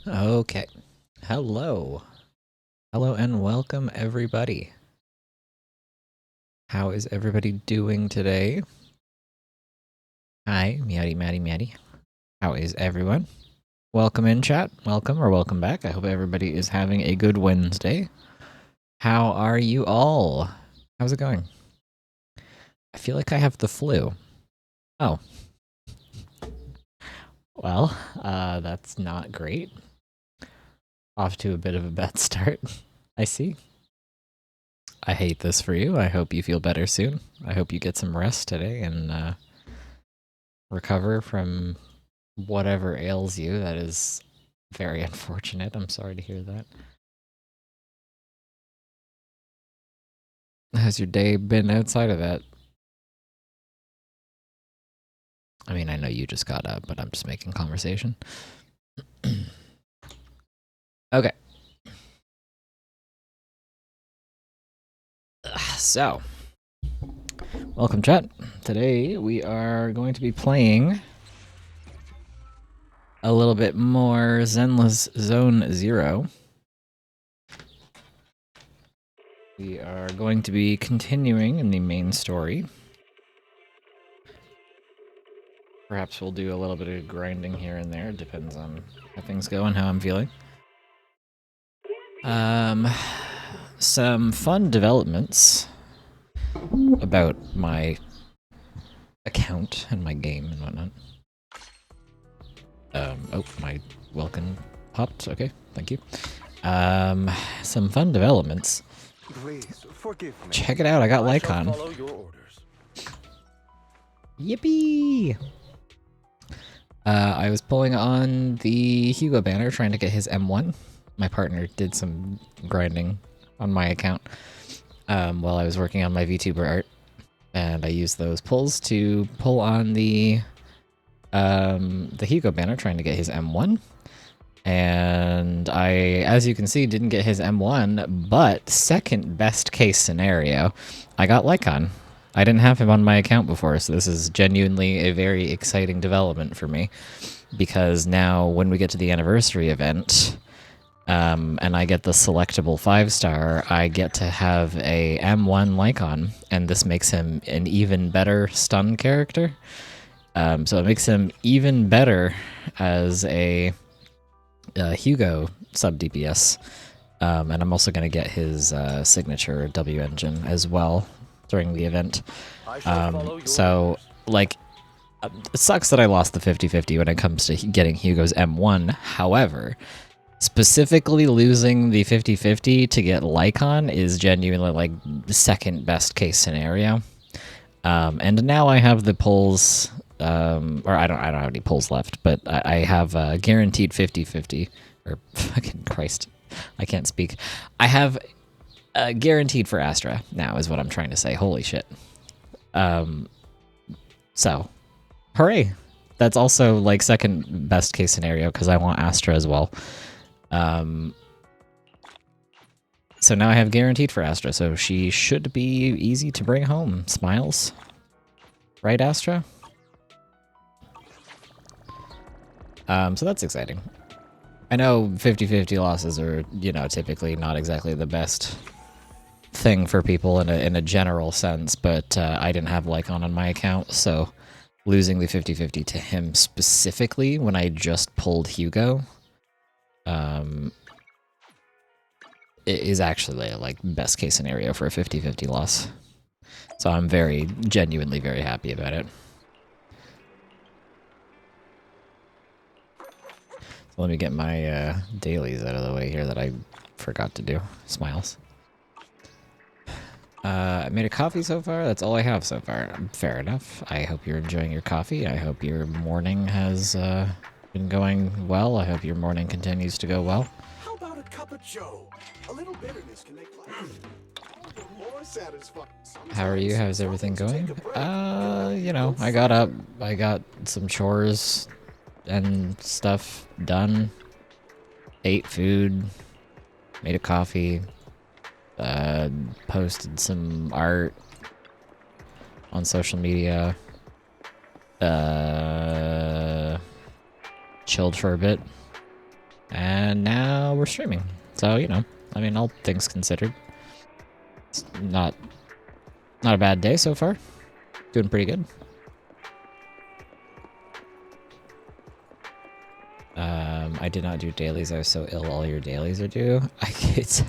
Okay. Hello. Hello and welcome, everybody. How is everybody doing today? Hi, Meowdy, Matty, Matty. How is everyone? Welcome in, chat. Welcome or welcome back. I hope everybody is having a good Wednesday. How are you all? How's it going? I feel like I have the flu. Oh. Well, that's not great. Off to a bit of a bad start. I see. I hate this for you. I hope you feel better soon. I hope you get some rest today and recover from whatever ails you. That is very unfortunate. I'm sorry to hear that. Has your day been outside of that? I mean, I know you just got up, but I'm just making conversation. Okay. So, welcome, chat. Today we are going to be playing a little bit more Zenless Zone Zero. We are going to be continuing in the main story. Perhaps we'll do a little bit of grinding here and there. It depends on how things go and how I'm feeling. Some fun developments about my account and my game and whatnot. Oh, my welcome popped. Okay, thank you. Some fun developments. Please, forgive me. Check it out, I got Lycon. Follow your orders. Yippee! I was pulling on the Hugo banner trying to get his M1. My partner did some grinding on my account while I was working on my VTuber art. And I used those pulls to pull on the Hugo banner trying to get his M1. And I, as you can see, didn't get his M1, but second best case scenario, I got Lycon. I didn't have him on my account before, so this is genuinely a very exciting development for me, because now when we get to the anniversary event, and I get the selectable 5-star, I get to have a M1 Lycon, and this makes him an even better stun character. So it makes him even better as a Hugo sub DPS, and I'm also going to get his signature W engine as well during the event. So, like, it sucks that I lost the 50-50 when it comes to getting Hugo's M1. However, specifically losing the 50-50 to get Lycon is genuinely like the second best case scenario. And now I have the pulls, or I don't have any pulls left, but I have guaranteed 50-50, or fucking Christ, I can't speak. I have guaranteed for Astra now is what I'm trying to say. Holy shit. So, hooray. That's also like second best case scenario because I want Astra as well. So now I have guaranteed for Astra, so she should be easy to bring home. Smiles. Right, Astra? So that's exciting. I know 50-50 losses are, you know, typically not exactly the best thing for people in a general sense, but I didn't have Lycon on my account, so losing the 50-50 to him specifically when I just pulled Hugo it is actually like best case scenario for a 50-50 loss. So I'm genuinely very happy about it. So let me get my dailies out of the way here that I forgot to do. Smiles. I made a coffee so far. That's all I have so far. Fair enough. I hope you're enjoying your coffee. I hope your morning has been going well. I hope your morning continues to go well. How about a cup of joe? A little bitterness can make life more satisfying. How are you? How's everything going? You know, I got up. I got some chores and stuff done. Ate food. Made a coffee. Posted some art on social media. Chilled for a bit. And now we're streaming. So, you know, I mean, all things considered, it's not a bad day so far. Doing pretty good. I did not do dailies. I was so ill. All your dailies are due. It's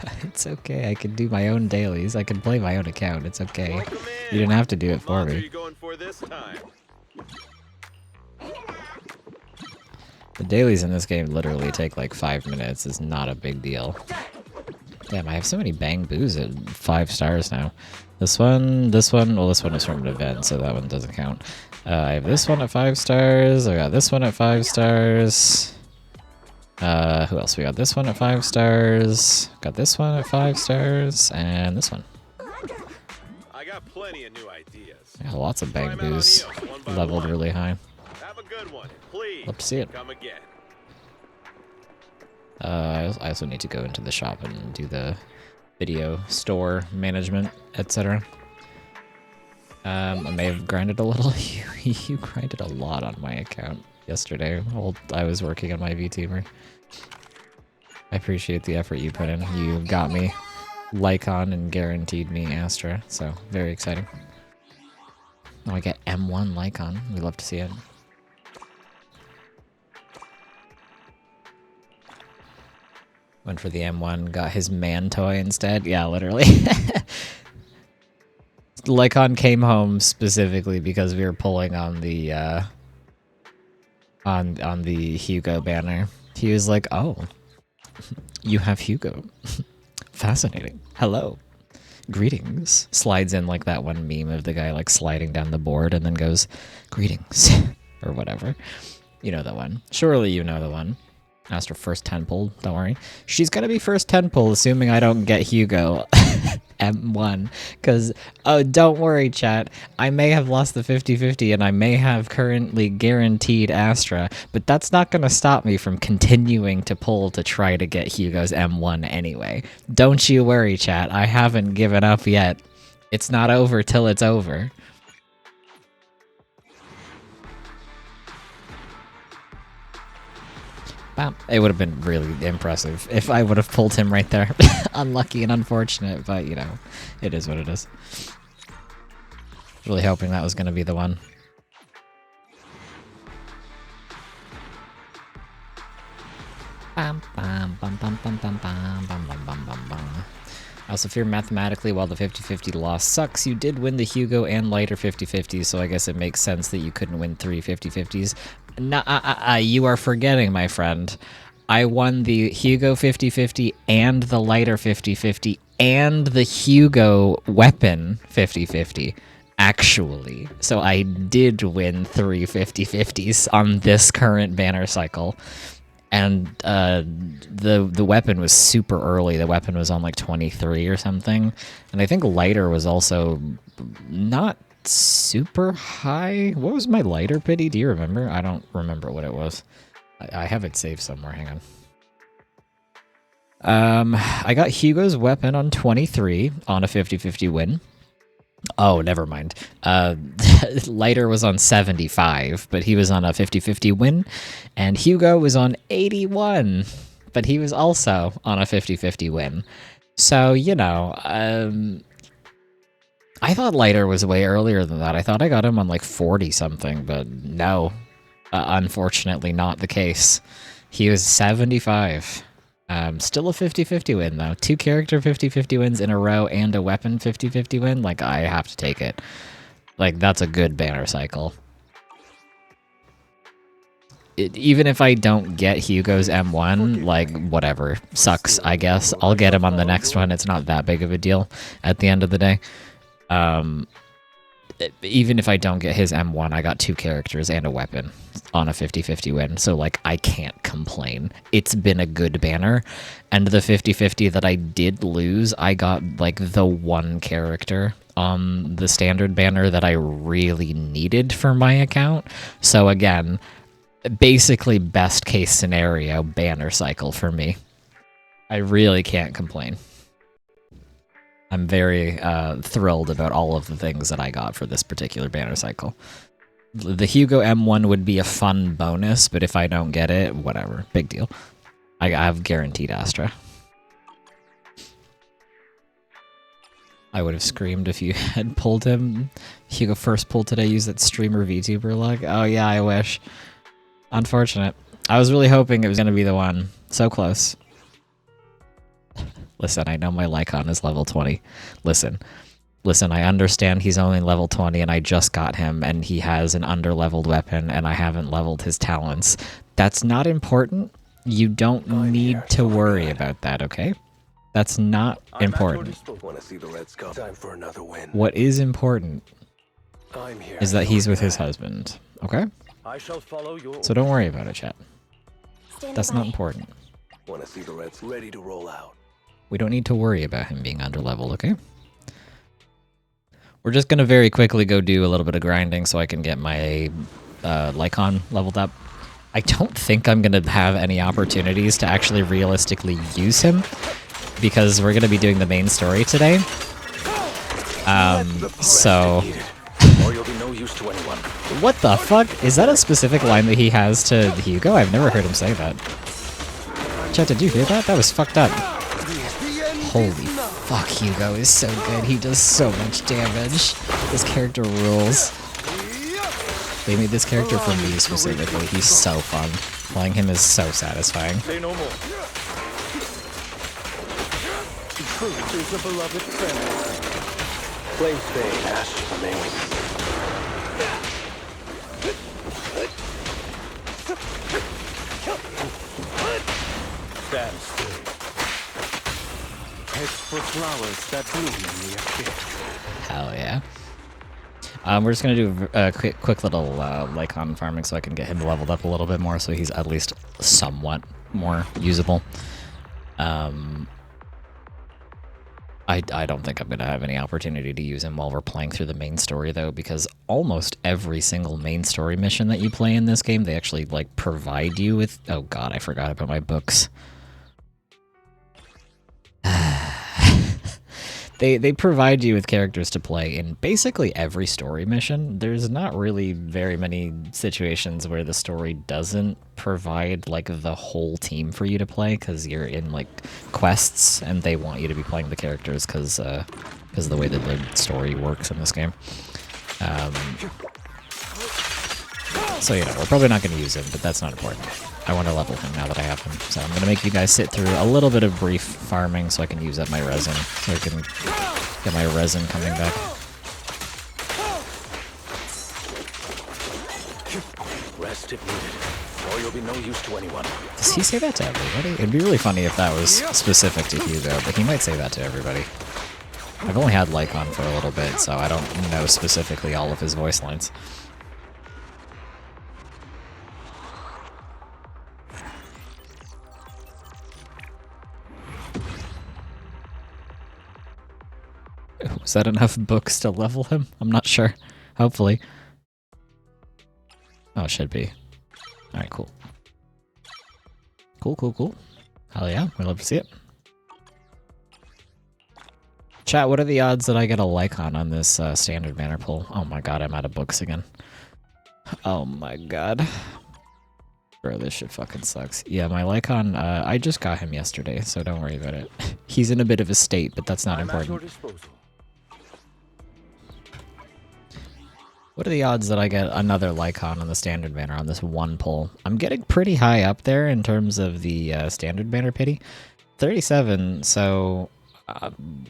okay. I can do my own dailies. I can play my own account. It's okay. You didn't have to do it for me. The dailies in this game literally take like 5 minutes. It's not a big deal. Damn, I have so many bang boos at 5 stars now. This one, well, this one is from an event, so that one doesn't count. I have this one at 5 stars. I got this one at 5 stars. Who else? We got this one at 5 stars. Got this one at 5 stars, and this one. I got plenty of new ideas. Yeah, lots of bang boos leveled really high. Have a good one. Please. Love to see it. Come again. I also need to go into the shop and do the video store management, etc. I may have grinded a little. You grinded a lot on my account yesterday while I was working on my VTuber. I appreciate the effort you put in. You got me Lycon and guaranteed me Astra, so very exciting. Oh, I get M1 Lycon. We love to see it. Went for the M1, got his man toy instead. Yeah, literally. Lycon came home specifically because we were pulling on the on the Hugo banner. He was like, "Oh, you have Hugo. Fascinating. Hello. Greetings." Slides in like that one meme of the guy like sliding down the board and then goes, "Greetings," or whatever. You know the one. Surely you know the one. Asked her first 10 pull, don't worry. She's gonna be first 10 pull, assuming I don't get Hugo M1. Because, oh, don't worry, chat. I may have lost the 50-50 and I may have currently guaranteed Astra, but that's not gonna stop me from continuing to pull to try to get Hugo's M1 anyway. Don't you worry, chat. I haven't given up yet. It's not over till it's over. It would have been really impressive if I would have pulled him right there. Unlucky and unfortunate, but you know, it is what it is. Really hoping that was going to be the one. Bam, bam, bam, bam, bam, bam, bam, bam, bam, bam, bam, bam. I also fear mathematically, while the 50-50 loss sucks, you did win the Hugo and lighter 50-50s, so I guess it makes sense that you couldn't win 3 50-50s. Nah, you are forgetting, my friend. I won the Hugo 50-50 and the lighter 50-50 and the Hugo weapon 50-50, actually. So I did win 3 50-50s on this current banner cycle. And the weapon was super early. The weapon was on like 23 or something. And I think lighter was also not super high. What was my lighter pity? Do you remember? I don't remember what it was. I have it saved somewhere. Hang on. I got Hugo's weapon on 23 on a 50-50 win. Oh, never mind. Lighter was on 75, but he was on a 50-50 win. And Hugo was on 81, but he was also on a 50-50 win. So, you know, I thought Lighter was way earlier than that. I thought I got him on like 40-something, but no. Unfortunately, not the case. He was 75. Still a 50-50 win, though. 2 character 50-50 wins in a row and a weapon 50-50 win. Like, I have to take it. Like, that's a good banner cycle. Even if I don't get Hugo's M1, like, whatever. Sucks, I guess. I'll get him on the next one. It's not that big of a deal at the end of the day. Even if I don't get his M1, I got 2 characters and a weapon on a 50-50 win. So, like, I can't complain. It's been a good banner. And the 50-50 that I did lose, I got, like, the 1 character on the standard banner that I really needed for my account. So, again, basically best case scenario banner cycle for me. I really can't complain. I'm very thrilled about all of the things that I got for this particular banner cycle. The Hugo M1 would be a fun bonus, but if I don't get it, whatever. Big deal. I've guaranteed Astra. I would have screamed if you had pulled him. Hugo first pull today, use that streamer VTuber luck. Oh yeah, I wish. Unfortunate. I was really hoping it was going to be the one. So close. Listen, I know my Lycon is level 20. Listen, I understand he's only level 20 and I just got him and he has an under-leveled weapon and I haven't leveled his talents. That's not important. You don't need to worry about that, okay? That's not important. Want to see the Reds go? Time for another win. What is important I'm here. is that he's with his husband, okay? I shall follow your. So don't worry about it, chat. Stand That's by. not important. Want to see the Reds ready to roll out? We don't need to worry about him being under-leveled, okay? We're just going to very quickly go do a little bit of grinding so I can get my Lycon leveled up. I don't think I'm going to have any opportunities to actually realistically use him because we're going to be doing the main story today. So... Or you'll be no use to anyone. What the fuck? Is that a specific line that he has to Hugo? I've never heard him say that. Chat, did you hear that? That was fucked up. Holy fuck, Hugo is so good. He does so much damage. This character rules. They made this character for me specifically. He's so fun. Playing him is so satisfying. Say no more. Truth is a beloved friend. Flame fade, ash remains. Stand still. Head for flowers that bloom in the abyss. Hell yeah. We're just gonna do a quick little Lycon farming so I can get him leveled up a little bit more so he's at least somewhat more usable. I don't think I'm gonna have any opportunity to use him while we're playing through the main story though, because almost every single main story mission that you play in this game, they actually like provide you with. Oh god, I forgot about my books. They provide you with characters to play in basically every story mission. There's not really very many situations where the story doesn't provide like the whole team for you to play because you're in like quests and they want you to be playing the characters because of the way that the story works in this game. So you know, we're probably not going to use him, but that's not important. I want to level him now that I have him. So I'm going to make you guys sit through a little bit of brief farming so I can use up my resin. So I can get my resin coming back. Rest if needed, or you'll be no use to anyone. Does he say that to everybody? It'd be really funny if that was specific to Hugo, but he might say that to everybody. I've only had Lycon for a little bit, so I don't know specifically all of his voice lines. Was that enough books to level him? I'm not sure. Hopefully. Oh, it should be. Alright, cool. Cool. Hell yeah, we love to see it. Chat, what are the odds that I get a Lycon on this standard banner pull? Oh my god, I'm out of books again. Oh my god. Bro, this shit fucking sucks. Yeah, my Lycon, I just got him yesterday, so don't worry about it. He's in a bit of a state, but that's not important. What are the odds that I get another Lycon on the standard banner on this one pull? I'm getting pretty high up there in terms of the standard banner pity. 37, so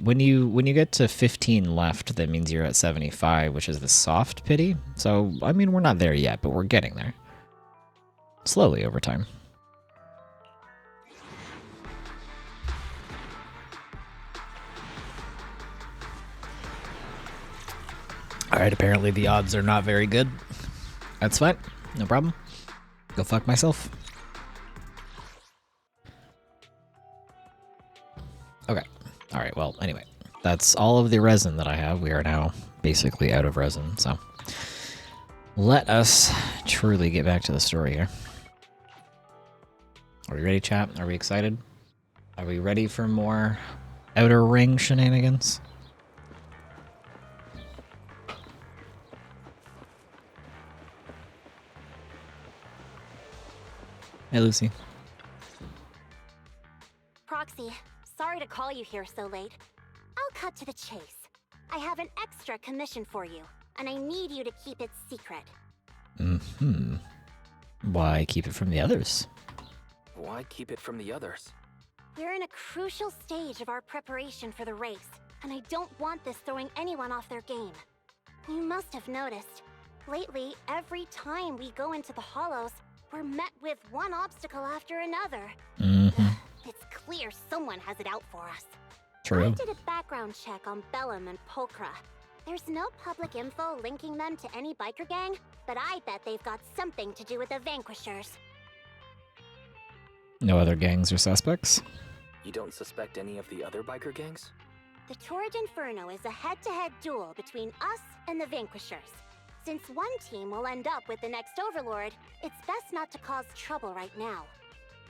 when you get to 15 left, that means you're at 75, which is the soft pity. So, I mean, we're not there yet, but we're getting there. Slowly over time. Alright, apparently the odds are not very good. That's fine. No problem. Go fuck myself. Okay. Alright, well, anyway. That's all of the resin that I have. We are now basically out of resin, so... Let us truly get back to the story here. Are we ready, chat? Are we excited? Are we ready for more Outer Ring shenanigans? Hey, Lucy. Proxy, sorry to call you here so late. I'll cut to the chase. I have an extra commission for you, and I need you to keep it secret. Mm-hmm. Why keep it from the others? Why keep it from the others? We're in a crucial stage of our preparation for the race, and I don't want this throwing anyone off their game. You must have noticed. Lately, every time we go into the hollows, we're met with one obstacle after another. Mm-hmm. It's clear someone has it out for us. True. I did a background check on Bellum and Pulchra. There's no public info linking them to any biker gang, but I bet they've got something to do with the Vanquishers. No other gangs or suspects? You don't suspect any of the other biker gangs? The Tour de Inferno is a head-to-head duel between us and the Vanquishers. Since one team will end up with the next Overlord, it's best not to cause trouble right now.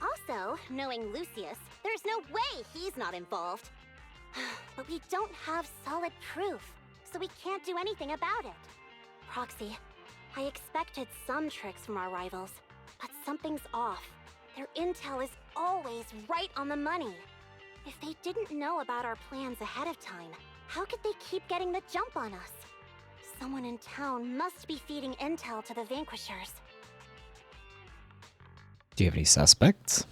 Also, knowing Lucius, there's no way he's not involved. But we don't have solid proof, so we can't do anything about it. Proxy, I expected some tricks from our rivals, but something's off. Their intel is always right on the money. If they didn't know about our plans ahead of time, how could they keep getting the jump on us? Someone in town must be feeding intel to the Vanquishers. Do you have any suspects?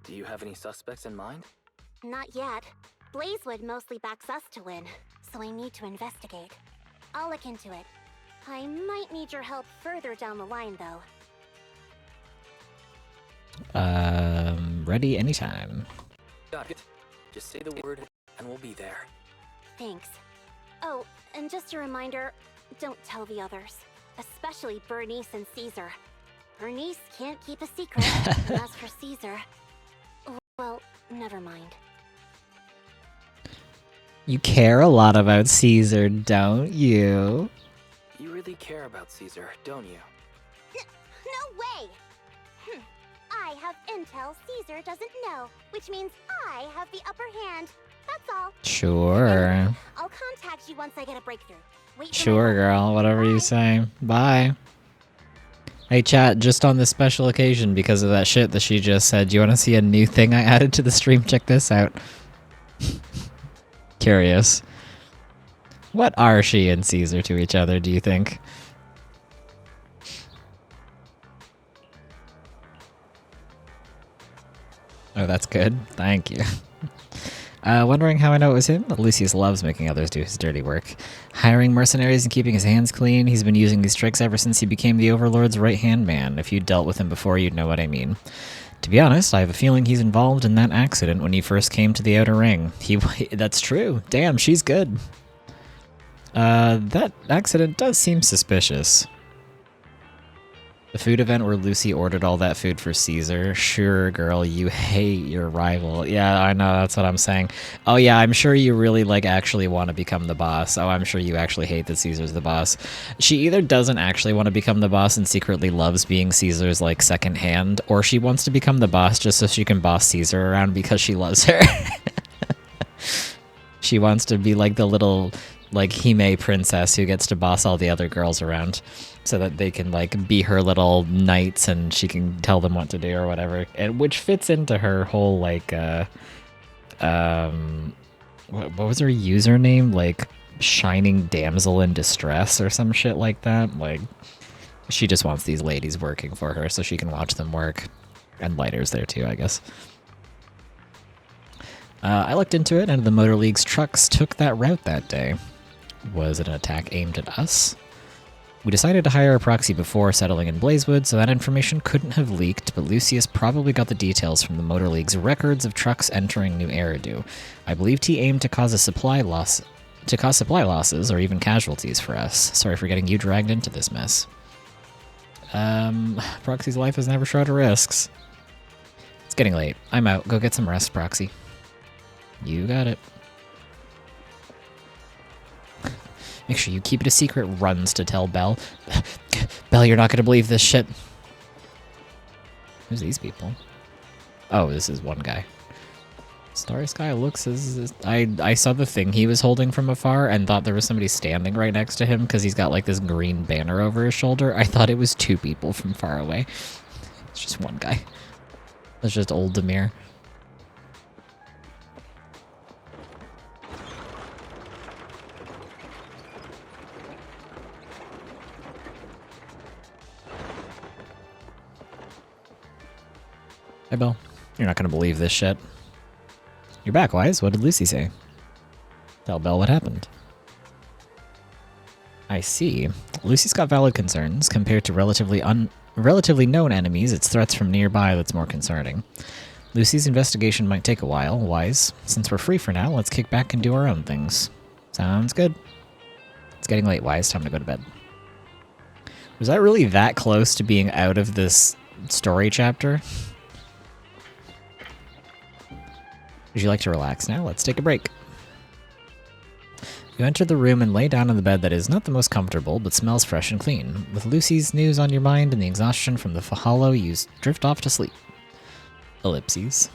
Do you have any suspects in mind? Not yet. Blazewood mostly backs us to win, so I need to investigate. I'll look into it. I might need your help further down the line, though. Ready anytime. Got it. Just say the word and we'll be there. Thanks. Oh, and just a reminder, don't tell the others. Especially Bernice and Caesar. Bernice can't keep a secret. And as for Caesar... well, never mind. You care a lot about Caesar, don't you? You really care about Caesar, don't you? No way! I have intel Caesar doesn't know, which means I have the upper hand. That's all. Sure. Anyway, I'll contact you once I get a breakthrough. Wait for my Sure, call. girl. Whatever you Bye. say. Bye. Hey, chat, just on this special occasion, because of that shit that she just said, do you want to see a new thing I added to the stream? Check this out. Curious. What are she and Caesar to each other, do you think? Oh, that's good. Thank you. Wondering how I know it was him? Lucius loves making others do his dirty work. Hiring mercenaries and keeping his hands clean, he's been using these tricks ever since he became the Overlord's right-hand man. If you'd dealt with him before, you'd know what I mean. To be honest, I have a feeling he's involved in that accident when he first came to the Outer Ring. That's true. Damn, she's good. That accident does seem suspicious. The food event where Lucy ordered all that food for Caesar. Sure, girl, you hate your rival. Yeah, I know, that's what I'm saying. Oh yeah, I'm sure you really, actually want to become the boss. Oh, I'm sure you actually hate that Caesar's the boss. She either doesn't actually want to become the boss and secretly loves being Caesar's, second hand, or she wants to become the boss just so she can boss Caesar around because she loves her. She wants to be, the little, Hime princess who gets to boss all the other girls around. So that they can, be her little knights and she can tell them what to do or whatever. And which fits into her whole, what was her username? Shining Damsel in Distress or some shit like that? She just wants these ladies working for her so she can watch them work. And lighters there too, I guess. I looked into it, and the Motor League's trucks took that route that day. Was it an attack aimed at us? We decided to hire a proxy before settling in Blazewood, so that information couldn't have leaked, but Lucius probably got the details from the Motor League's records of trucks entering New Eridu. I believed he aimed to cause supply losses or even casualties for us. Sorry for getting you dragged into this mess. Proxy's life is never short of risks. It's getting late. I'm out. Go get some rest, Proxy. You got it. Make sure you keep it a secret, runs to tell Belle. Belle, you're not going to believe this shit. Who's these people? Oh, this is one guy. Starry Sky looks as... I saw the thing he was holding from afar and thought there was somebody standing right next to him because he's got this green banner over his shoulder. I thought it was two people from far away. It's just one guy. That's just old Demir. Hey, Bill. You're not gonna believe this shit. You're back, Wise. What did Lucy say? Tell Belle what happened. I see. Lucy's got valid concerns. Compared to relatively known enemies, it's threats from nearby that's more concerning. Lucy's investigation might take a while, Wise. Since we're free for now, let's kick back and do our own things. Sounds good. It's getting late, Wise. Time to go to bed. Was that really that close to being out of this story chapter? Would you like to relax now? Let's take a break. You enter the room and lay down on the bed that is not the most comfortable, but smells fresh and clean. With Lucy's news on your mind and the exhaustion from the hollow, you drift off to sleep. Ellipses.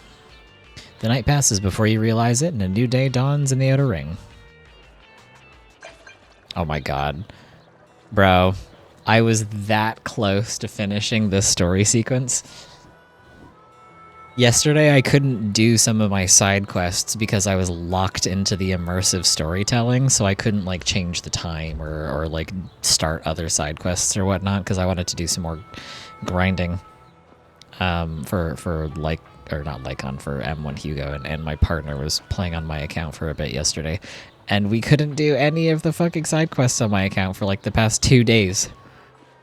The night passes before you realize it, and a new day dawns in the outer ring. Oh my god. Bro, I was that close to finishing this story sequence. Yesterday, I couldn't do some of my side quests because I was locked into the immersive storytelling, so I couldn't, like, change the time or like, start other side quests or whatnot, because I wanted to do some more grinding for M1 Hugo, and my partner was playing on my account for a bit yesterday, and we couldn't do any of the fucking side quests on my account for, like, the past 2 days.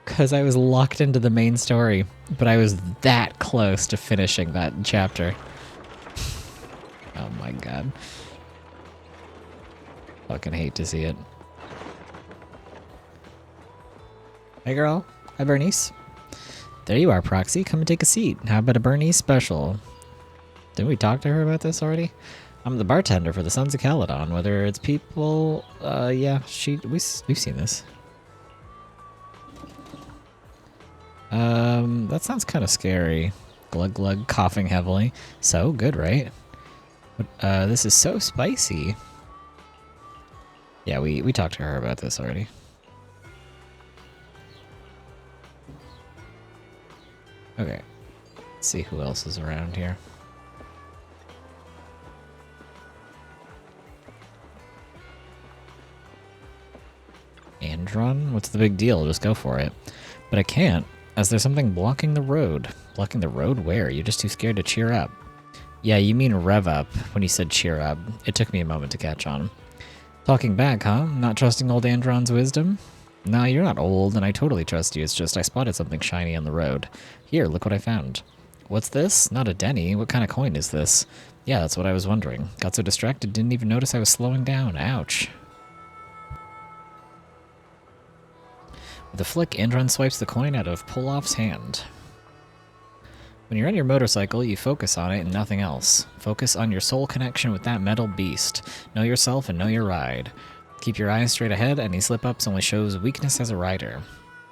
Because I was locked into the main story, but I was that close to finishing that chapter. Oh my god. Fucking hate to see it. Hey girl. Hi Bernice. There you are, Proxy. Come and take a seat. How about a Bernice special? Didn't we talk to her about this already? I'm the bartender for the Sons of Caledon. Whether it's people... yeah, we've seen this. That sounds kind of scary. Glug glug, coughing heavily. So, good, right? But, this is so spicy. Yeah, we talked to her about this already. Okay. Let's see who else is around here. Andron? What's the big deal? Just go for it. But I can't, as there's something blocking the road. Blocking the road? Where? You're just too scared to cheer up. Yeah, you mean rev up when you said cheer up. It took me a moment to catch on. Talking back, huh? Not trusting old Andron's wisdom? Nah, you're not old, and I totally trust you. It's just I spotted something shiny on the road. Here, look what I found. What's this? Not a Denny. What kind of coin is this? Yeah, that's what I was wondering. Got so distracted, didn't even notice I was slowing down. Ouch. With a flick, Andron swipes the coin out of Poloff's hand. When you're on your motorcycle, you focus on it and nothing else. Focus on your soul connection with that metal beast. Know yourself and know your ride. Keep your eyes straight ahead, any slip-ups only shows weakness as a rider.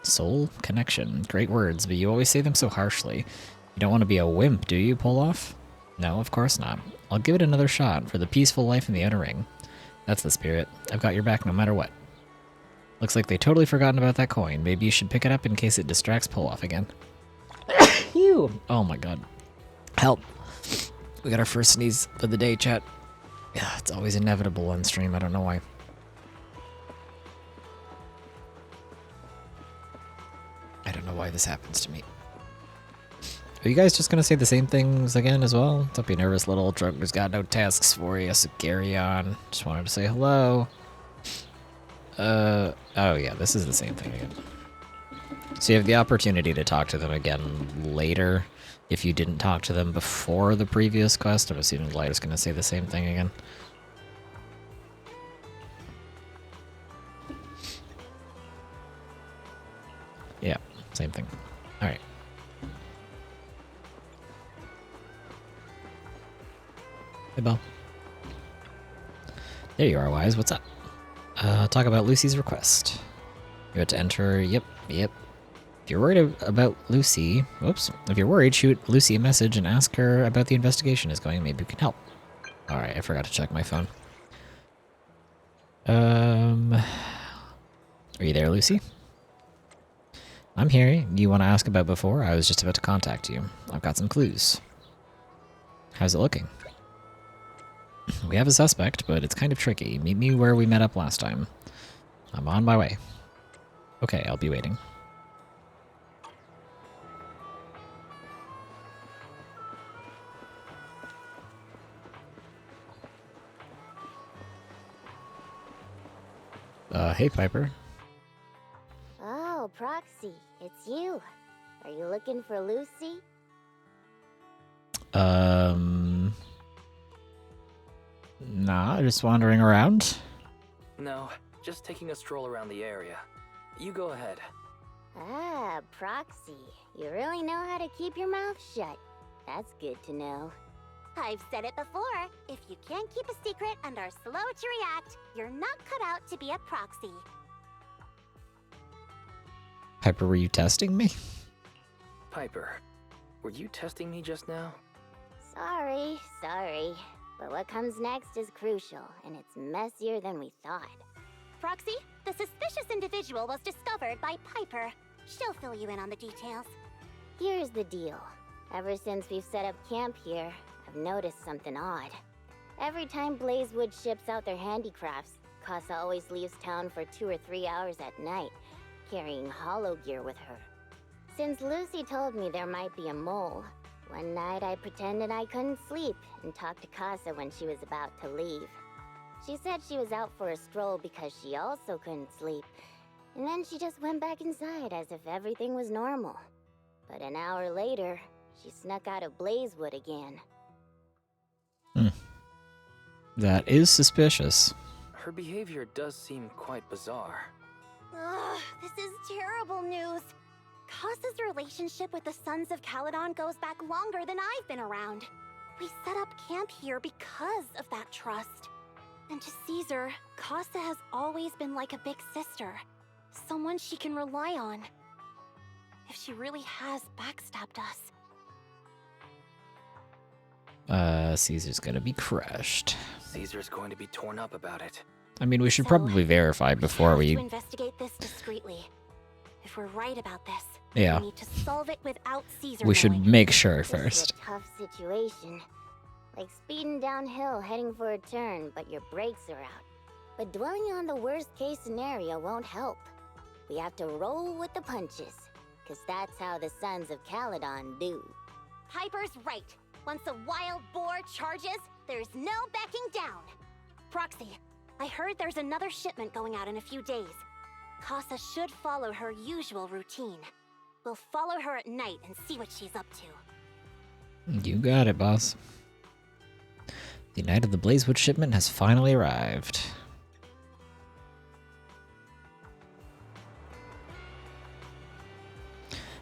Soul connection. Great words, but you always say them so harshly. You don't want to be a wimp, do you, Poloff? No, of course not. I'll give it another shot for the peaceful life in the outer ring. That's the spirit. I've got your back no matter what. Looks like they totally forgotten about that coin. Maybe you should pick it up in case it distracts Poloff again. Phew! Oh my god. Help. We got our first sneeze of the day, chat. Yeah, it's always inevitable on stream. I don't know why. I don't know why this happens to me. Are you guys just gonna say the same things again as well? Don't be nervous, little drunk who's got no tasks for you, so carry on. Just wanted to say hello. Oh yeah, this is the same thing again. So you have the opportunity to talk to them again later if you didn't talk to them before the previous quest. I'm assuming Lighter's gonna say the same thing again. Yeah, same thing. Alright. Hey, Belle. There you are, Wise. What's up? Talk about Lucy's request. You had to enter... Yep. If you're worried about Lucy... Whoops. If you're worried, shoot Lucy a message and ask her about the investigation is going. Maybe we can help. Alright, I forgot to check my phone. Are you there, Lucy? I'm here. You want to ask about before? I was just about to contact you. I've got some clues. How's it looking? We have a suspect, but it's kind of tricky. Meet me where we met up last time. I'm on my way. Okay, I'll be waiting. Hey, Piper. Oh, Proxy, it's you. Are you looking for Lucy? Nah, just wandering around. No, just taking a stroll around the area. You go ahead. Ah, Proxy. You really know how to keep your mouth shut. That's good to know. I've said it before. If you can't keep a secret and are slow to react, you're not cut out to be a proxy. Piper, were you testing me? Piper, were you testing me just now? Sorry. But what comes next is crucial, and it's messier than we thought. Proxy, the suspicious individual was discovered by Piper. She'll fill you in on the details. Here's the deal. Ever since we've set up camp here, I've noticed something odd. Every time Blazewood ships out their handicrafts, Casa always leaves town for 2 or 3 hours at night, carrying hollow gear with her. Since Lucy told me there might be a mole, one night I pretended I couldn't sleep and talked to Casa when she was about to leave. She said she was out for a stroll because she also couldn't sleep, and then she just went back inside as if everything was normal. But an hour later, she snuck out of Blazewood again. That is suspicious. Her behavior does seem quite bizarre. Ugh, this is terrible news. Casa's relationship with the Sons of Caledon goes back longer than I've been around. We set up camp here because of that trust. And to Caesar, Casa has always been like a big sister. Someone she can rely on. If she really has backstabbed us. Caesar's gonna be crushed. Caesar's going to be torn up about it. I mean, we should So, probably verify before we we... have to investigate this discreetly. If we're right about this, Yeah. we need to solve it without Caesar We should knowing. make sure This first. is a tough situation. Like speeding downhill heading for a turn, but your brakes are out. But dwelling on the worst case scenario won't help. We have to roll with the punches, cause that's how the Sons of Caledon do. Piper's right. Once a wild boar charges, there's no backing down. Proxy, I heard there's another shipment going out in a few days. Casa should follow her usual routine. We'll follow her at night and see what she's up to. You got it, boss. The night of the Blazewood shipment has finally arrived.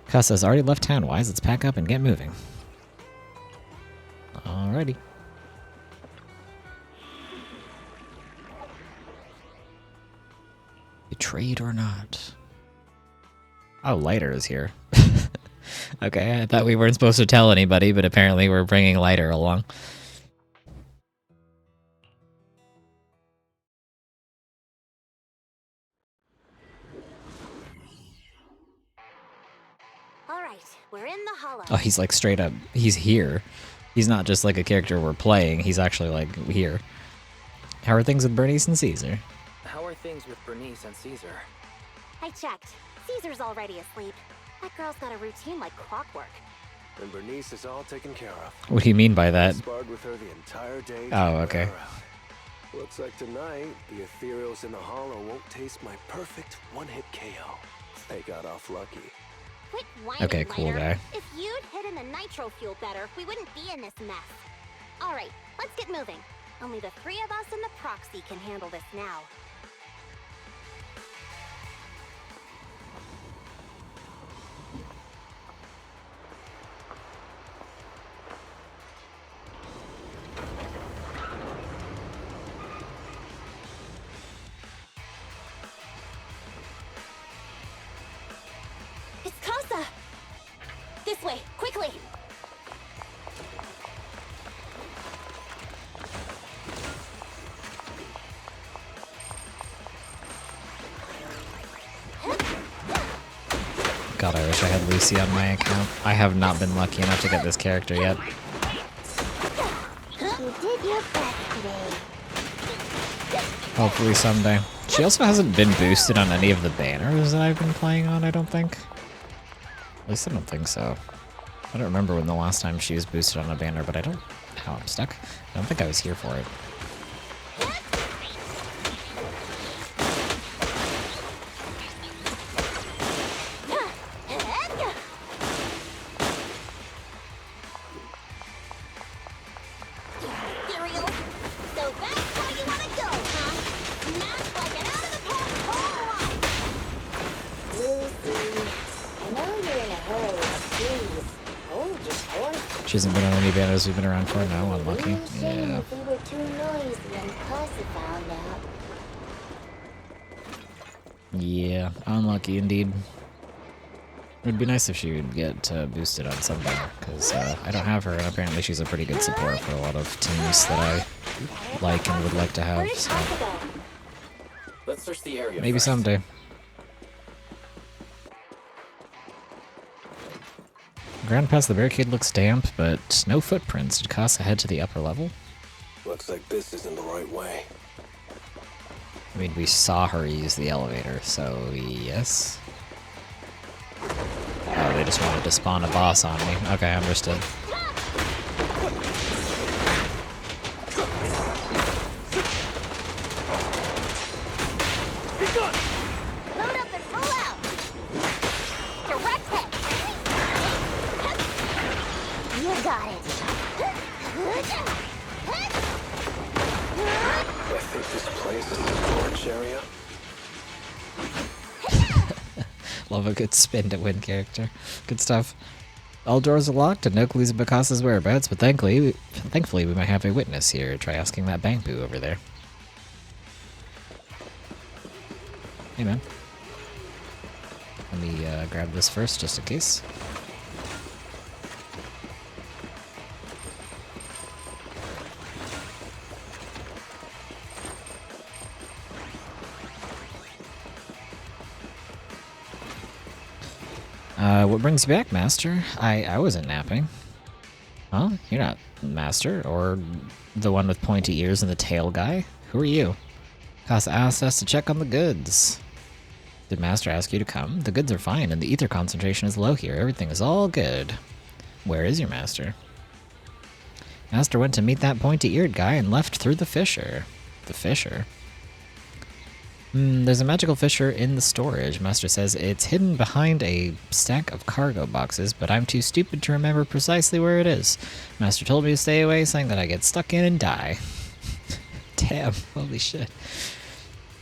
Casa's already left town. Wise, let's pack up and get moving. Alrighty. Betrayed or not? Oh, Lighter is here. Okay, I thought we weren't supposed to tell anybody, but apparently we're bringing Lighter along. Alright, we're in the hollow. Oh, he's like straight up, he's here. He's not just like a character we're playing, he's actually like here. How are things with Bernice and Caesar? How are things with Bernice and Caesar? I checked. Caesar's already asleep. That girl's got a routine like clockwork. And Bernice is all taken care of. What do you mean by that? Sparred with her the entire day. to Oh, wear okay. her out. Looks like tonight, the ethereals in the hollow won't taste my perfect one-hit KO. They got off lucky. Quit whining, Okay, cool Lighter. guy. If you'd hidden the nitro fuel better, we wouldn't be in this mess. Alright, let's get moving. Only the 3 of us and the proxy can handle this now. It's Casa! This way, quickly! God, I wish I had Lucy on my account. I have not been lucky enough to get this character yet. You did your best today. Hopefully someday. She also hasn't been boosted on any of the banners that I've been playing on, I don't think. At least I don't think so. I don't remember when the last time she was boosted on a banner, but I don't... How I'm stuck? I don't think I was here for it. She hasn't been on any banners we've been around for. No, unlucky. Yeah. If we were too noisy and Casa found out. Yeah, unlucky indeed. It would be nice if she would get boosted on some banner, because I don't have her, and apparently she's a pretty good support for a lot of teams that I like and would like to have, so Let's search the area. maybe first. someday. Ground past the barricade looks damp, but no footprints. Did Casa head to the upper level? Looks like this isn't the right way. I mean, we saw her use the elevator, so yes. Oh, they just wanted to spawn a boss on me. Okay, understood. Load up and roll out. Direct hit. You got it. I think this place is the storage area. Love a good spin to win character. Good stuff. All doors are locked and no clues of Bakasa's whereabouts, but thankfully we might have a witness here. Try asking that Bangpoo over there. Hey man. Let me grab this first just in case. What brings you back, Master? I wasn't napping. Huh? You're not Master, or the one with pointy ears and the tail guy? Who are you? Casa asked us to check on the goods. Did Master ask you to come? The goods are fine, and the ether concentration is low here. Everything is all good. Where is your Master? Master went to meet that pointy-eared guy and left through the fissure. The fissure? There's a magical fissure in the storage. Master says it's hidden behind a stack of cargo boxes, but I'm too stupid to remember precisely where it is. Master told me to stay away, saying that I get stuck in and die. Damn, holy shit.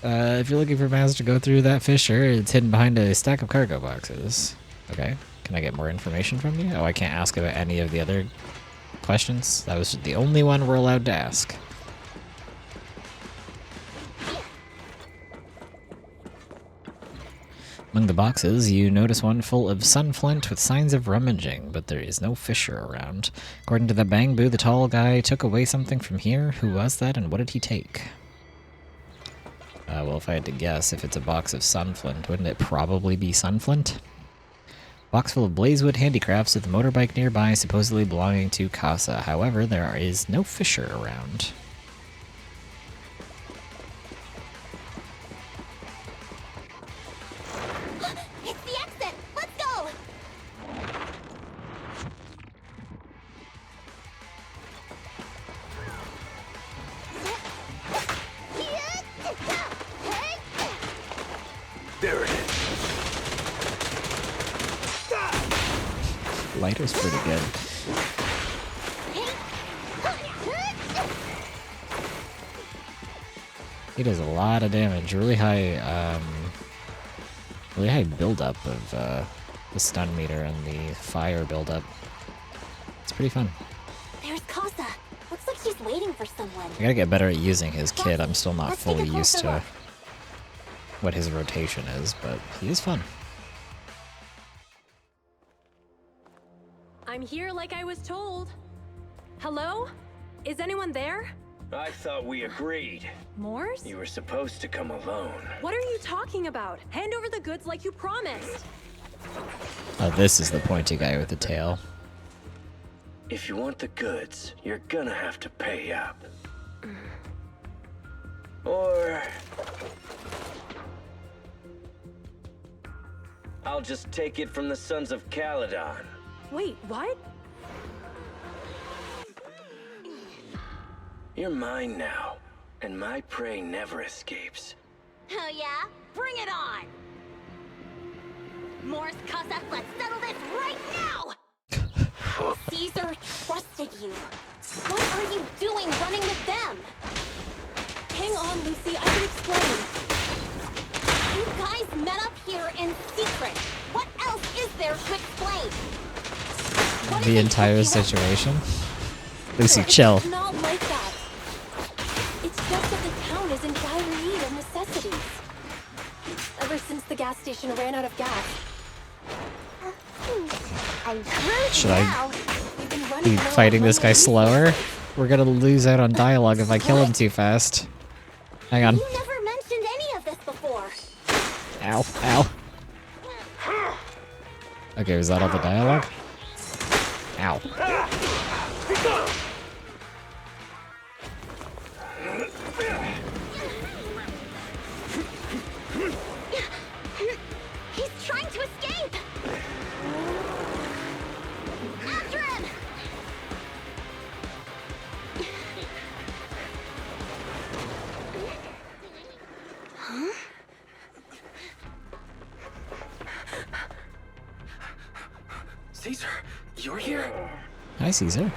If you're looking for Master to go through that fissure, it's hidden behind a stack of cargo boxes. Okay, can I get more information from you? Oh, I can't ask about any of the other questions? That was the only one we're allowed to ask. Among the boxes, you notice one full of sunflint with signs of rummaging, but there is no fissure around. According to the Bangpoo, the tall guy took away something from here. Who was that, and what did he take? Well, if I had to guess, if it's a box of sunflint, wouldn't it probably be sunflint? Box full of blazewood handicrafts with a motorbike nearby, supposedly belonging to Casa. However, there is no fissure around. It's the exit. Let's go. There it is. Lighter's pretty good. He does a lot of damage. Really high buildup of the stun meter and the fire buildup. It's pretty fun. There's Casa. Looks like she's waiting for someone. I gotta get better at using his kit. I'm still not Let's take a fully used closer to look. what his rotation is, but he is fun. I'm here like I was told. Hello? Is anyone there? I thought we agreed. Morse? You were supposed to come alone. What are you talking about? Hand over the goods like you promised. Oh, this is the pointy guy with the tail. If you want the goods, you're gonna have to pay up. Or... I'll just take it from the Sons of Caledon. Wait, what? You're mine now, and my prey never escapes. Oh yeah? Bring it on! Morse, Casa, let's settle this right now! Caesar trusted you. What are you doing running with them? Hang on, Lucy, I can explain. You guys met up here in secret. What else is there to explain? What the entire situation. Lucy, chill. It's not like that. It's just that the town is in dire need of necessities. Ever since the gas station ran out of gas, Should I be fighting this guy slower? We're gonna lose out on dialogue if I kill him too fast. Hang on. You never mentioned any of this before. Ow, ow. Okay, was that all the dialogue? Ow. He's trying to escape. After him. Caesar, you're here? Hi, Caesar.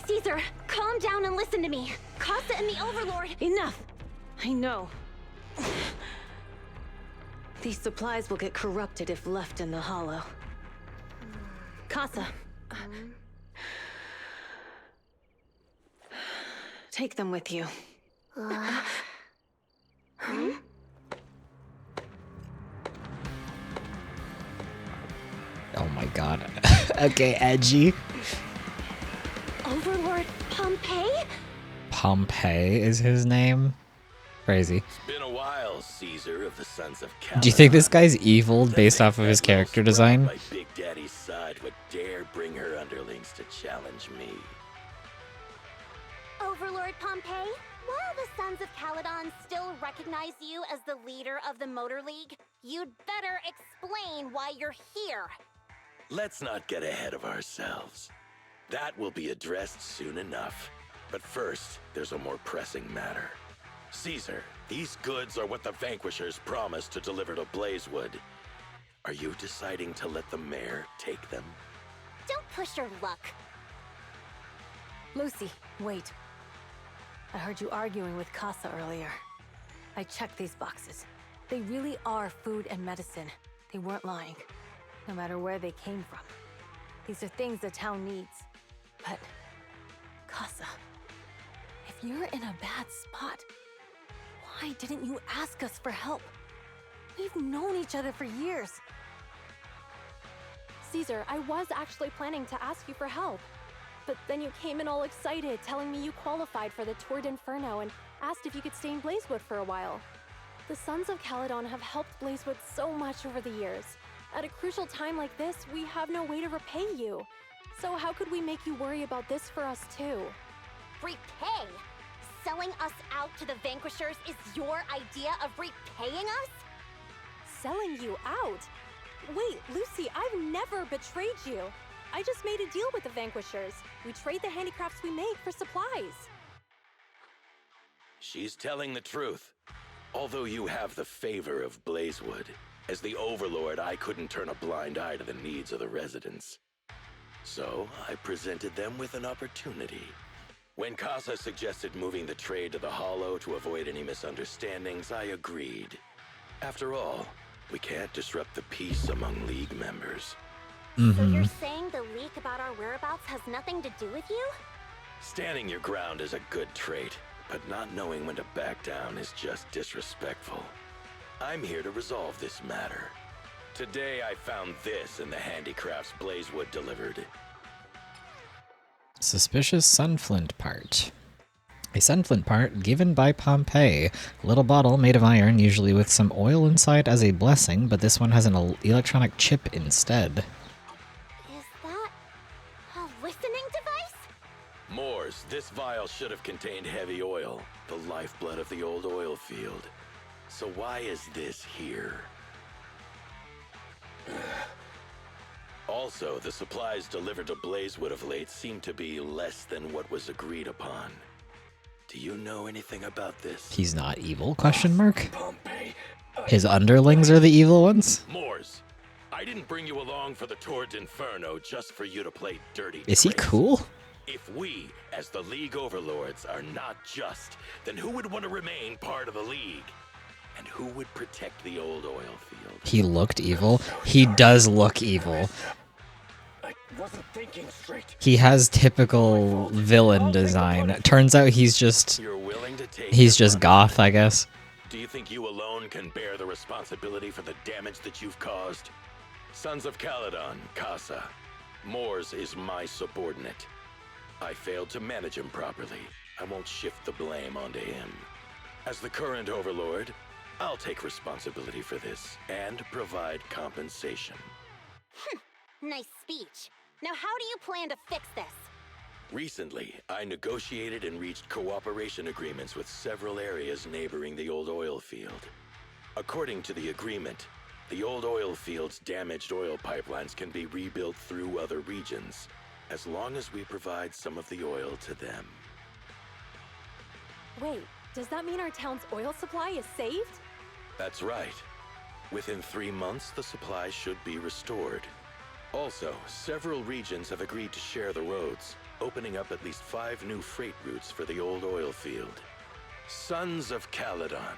Caesar, calm down and listen to me. Casa and the Overlord. Enough! I know. These supplies will get corrupted if left in the hollow. Casa. Take them with you. Oh my god. Okay, edgy. Overlord Pompeii? Pompey is his name. Crazy. It's been a while, Caesar of the Sons of Caledon. Do you think this guy's evil based off of his character design? My Big Daddy's side would dare bring her underlings to challenge me. Overlord Pompeii, while the Sons of Caledon still recognize you as the leader of the Motor League, you'd better explain why you're here. Let's not get ahead of ourselves. That will be addressed soon enough. But first, there's a more pressing matter. Caesar, these goods are what the Vanquishers promised to deliver to Blazewood. Are you deciding to let the mayor take them? Don't push your luck. Lucy, wait. I heard you arguing with Casa earlier. I checked these boxes. They really are food and medicine. They weren't lying, no matter where they came from. These are things the town needs. But, Casa, if you're in a bad spot, why didn't you ask us for help? We've known each other for years. Caesar, I was actually planning to ask you for help. But then you came in all excited, telling me you qualified for the Tour de Inferno and asked if you could stay in Blazewood for a while. The Sons of Caledon have helped Blazewood so much over the years. At a crucial time like this, we have no way to repay you. So how could we make you worry about this for us too? Repay? Selling us out to the Vanquishers is your idea of repaying us? Selling you out? Wait, Lucy, I've never betrayed you. I just made a deal with the Vanquishers. We trade the handicrafts we make for supplies. She's telling the truth. Although you have the favor of Blazewood, as the Overlord, I couldn't turn a blind eye to the needs of the residents. So, I presented them with an opportunity. When Casa suggested moving the trade to the Hollow to avoid any misunderstandings, I agreed. After all, we can't disrupt the peace among League members. So you're saying the leak about our whereabouts has nothing to do with you? Standing your ground is a good trait, but not knowing when to back down is just disrespectful. I'm here to resolve this matter. Today I found this in the handicrafts Blazewood delivered. Suspicious sunflint part. A sunflint part given by Pompeii. A little bottle made of iron, usually with some oil inside as a blessing, but this one has an electronic chip instead. Is that a listening device? Moors, this vial should have contained heavy oil, the lifeblood of the old oil field. So why is this here? Also, the supplies delivered to Blazewood of late seem to be less than what was agreed upon. Do you know anything about this? He's not evil, question mark? Pompeii. His underlings are the evil ones? Moors, I didn't bring you along for the Tour de Inferno just for you to play dirty Is he tricks. cool? If we, as the League Overlords, are not just, then who would want to remain part of the League? And who would protect the old oil field? He looked evil. He does look evil. I wasn't thinking straight. He has typical villain design. Turns out he's just You're willing to take he's your just goth, I guess. Do you think you alone can bear the responsibility for the damage that you've caused? Sons of Caledon, Casa. Mors is my subordinate. I failed to manage him properly. I won't shift the blame onto him. As the current overlord, I'll take responsibility for this and provide compensation. Nice speech. Now how do you plan to fix this? Recently, I negotiated and reached cooperation agreements with several areas neighboring the old oil field. According to the agreement, the old oil field's damaged oil pipelines can be rebuilt through other regions, as long as we provide some of the oil to them. Wait, does that mean our town's oil supply is saved? That's right. Within 3 months, the supply should be restored. Also, several regions have agreed to share the roads, opening up at least 5 new freight routes for the old oil field. Sons of Caledon.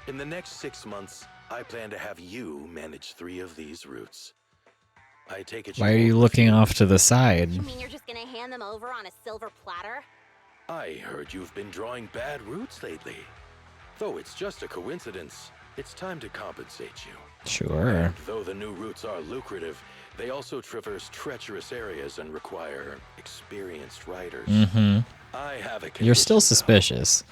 In the next 6 months, I plan to have you manage 3 of these routes. I take it. Why are you looking off to the side? You mean you're just gonna hand them over on a silver platter? I heard you've been drawing bad routes lately. Though it's just a coincidence, it's time to compensate you. Sure. And though the new routes are lucrative, they also traverse treacherous areas and require experienced riders. Mm-hmm. I have a You're still condition, though. suspicious.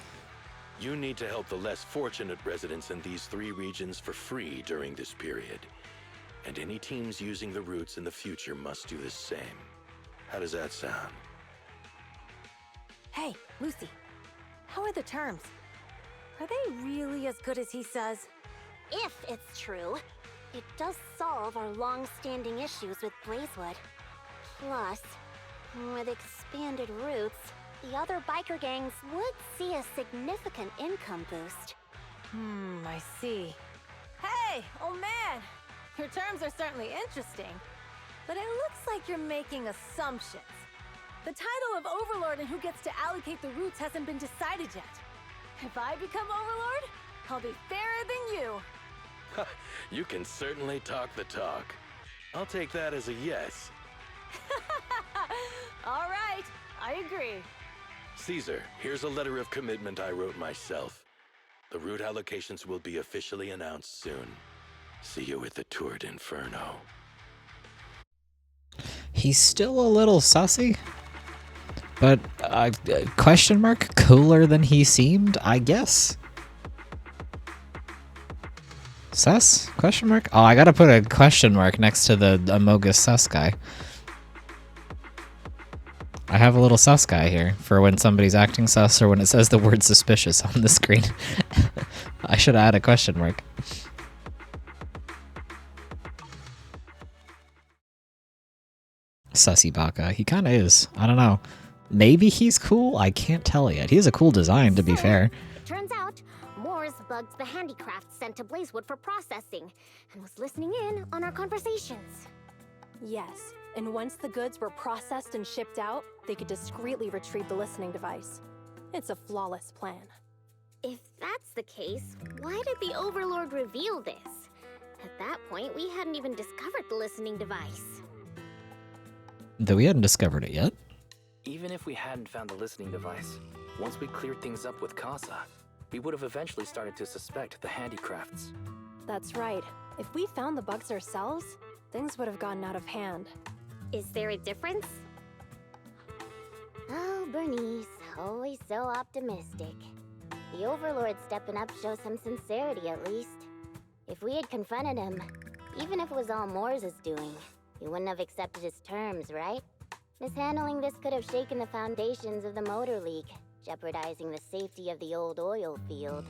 You need to help the less fortunate residents in these 3 regions for free during this period. And any teams using the routes in the future must do the same. How does that sound? Hey, Lucy. How are the terms? Are they really as good as he says? If it's true, it does solve our long-standing issues with Blazewood. Plus, with expanded routes, the other biker gangs would see a significant income boost. I see. Hey, old man! Your terms are certainly interesting, but it looks like you're making assumptions. The title of Overlord and who gets to allocate the routes hasn't been decided yet. If I become Overlord, I'll be fairer than you. You can certainly talk the talk. I'll take that as a yes. All right, I agree. Caesar, here's a letter of commitment I wrote myself. The route allocations will be officially announced soon. See you at the Tour de Inferno. He's still a little sussy, but question mark, cooler than he seemed, I guess. Sus? Question mark? Oh, I gotta put a question mark next to the Amogus sus guy. I have a little sus guy here for when somebody's acting sus or when it says the word suspicious on the screen. I should add a question mark. Sussy Baka. He kind of is. I don't know. Maybe he's cool? I can't tell yet. He has a cool design, to be fair. Turns out, Moores bugged the handicrafts sent to Blazewood for processing, and was listening in on our conversations. Yes, and once the goods were processed and shipped out, they could discreetly retrieve the listening device. It's a flawless plan. If that's the case, why did the Overlord reveal this? At that point, we hadn't even discovered the listening device. Though we hadn't discovered it yet. Even if we hadn't found the listening device, once we cleared things up with Casa, we would have eventually started to suspect the handicrafts. That's right. If we found the bugs ourselves, things would have gotten out of hand. Is there a difference? Oh, Bernice, always so optimistic. The Overlord stepping up shows some sincerity at least. If we had confronted him, even if it was all Moores' doing, he wouldn't have accepted his terms, right? Mishandling this could have shaken the foundations of the Motor League, jeopardizing the safety of the old oil field.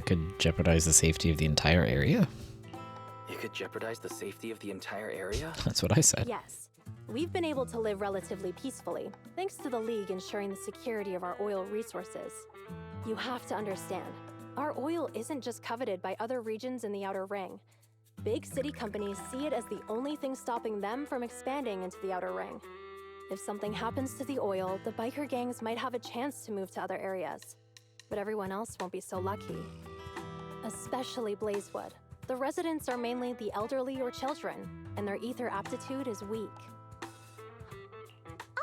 Could jeopardize the safety of the entire area? It could jeopardize the safety of the entire area? That's what I said. Yes, we've been able to live relatively peacefully, thanks to the League ensuring the security of our oil resources. You have to understand, our oil isn't just coveted by other regions in the Outer Ring. Big city companies see it as the only thing stopping them from expanding into the Outer Ring. If something happens to the oil, the biker gangs might have a chance to move to other areas. But everyone else won't be so lucky. Especially Blazewood. The residents are mainly the elderly or children, and their ether aptitude is weak.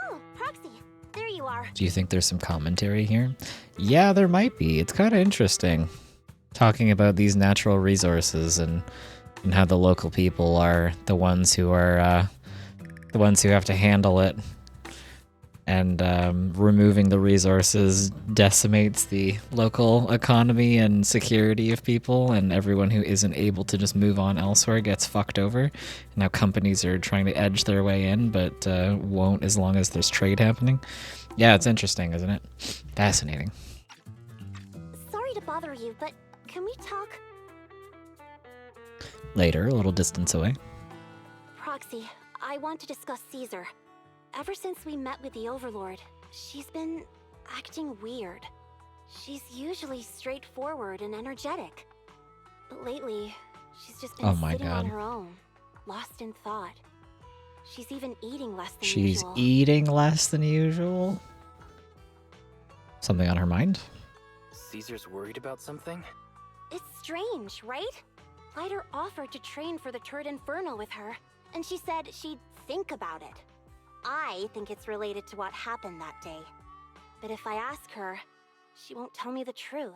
Oh, Proxy, there you are. Do you think there's some commentary here? Yeah, there might be. It's kind of interesting. Talking about these natural resources and how the local people are the ones who have to handle it. And removing the resources decimates the local economy and security of people, and everyone who isn't able to just move on elsewhere gets fucked over. And now companies are trying to edge their way in, but won't as long as there's trade happening. Yeah, it's interesting, isn't it? Fascinating. Sorry to bother you, but can we talk? Later, a little distance away. Proxy, I want to discuss Caesar. Ever since we met with the Overlord, she's been acting weird. She's usually straightforward and energetic. But lately, she's just been sitting on her own, lost in thought. She's even eating less than usual. She's eating less than usual? Something on her mind? Caesar's worried about something? It's strange, right? Lighter offered to train for the Tour de Inferno with her, and she said she'd think about it. I think it's related to what happened that day. But if I ask her, she won't tell me the truth.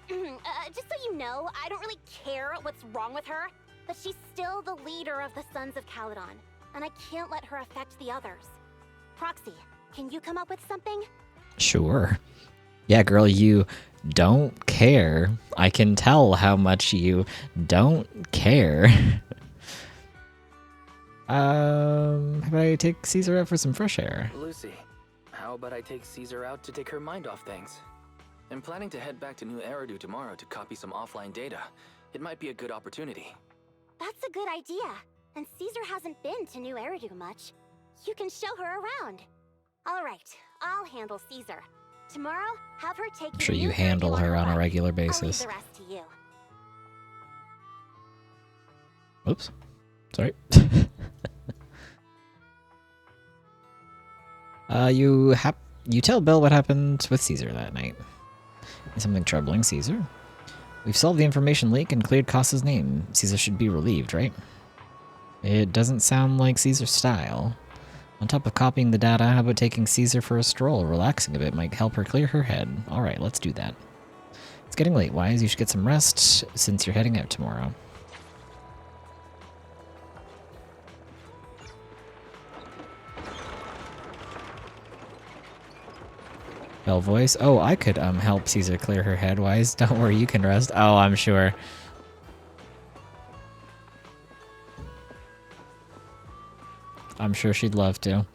Just so you know, I don't really care what's wrong with her, but she's still the leader of the Sons of Caledon, and I can't let her affect the others. Proxy, can you come up with something? Sure. Yeah, girl, you don't care. I can tell how much you don't care. How about I take Caesar out for some fresh air? Lucy, how about I take Caesar out to take her mind off things? I'm planning to head back to New Eridu tomorrow to copy some offline data. It might be a good opportunity. That's a good idea. And Caesar hasn't been to New Eridu much. You can show her around. All right, I'll handle Caesar. Tomorrow, have her take you. I'm sure to you New handle Eridu her on a run. regular I'll leave basis. the rest to you. Oops. Sorry. You tell Bill what happened with Caesar that night. Is something troubling Caesar? We've solved the information leak and cleared Kosa's name. Caesar should be relieved, right? It doesn't sound like Caesar's style. On top of copying the data, how about taking Caesar for a stroll? Relaxing a bit might help her clear her head. Alright, let's do that. It's getting late, Wise. You should get some rest since you're heading out tomorrow. Bell voice. Oh, I could help Caesar clear her head, Wise. Don't worry, you can rest. Oh, I'm sure. I'm sure she'd love to.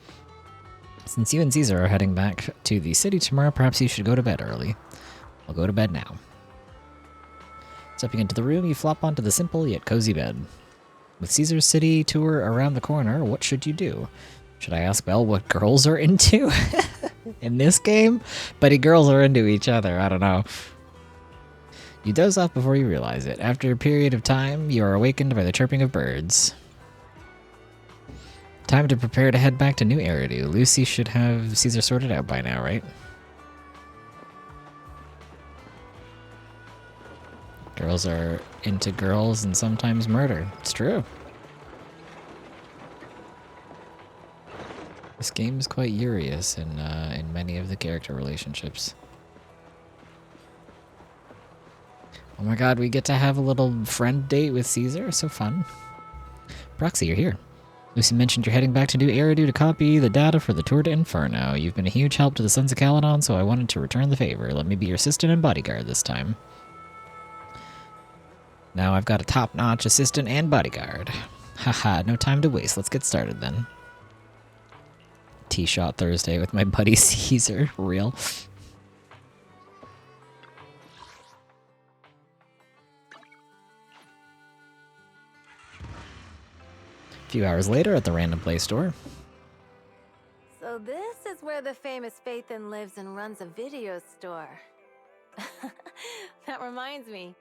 Since you and Caesar are heading back to the city tomorrow, perhaps you should go to bed early. I'll go to bed now. Stepping into the room, you flop onto the simple yet cozy bed. With Caesar's city tour around the corner, what should you do? Should I ask Belle what girls are into? In this game? Buddy girls are into each other, I don't know. You doze off before you realize it. After a period of time, you are awakened by the chirping of birds. Time to prepare to head back to New Eridu. Lucy should have Caesar sorted out by now, right? Girls are into girls and sometimes murder. It's true. This game is quite curious in many of the character relationships. Oh my god, we get to have a little friend date with Caesar? So fun. Proxy, you're here. Lucy mentioned you're heading back to New Eridu to copy the data for the Tour de Inferno. You've been a huge help to the Sons of Caledon, so I wanted to return the favor. Let me be your assistant and bodyguard this time. Now I've got a top-notch assistant and bodyguard. Haha, no time to waste. Let's get started then. T-shot Thursday with my buddy Caesar. Real. A few hours later at the Random Play store. So this is where the famous Phaethon lives and runs a video store. That reminds me.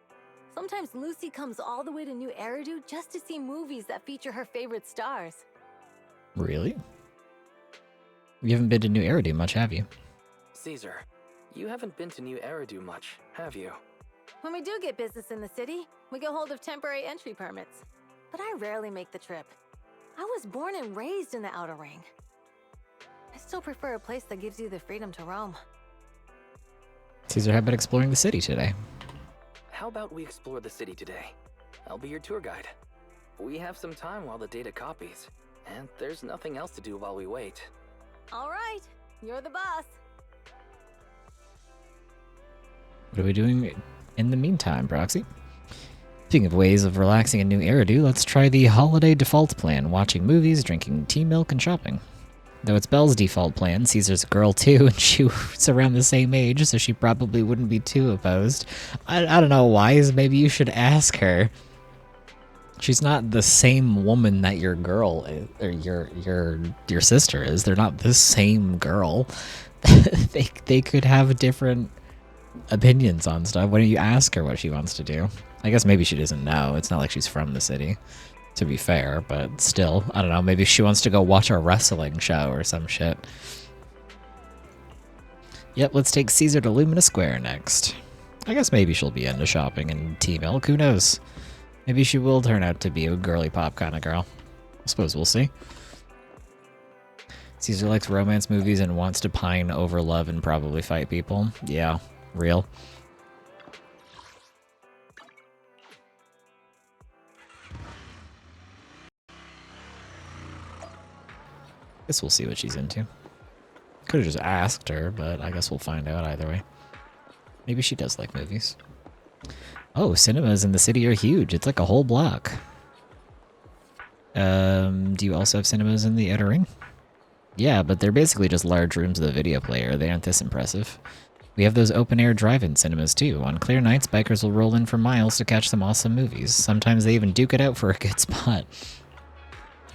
Sometimes Lucy comes all the way to New Eridu just to see movies that feature her favorite stars. Really? You haven't been to New Eridu much, have you? Caesar, you haven't been to New Eridu much, have you? When we do get business in the city, We get hold of temporary entry permits. But I rarely make the trip. I was born and raised in the Outer Ring. I still prefer a place that gives you the freedom to roam. Caesar, how about exploring the city today? How about we explore the city today? I'll be your tour guide. We have some time while the data copies, and there's nothing else to do while we wait. All right, you're the boss. What are we doing in the meantime, Proxy? Speaking of ways of relaxing in New Eridu, let's try the holiday default plan, watching movies, drinking tea milk, and shopping. Though it's Belle's default plan, Caesar's a girl too, and she was around the same age, so she probably wouldn't be too opposed. I don't know why, maybe you should ask her. She's not the same woman that your girl is, or your sister is. They're not the same girl. they could have different opinions on stuff. Why don't you ask her what she wants to do? I guess maybe she doesn't know. It's not like she's from the city, to be fair, but still, I don't know. Maybe she wants to go watch a wrestling show or some shit. Yep, let's take Caesar to Lumina Square next. I guess maybe she'll be into shopping and tea milk. Who knows? Maybe she will turn out to be a girly pop kind of girl. I suppose we'll see. Caesar likes romance movies and wants to pine over love and probably fight people. Yeah, real. Guess we'll see what she's into. Could have just asked her, but I guess we'll find out either way. Maybe she does like movies. Oh, cinemas in the city are huge. It's like a whole block. Do you also have cinemas in the Outer Ring? Yeah, but they're basically just large rooms with a video player. They aren't this impressive. We have those open-air drive-in cinemas too. On clear nights, bikers will roll in for miles to catch some awesome movies. Sometimes they even duke it out for a good spot.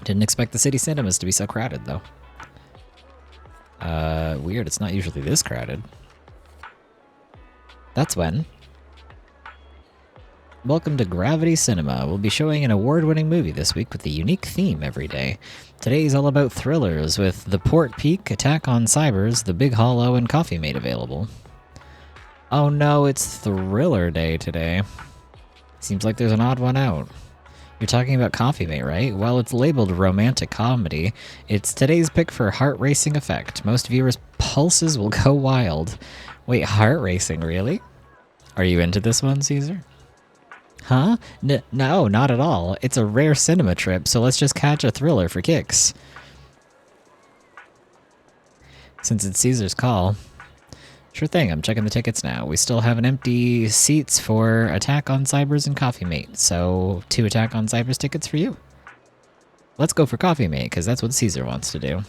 Didn't expect the city cinemas to be so crowded, though. Weird, it's not usually this crowded. That's when. Welcome to Gravity Cinema. We'll be showing an award-winning movie this week with a unique theme every day. Today's all about thrillers, with The Port Peak, Attack on Cybers, The Big Hollow, and Coffee Mate available. Oh no, it's Thriller Day today. Seems like there's an odd one out. You're talking about Coffee Mate, right? Well, it's labeled romantic comedy. It's today's pick for heart racing effect. Most viewers' pulses will go wild. Wait, heart racing, really? Are you into this one, Caesar? Huh? No, not at all. It's a rare cinema trip, so let's just catch a thriller for kicks. Since it's Caesar's call. Sure thing, I'm checking the tickets now. We still have an empty seats for Attack on Cybers and Coffee Mate, so 2 Attack on Cybers tickets for you. Let's go for Coffee Mate, because that's what Caesar wants to do.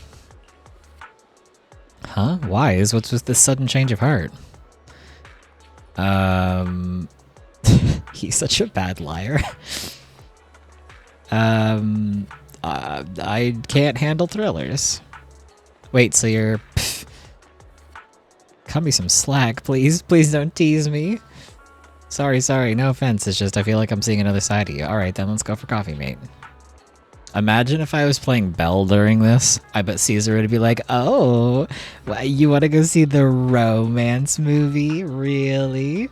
Huh? Why? What's with this sudden change of heart? He's such a bad liar. I can't handle thrillers. Wait, so you're... Cut me some slack, please. Please don't tease me. Sorry, no offense. It's just I feel like I'm seeing another side of you. Alright, then let's go for Coffee Mate. Imagine if I was playing Belle during this. I bet Caesar would be like, oh, you want to go see the romance movie? Really?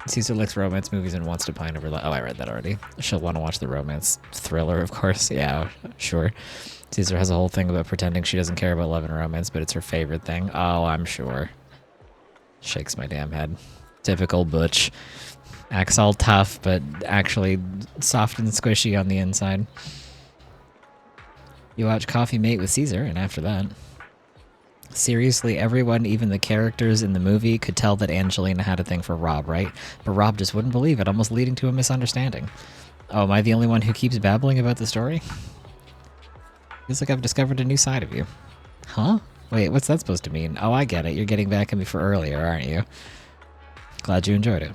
Caesar likes romance movies and wants to pine over... Oh, I read that already. She'll want to watch the romance thriller, of course. Yeah, sure. Caesar has a whole thing about pretending she doesn't care about love and romance, but it's her favorite thing. Oh, I'm sure. Shakes my damn head. Typical butch. Acts all tough, but actually soft and squishy on the inside. You watch Coffee Mate with Caesar, and after that... Seriously, everyone, even the characters in the movie, could tell that Angelina had a thing for Rob, right? But Rob just wouldn't believe it, almost leading to a misunderstanding. Oh, am I the only one who keeps babbling about the story? Feels like I've discovered a new side of you. Huh? Wait, what's that supposed to mean? Oh, I get it. You're getting back at me for earlier, aren't you? Glad you enjoyed it.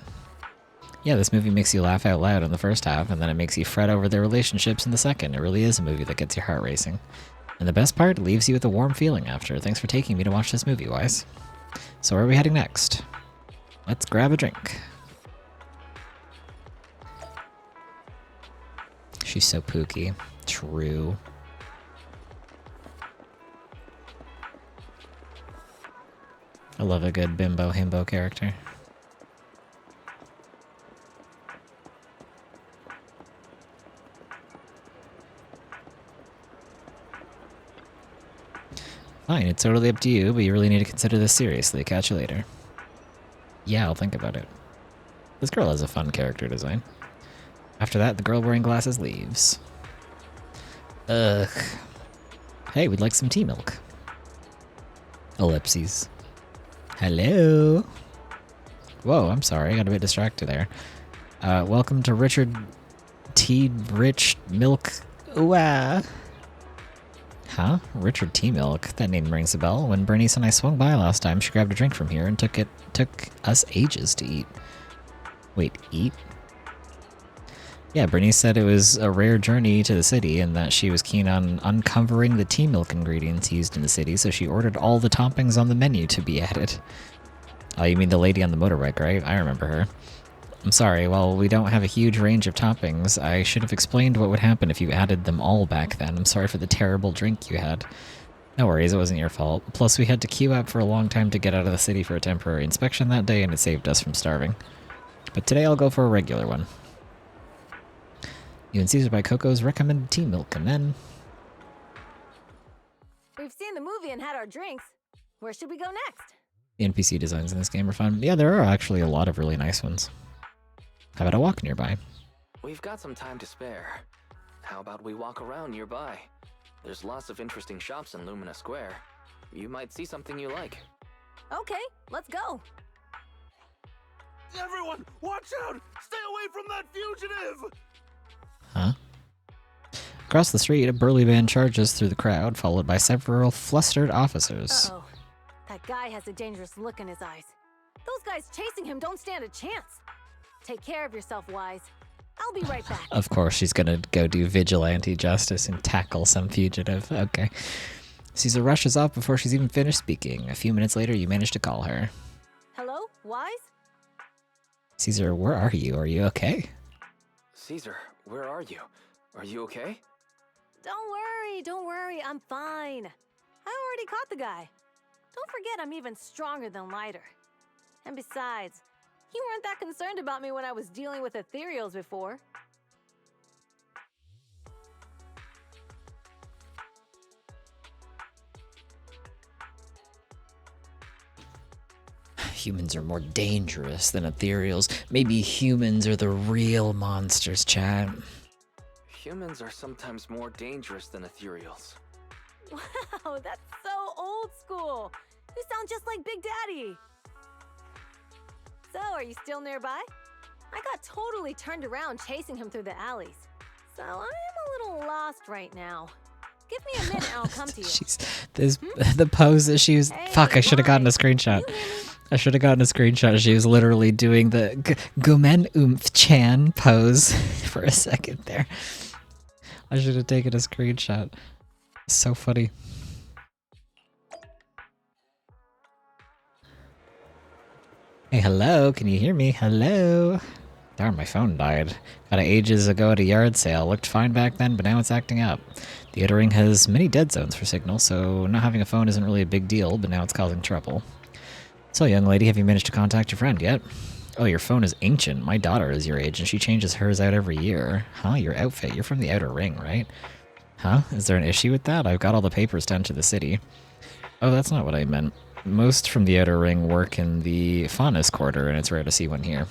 Yeah, this movie makes you laugh out loud in the first half, and then it makes you fret over their relationships in the second. It really is a movie that gets your heart racing. And the best part, leaves you with a warm feeling after. Thanks for taking me to watch this movie, Wise. So where are we heading next? Let's grab a drink. She's so pooky. True. I love a good bimbo himbo character. Fine, it's totally up to you, but you really need to consider this seriously. Catch you later. Yeah, I'll think about it. This girl has a fun character design. After that, the girl wearing glasses leaves. Ugh. Hey, we'd like some tea milk. Ellipses. Hello? Whoa, I'm sorry, I got a bit distracted there. Welcome to Richard T. Rich Milk. Ooh, Huh? Richard T. Milk? That name rings a bell. When Bernice and I swung by last time, she grabbed a drink from here and took us ages to eat. Wait, eat? Yeah, Bernice said it was a rare journey to the city and that she was keen on uncovering the tea milk ingredients used in the city, so she ordered all the toppings on the menu to be added. Oh, you mean the lady on the motorbike, right? I remember her. I'm sorry, while we don't have a huge range of toppings, I should have explained what would happen if you added them all back then. I'm sorry for the terrible drink you had. No worries, it wasn't your fault. Plus, we had to queue up for a long time to get out of the city for a temporary inspection that day, and it saved us from starving. But today I'll go for a regular one. You and Caesar buy Coco's recommended tea milk, and then... We've seen the movie and had our drinks. Where should we go next? The NPC designs in this game are fun. Yeah, there are actually a lot of really nice ones. How about a walk nearby? We've got some time to spare. How about we walk around nearby? There's lots of interesting shops in Lumina Square. You might see something you like. Okay, let's go. Everyone, watch out! Stay away from that fugitive! Huh? Across the street, a burly man charges through the crowd, followed by several flustered officers. Uh-oh. That guy has a dangerous look in his eyes. Those guys chasing him don't stand a chance. Take care of yourself, Wise. I'll be right back. Of course, she's gonna go do vigilante justice and tackle some fugitive. Okay. Caesar rushes off before she's even finished speaking. A few minutes later, you manage to call her. Hello, Wise? Caesar, where are you? Are you okay? Caesar, where are you? Are you okay? Don't worry, I'm fine. I already caught the guy. Don't forget I'm even stronger than Lighter. And besides, you weren't that concerned about me when I was dealing with ethereals before. Humans are more dangerous than ethereals. Maybe humans are the real monsters, chat. Humans are sometimes more dangerous than ethereals. Wow, that's so old school. You sound just like Big Daddy. So, are you still nearby? I got totally turned around chasing him through the alleys. So, I'm a little lost right now. Give me a minute and I'll come to you. The pose that she was... Hey, fuck, I should have gotten a Wise, screenshot. can you hear me? I should have gotten a screenshot. She was literally doing the Gomen Chan pose for a second there. I should have taken a screenshot. So funny. Hey, hello, can you hear me? Hello? Darn, my phone died. Got it ages ago at a yard sale. Looked fine back then, but now it's acting up. The outer ring has many dead zones for signal, so not having a phone isn't really a big deal, but now it's causing trouble. So, young lady, have you managed to contact your friend yet? Oh, your phone is ancient. My daughter is your age, and she changes hers out every year. Huh, your outfit. You're from the outer ring, right? Huh? Is there an issue with that? I've got all the papers down to the city. Oh, that's not what I meant. Most from the outer ring work in the Faunus quarter, and it's rare to see one here.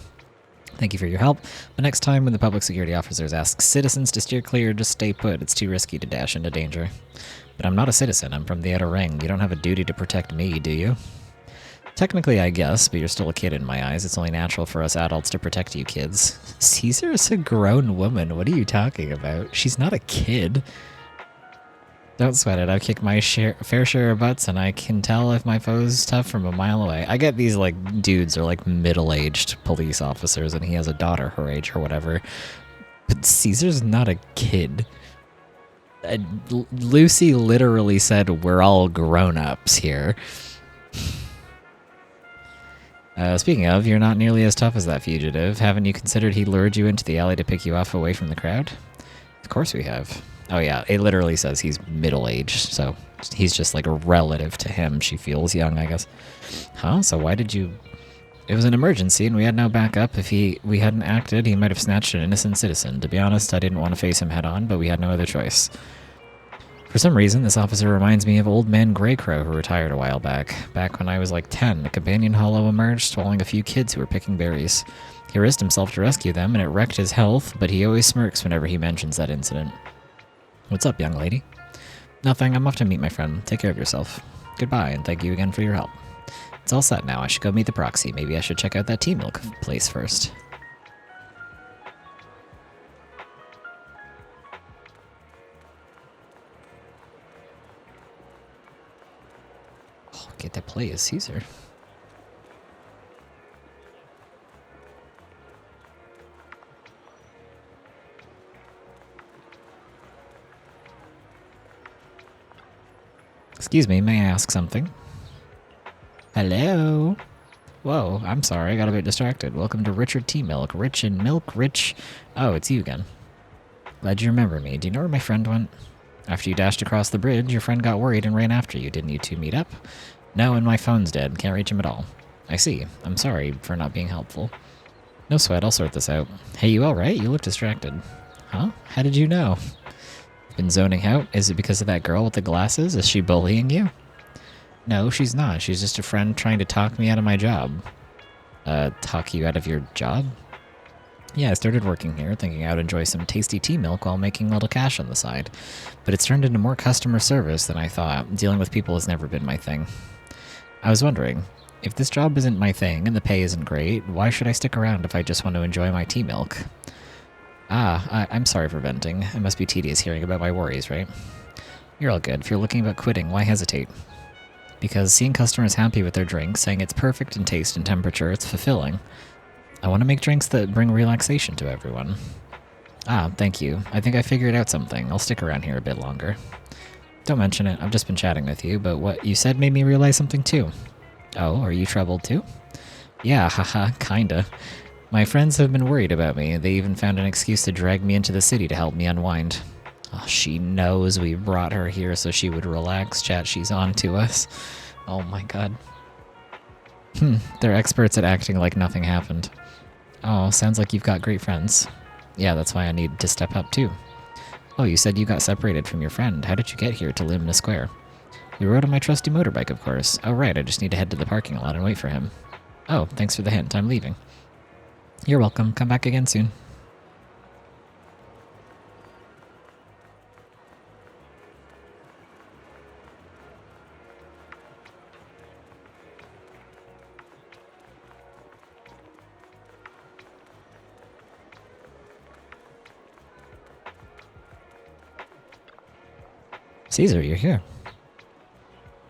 Thank you for your help, but next time when the public security officers ask citizens to steer clear, just stay put. It's too risky to dash into danger. But I'm not a citizen. I'm from the outer ring. You don't have a duty to protect me, do you? Technically, I guess, but you're still a kid in my eyes. It's only natural for us adults to protect you kids. Caesar is a grown woman. What are you talking about? She's not a kid. Don't sweat it. I've kicked my fair share of butts, and I can tell if my foe's tough from a mile away. I get these, like, dudes are, like, middle-aged police officers, and he has a daughter her age or whatever. But Caesar's not a kid. Lucy literally said, we're all grown-ups here. Speaking of, you're not nearly as tough as that fugitive. Haven't you considered he lured you into the alley to pick you off away from the crowd? Of course we have. Oh yeah, it literally says he's middle-aged, so He's just like a relative to him. She feels young, I guess. Huh? So why did you... It was an emergency and we had no backup. If we hadn't acted, he might have snatched an innocent citizen. To be honest, I didn't want to face him head on, but we had no other choice. For some reason, this officer reminds me of Old Man Greycrow, who retired a while back. Back when I was like 10, a companion hollow emerged, swallowing a few kids who were picking berries. He risked himself to rescue them, and it wrecked his health, but he always smirks whenever he mentions that incident. What's up, young lady? Nothing, I'm off to meet my friend. Take care of yourself. Goodbye, and thank you again for your help. It's all set now. I should go meet the proxy. Maybe I should check out that tea milk place first. Oh, get to play as Caesar. Excuse me, may I ask something? Hello? Whoa, I'm sorry, I got a bit distracted. Welcome to Richard Tea Milk. Rich in milk, rich... Oh, it's you again. Glad you remember me. Do you know where my friend went? After you dashed across the bridge, your friend got worried and ran after you. Didn't you two meet up? No, and my phone's dead. Can't reach him at all. I see. I'm sorry for not being helpful. No sweat, I'll sort this out. Hey, you alright? You look distracted. Huh? How did you know? Been zoning out? Is it because of that girl with the glasses? Is she bullying you? No, she's not. She's just a friend trying to talk me out of my job. Talk you out of your job? Yeah, I started working here, thinking I would enjoy some tasty tea milk while making a little cash on the side. But it's turned into more customer service than I thought. Dealing with people has never been my thing. I was wondering, if this job isn't my thing and the pay isn't great, why should I stick around if I just want to enjoy my tea milk? I'm sorry for venting. It must be tedious hearing about my worries, right? You're all good. If you're looking about quitting, why hesitate? Because seeing customers happy with their drinks, saying it's perfect in taste and temperature, it's fulfilling. I want to make drinks that bring relaxation to everyone. Thank you. I think I figured out something. I'll stick around here a bit longer. Don't mention it. I've just been chatting with you, but what you said made me realize something too. Oh, are you troubled too? Yeah, haha, kinda. My friends have been worried about me. They even found an excuse to drag me into the city to help me unwind. Oh, she knows we brought her here so she would relax. Chat, she's on to us. Oh my god. They're experts at acting like nothing happened. Oh, sounds like you've got great friends. Yeah, that's why I need to step up too. Oh, you said you got separated from your friend. How did you get here to Lumina Square? We rode on my trusty motorbike, of course. Oh right, I just need to head to the parking lot and wait for him. Oh, thanks for the hint. I'm leaving. You're welcome. Come back again soon. Caesar, you're here.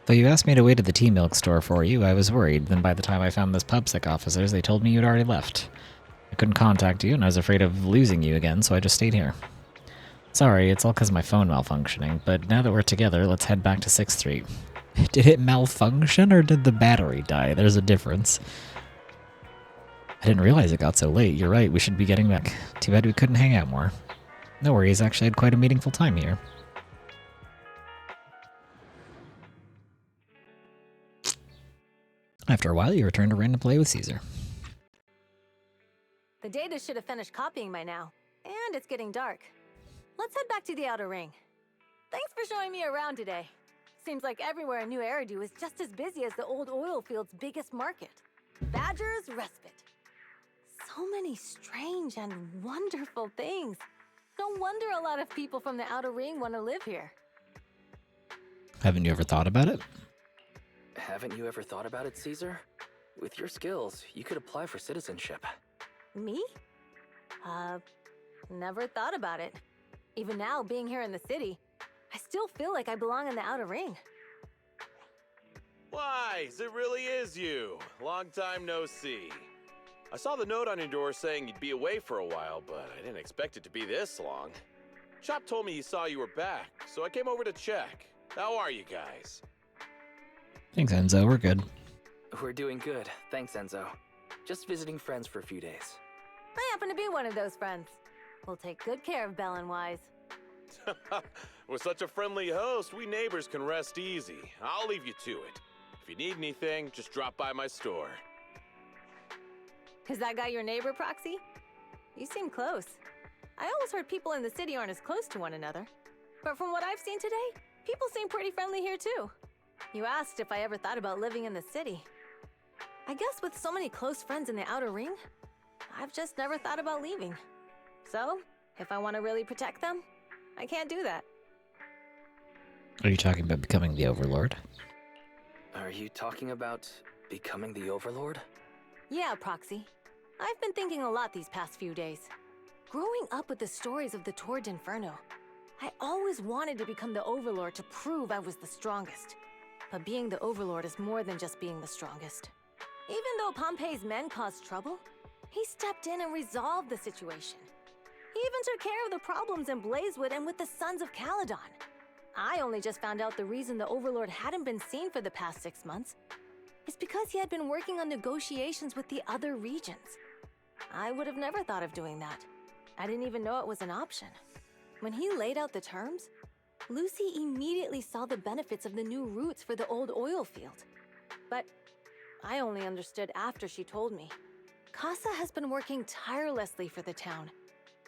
Though you asked me to wait at the tea milk store for you, I was worried. Then by the time I found those pubsec officers, they told me you'd already left. I couldn't contact you, and I was afraid of losing you again, so I just stayed here. Sorry, it's all because of my phone malfunctioning, but now that we're together, let's head back to 6th Street. Did it malfunction, or did the battery die? There's a difference. I didn't realize it got so late. You're right, we should be getting back. Too bad we couldn't hang out more. No worries, actually had quite a meaningful time here. After a while, you return to random play with Caesar. The data should have finished copying by now. And it's getting dark. Let's head back to the outer ring. Thanks for showing me around today. Seems like everywhere in New Eridu is just as busy as the old oil field's biggest market. Badger's Respite. So many strange and wonderful things. No wonder a lot of people from the outer ring want to live here. Haven't you ever thought about it? Haven't you ever thought about it, Caesar? With your skills, you could apply for citizenship. Me? Never thought about it. Even now, being here in the city, I still feel like I belong in the outer ring. Wise, it really is you. Long time no see. I saw the note on your door saying you'd be away for a while, but I didn't expect it to be this long. Shop told me he saw you were back, so I came over to check. How are you guys? Thanks, Enzo. We're good. We're doing good, thanks, Enzo. Just visiting friends for a few days. I happen to be one of those friends. We'll take good care of Belle and Wise. With such a friendly host, we neighbors can rest easy. I'll leave you to it. If you need anything, just drop by my store. Is that guy your neighbor, Proxy? You seem close. I always heard people in the city aren't as close to one another. But from what I've seen today, people seem pretty friendly here too. You asked if I ever thought about living in the city. I guess with so many close friends in the outer ring, I've just never thought about leaving. So, if I want to really protect them, I can't do that. Are you talking about becoming the Overlord? Are you talking about becoming the Overlord? Yeah, Proxy. I've been thinking a lot these past few days. Growing up with the stories of the Tour de Inferno, I always wanted to become the Overlord to prove I was the strongest. But being the Overlord is more than just being the strongest. Even though Pompey's men caused trouble, he stepped in and resolved the situation. He even took care of the problems in Blazewood and with the Sons of Caledon. I only just found out the reason the Overlord hadn't been seen for the past 6 months is because he had been working on negotiations with the other regions. I would have never thought of doing that. I didn't even know it was an option. When he laid out the terms, Lucy immediately saw the benefits of the new routes for the old oil field. But I only understood after she told me. Casa has been working tirelessly for the town,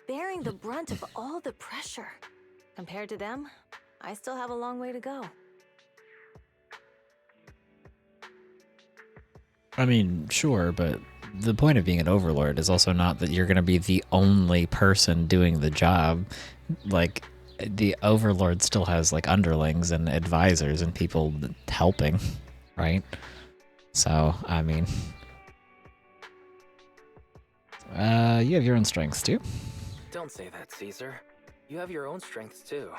bearing the brunt of all the pressure. Compared to them, I still have a long way to go. I mean, sure, but the point of being an Overlord is also not that you're going to be the only person doing the job. Like, the Overlord still has, like, underlings and advisors and people helping, right? So, I mean... you have your own strengths, too. Don't say that, Caesar. You have your own strengths, too.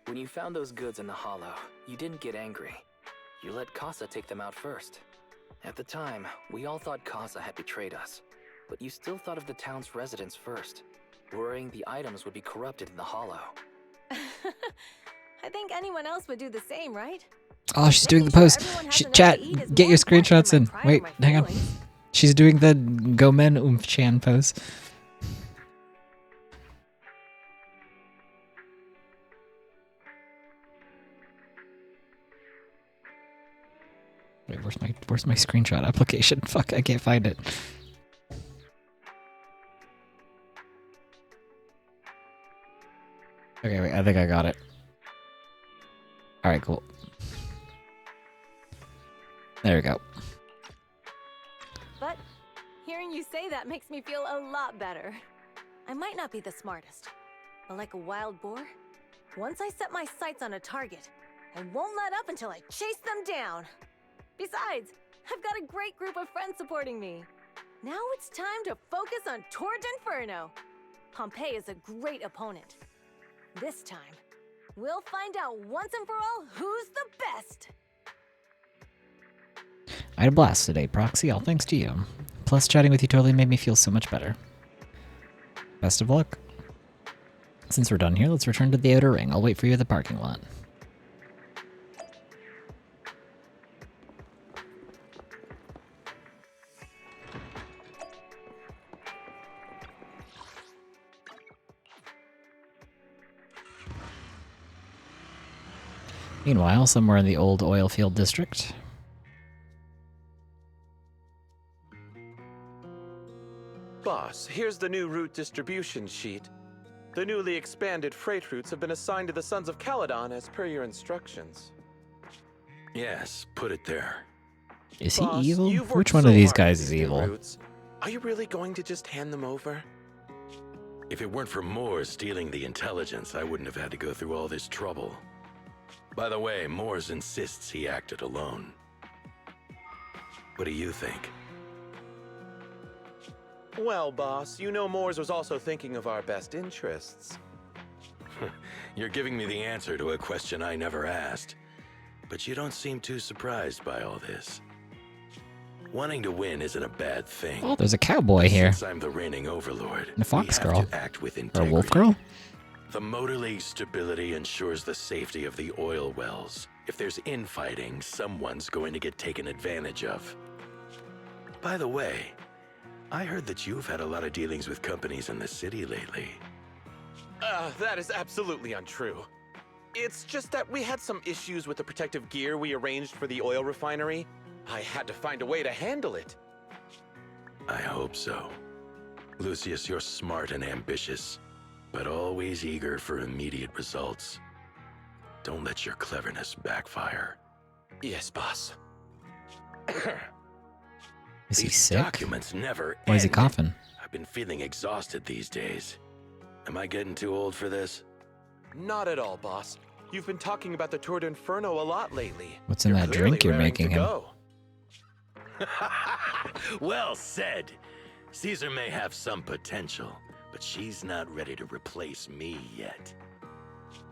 When you found those goods in the hollow, you didn't get angry. You let Casa take them out first. At the time, we all thought Casa had betrayed us, but you still thought of the town's residents first, worrying the items would be corrupted in the hollow. I think anyone else would do the same, right? Oh, she's doing the pose. Chat, get your screenshots in. Wait, hang on. She's doing the Gomen Chan pose. Wait, where's my screenshot application? Fuck, I can't find it. Okay, wait, I think I got it. Alright, cool. There we go. But hearing you say that makes me feel a lot better. I might not be the smartest, but like a wild boar, once I set my sights on a target, I won't let up until I chase them down. Besides, I've got a great group of friends supporting me. Now it's time to focus on Tour de Inferno. Pompey is a great opponent. This time, we'll find out once and for all who's the best. I had a blast today, Proxy, all thanks to you. Plus, chatting with you totally made me feel so much better. Best of luck. Since we're done here, let's return to the outer ring. I'll wait for you at the parking lot. Meanwhile, somewhere in the old oil field district. Boss, here's the new route distribution sheet. The newly expanded freight routes have been assigned to the Sons of Caledon as per your instructions. Yes, put it there. Is he Boss, evil? you've worked Which one so of these hard guys on is these new evil? routes. Are you really going to just hand them over? If it weren't for Moore stealing the intelligence, I wouldn't have had to go through all this trouble. By the way, Moores insists he acted alone. What do you think? Well, boss, you know Moores was also thinking of our best interests. You're giving me the answer to a question I never asked. But you don't seem too surprised by all this. Wanting to win isn't a bad thing. Oh, there's a cowboy here. Since I'm the reigning overlord, And a fox we girl. have to act with Or a integrity. wolf girl? The Motor League's stability ensures the safety of the oil wells. If there's infighting, someone's going to get taken advantage of. By the way, I heard that you've had a lot of dealings with companies in the city lately. That is absolutely untrue. It's just that we had some issues with the protective gear we arranged for the oil refinery. I had to find a way to handle it. I hope so. Lucius, you're smart and ambitious, but always eager for immediate results. Don't let your cleverness backfire. Yes, boss. Is he These sick? documents never Why is he end. coughing? I've been feeling exhausted these days. Am I getting too old for this? Not at all, boss. You've been talking about the Tour de Inferno a lot lately. What's in that clearly drink you're raring making to him? go. Well said. Caesar may have some potential, but she's not ready to replace me yet.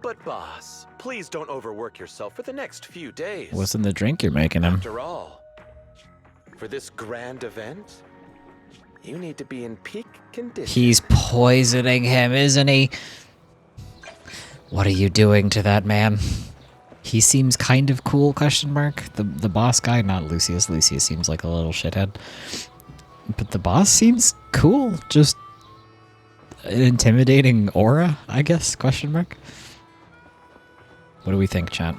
But boss, please don't overwork yourself for the next few days. What's in the drink you're making him? After all, for this grand event, you need to be in peak condition. He's poisoning him, isn't he? What are you doing to that man? He seems kind of cool, question mark. The boss guy, not Lucius. Lucius seems like a little shithead. But the boss seems cool. Just an intimidating aura, I guess, question mark. What do we think, chat?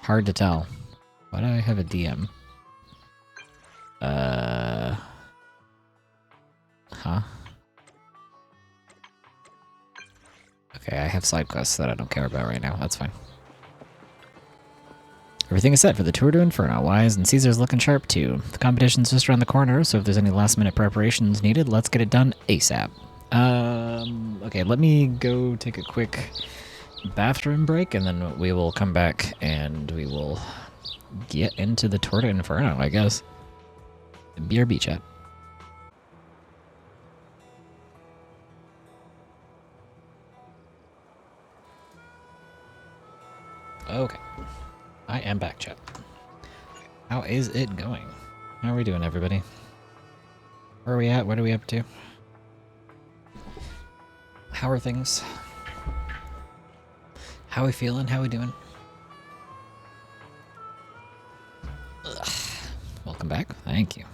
Hard to tell. Why do I have a DM? Huh? Okay, I have side quests that I don't care about right now. That's fine. Everything is set for the Tour de Inferno. Wise and Caesar's looking sharp too. The competition's just around the corner, so if there's any last-minute preparations needed, let's get it done ASAP. Okay, let me go take a quick bathroom break, and then we will come back and we will get into the Tour de Inferno, I guess. BRB chat. Okay. I am back, chat. How is it going? How are we doing, everybody? Where are we at? What are we up to? How are things? How we feeling? How we doing? Ugh. Welcome back. Thank you.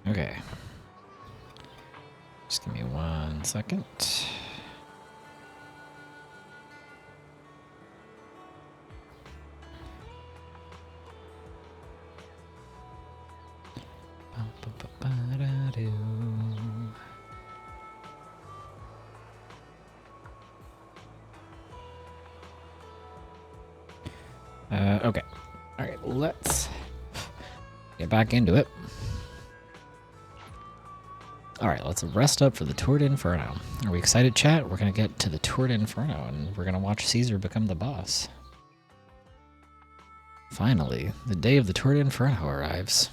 Okay. Just give me 1 second. Okay. Alright, let's get back into it. Alright, let's rest up for the Tour de Inferno. Are we excited, chat? We're gonna get to the Tour de Inferno, and we're gonna watch Caesar become the boss. Finally, the day of the Tour de Inferno arrives.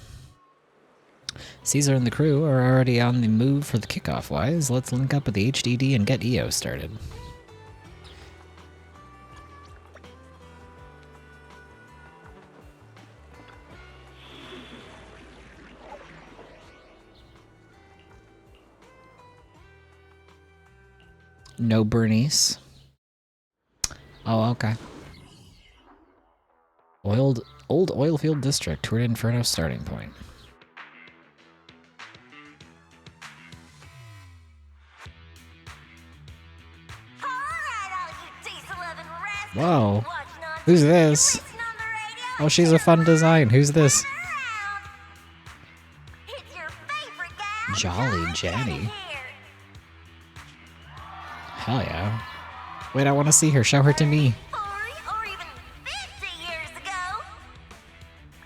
Caesar and the crew are already on the move for the kickoff. Wise, let's link up with the HDD and get EO started. No Bernice. Oh, okay. Old Oilfield District, Tour de Inferno starting point. Whoa. Who's this? Oh, she's a fun design. Who's this? Jolly Jenny. Hell yeah. Wait, I want to see her. Show her to me. Or even 50 years ago,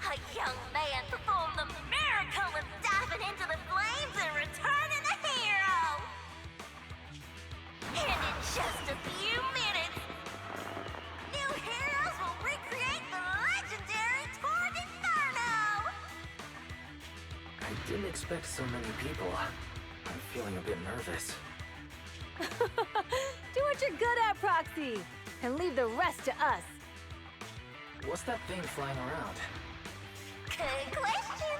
a young man performed the miracle of diving into the flames and returning a hero. And in just a few minutes, new heroes will recreate the legendary Tour de Inferno. I didn't expect so many people. I'm feeling a bit nervous. Do what you're good at, Proxy, and leave the rest to us. What's that thing flying around? Good question.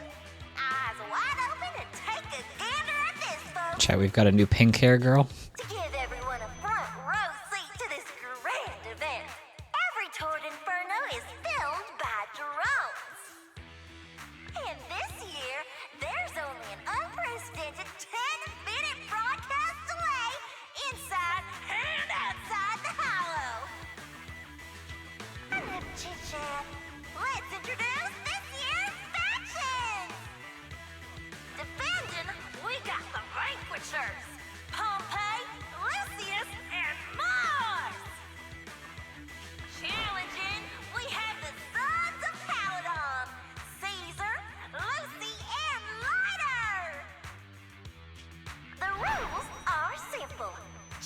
Eyes wide open and take a gander at this, folks. Chat, we've got a new pink hair girl. To give everyone a front row seat to this grand event, every Tour de Inferno is filmed by drones. And this year, there's only an unprecedented 10-minute broadcast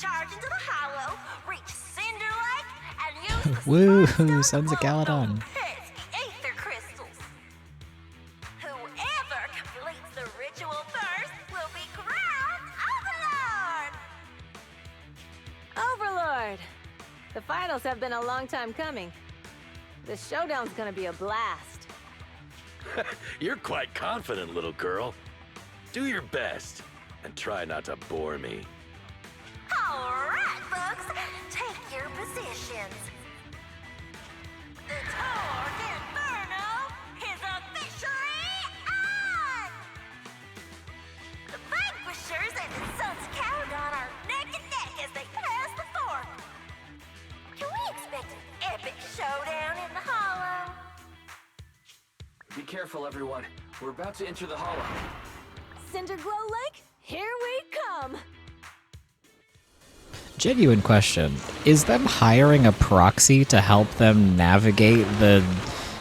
charge into the hollow, reach Cinder Lake, and use the Woo, Smurf Sons of to blow Caledon. those pesky ether crystals. Whoever completes the ritual first will be crowned Overlord! Overlord! The finals have been a long time coming. The showdown's gonna be a blast. You're quite confident, little girl. Do your best, and try not to bore me. All right, folks, take your positions. The Tour de Inferno is officially on! The Vanquishers and the Sons of Caledon are neck and neck as they pass the fork. Can we expect an epic showdown in the Hollow? Be careful, everyone. We're about to enter the hollow. Cinderglow Lake, here we come! Genuine question. Is them hiring a proxy to help them navigate the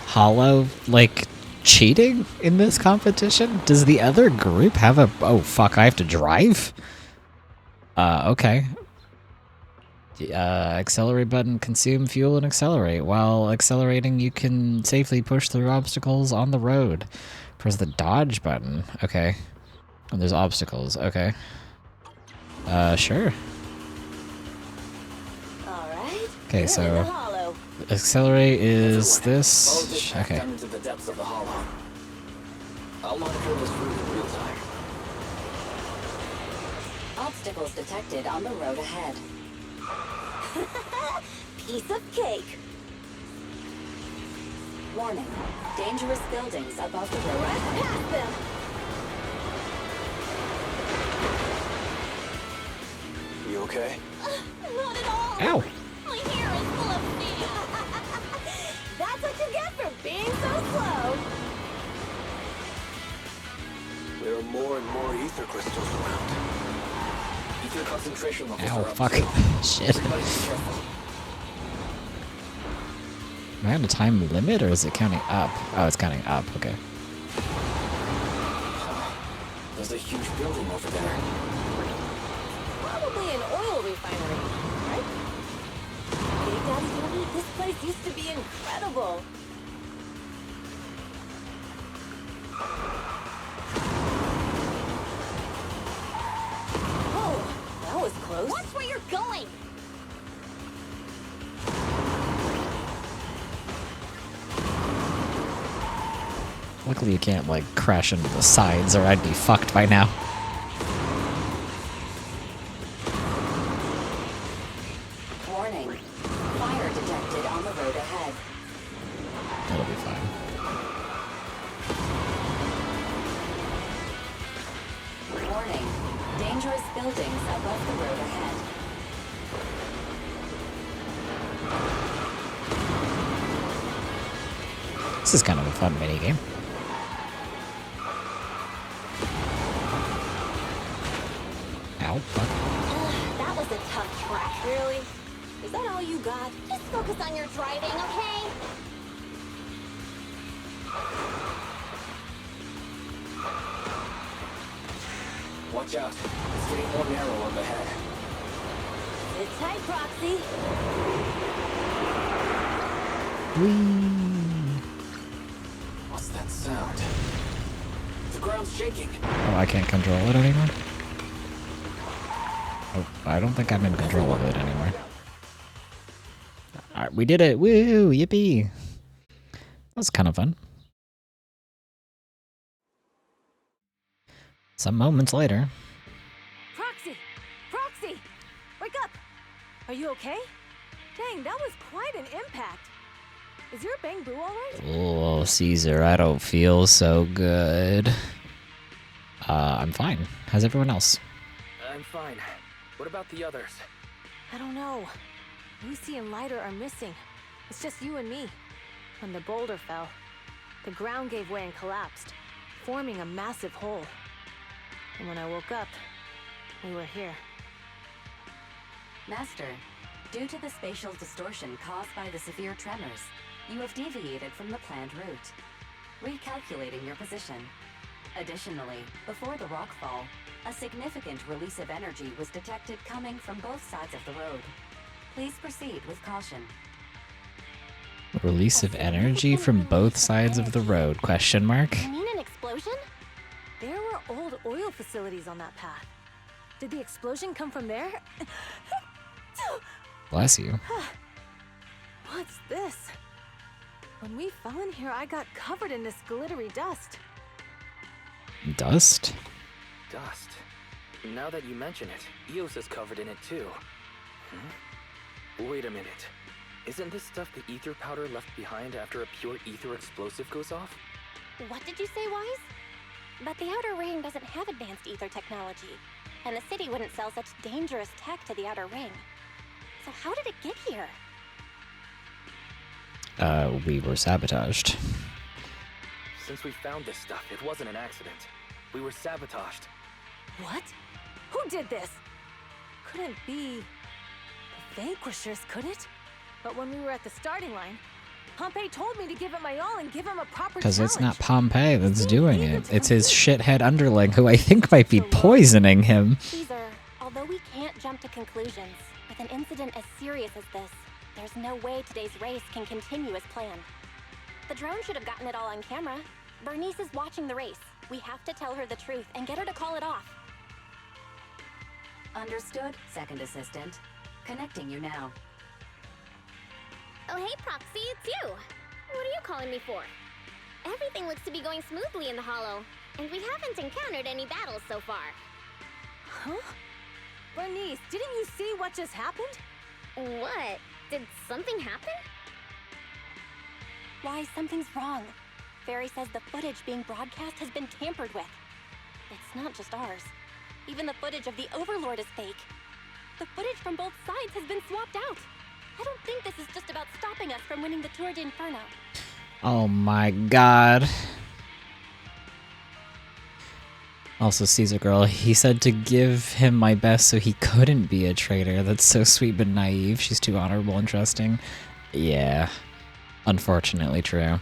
hollow, like, cheating in this competition? Does the other group have a... Oh, fuck, I have to drive? Okay. Accelerate button, consume fuel and accelerate. While accelerating, you can safely push through obstacles on the road. Press the dodge button. Okay. And there's obstacles. Okay. Sure. Alright. Okay, in the so hollow. accelerate is Follow this. this path Okay. down into the depths of the hollow. I'll monitor this route in real time. Obstacles detected on the road ahead. Piece of cake. Warning. Dangerous buildings above the road Right ahead. past them. You okay? Not at all. Ow! My hair is full of steel. That's what you get for being so slow. There are more and more ether crystals around. Ether concentration levels Ow, are up. fuck. too. Shit. Everybody be careful. Am I on a time limit or is it counting up? Oh, it's counting up. Okay. There's a huge building over there. Probably an oil refinery, right? Big Daddy told me this place used to be incredible. Oh, that was close. Watch where you're going. Luckily you can't, like, crash into the sides or I'd be fucked by now. Warning. Fire detected on the road ahead. That'll be fine. Warning. Dangerous buildings above the road ahead. This is kind of a fun minigame. Ow, fuck. That was a tough track. Really? Is that all you got? Just focus on your driving, okay? Watch out. It's getting more narrow up ahead. Sit tight, Proxy. What's that sound? The ground's shaking. Oh, I can't control it anymore? Oh, I don't think I'm in control of it anymore. Alright, we did it! Woo! Yippee! That was kind of fun. Some moments later. Proxy! Proxy! Wake up! Are you okay? Dang, that was quite an impact. Is your bang boo alright? Oh, Caesar, I don't feel so good. I'm fine. How's everyone else? I'm fine. What about the others? I don't know. Lucy and Lighter are missing. It's just you and me. When the boulder fell, the ground gave way and collapsed, forming a massive hole. And when I woke up, we were here. Master, due to the spatial distortion caused by the severe tremors, you have deviated from the planned route. Recalculating your position. Additionally, before the rockfall, A significant release of energy was detected coming from both sides of the road. Please proceed with caution. Release of energy from both sides of the road, question mark. You mean an explosion? There were old oil facilities on that path. Did the explosion come from there? Bless you. What's this? When we fell in here, I got covered in this glittery dust. Dust? Dust. Now that you mention it, Eos is covered in it too. Wait a minute. Isn't this stuff the ether powder left behind after a pure ether explosive goes off? What did you say, Wise? But the Outer Ring doesn't have advanced ether technology, and the city wouldn't sell such dangerous tech to the Outer Ring. So how did it get here? We were sabotaged. Since we found this stuff, it wasn't an accident. We were sabotaged. What? Who did this? Couldn't be the Vanquishers, could it? But when we were at the starting line, Pompey told me to give it my all and give him a proper challenge. Because it's not Pompey that's doing it. It's his shithead underling who I think might be poisoning him. Caesar, although we can't jump to conclusions, with an incident as serious as this, there's no way today's race can continue as planned. The drone should have gotten it all on camera. Bernice is watching the race. We have to tell her the truth and get her to call it off. Understood, second assistant. Connecting you now. Oh hey, Proxy, it's you! What are you calling me for? Everything looks to be going smoothly in the Hollow, and we haven't encountered any battles so far. Huh? Bernice, didn't you see what just happened? What? Did something happen? Why, something's wrong. Fairy says the footage being broadcast has been tampered with. It's not just ours. Even the footage of the Overlord is fake. The footage from both sides has been swapped out. I don't think this is just about stopping us from winning the Tour de Inferno. Oh my god. Also, Caesar girl, he said to give him my best so he couldn't be a traitor. That's so sweet but naive. She's too honorable and trusting. Yeah, unfortunately true.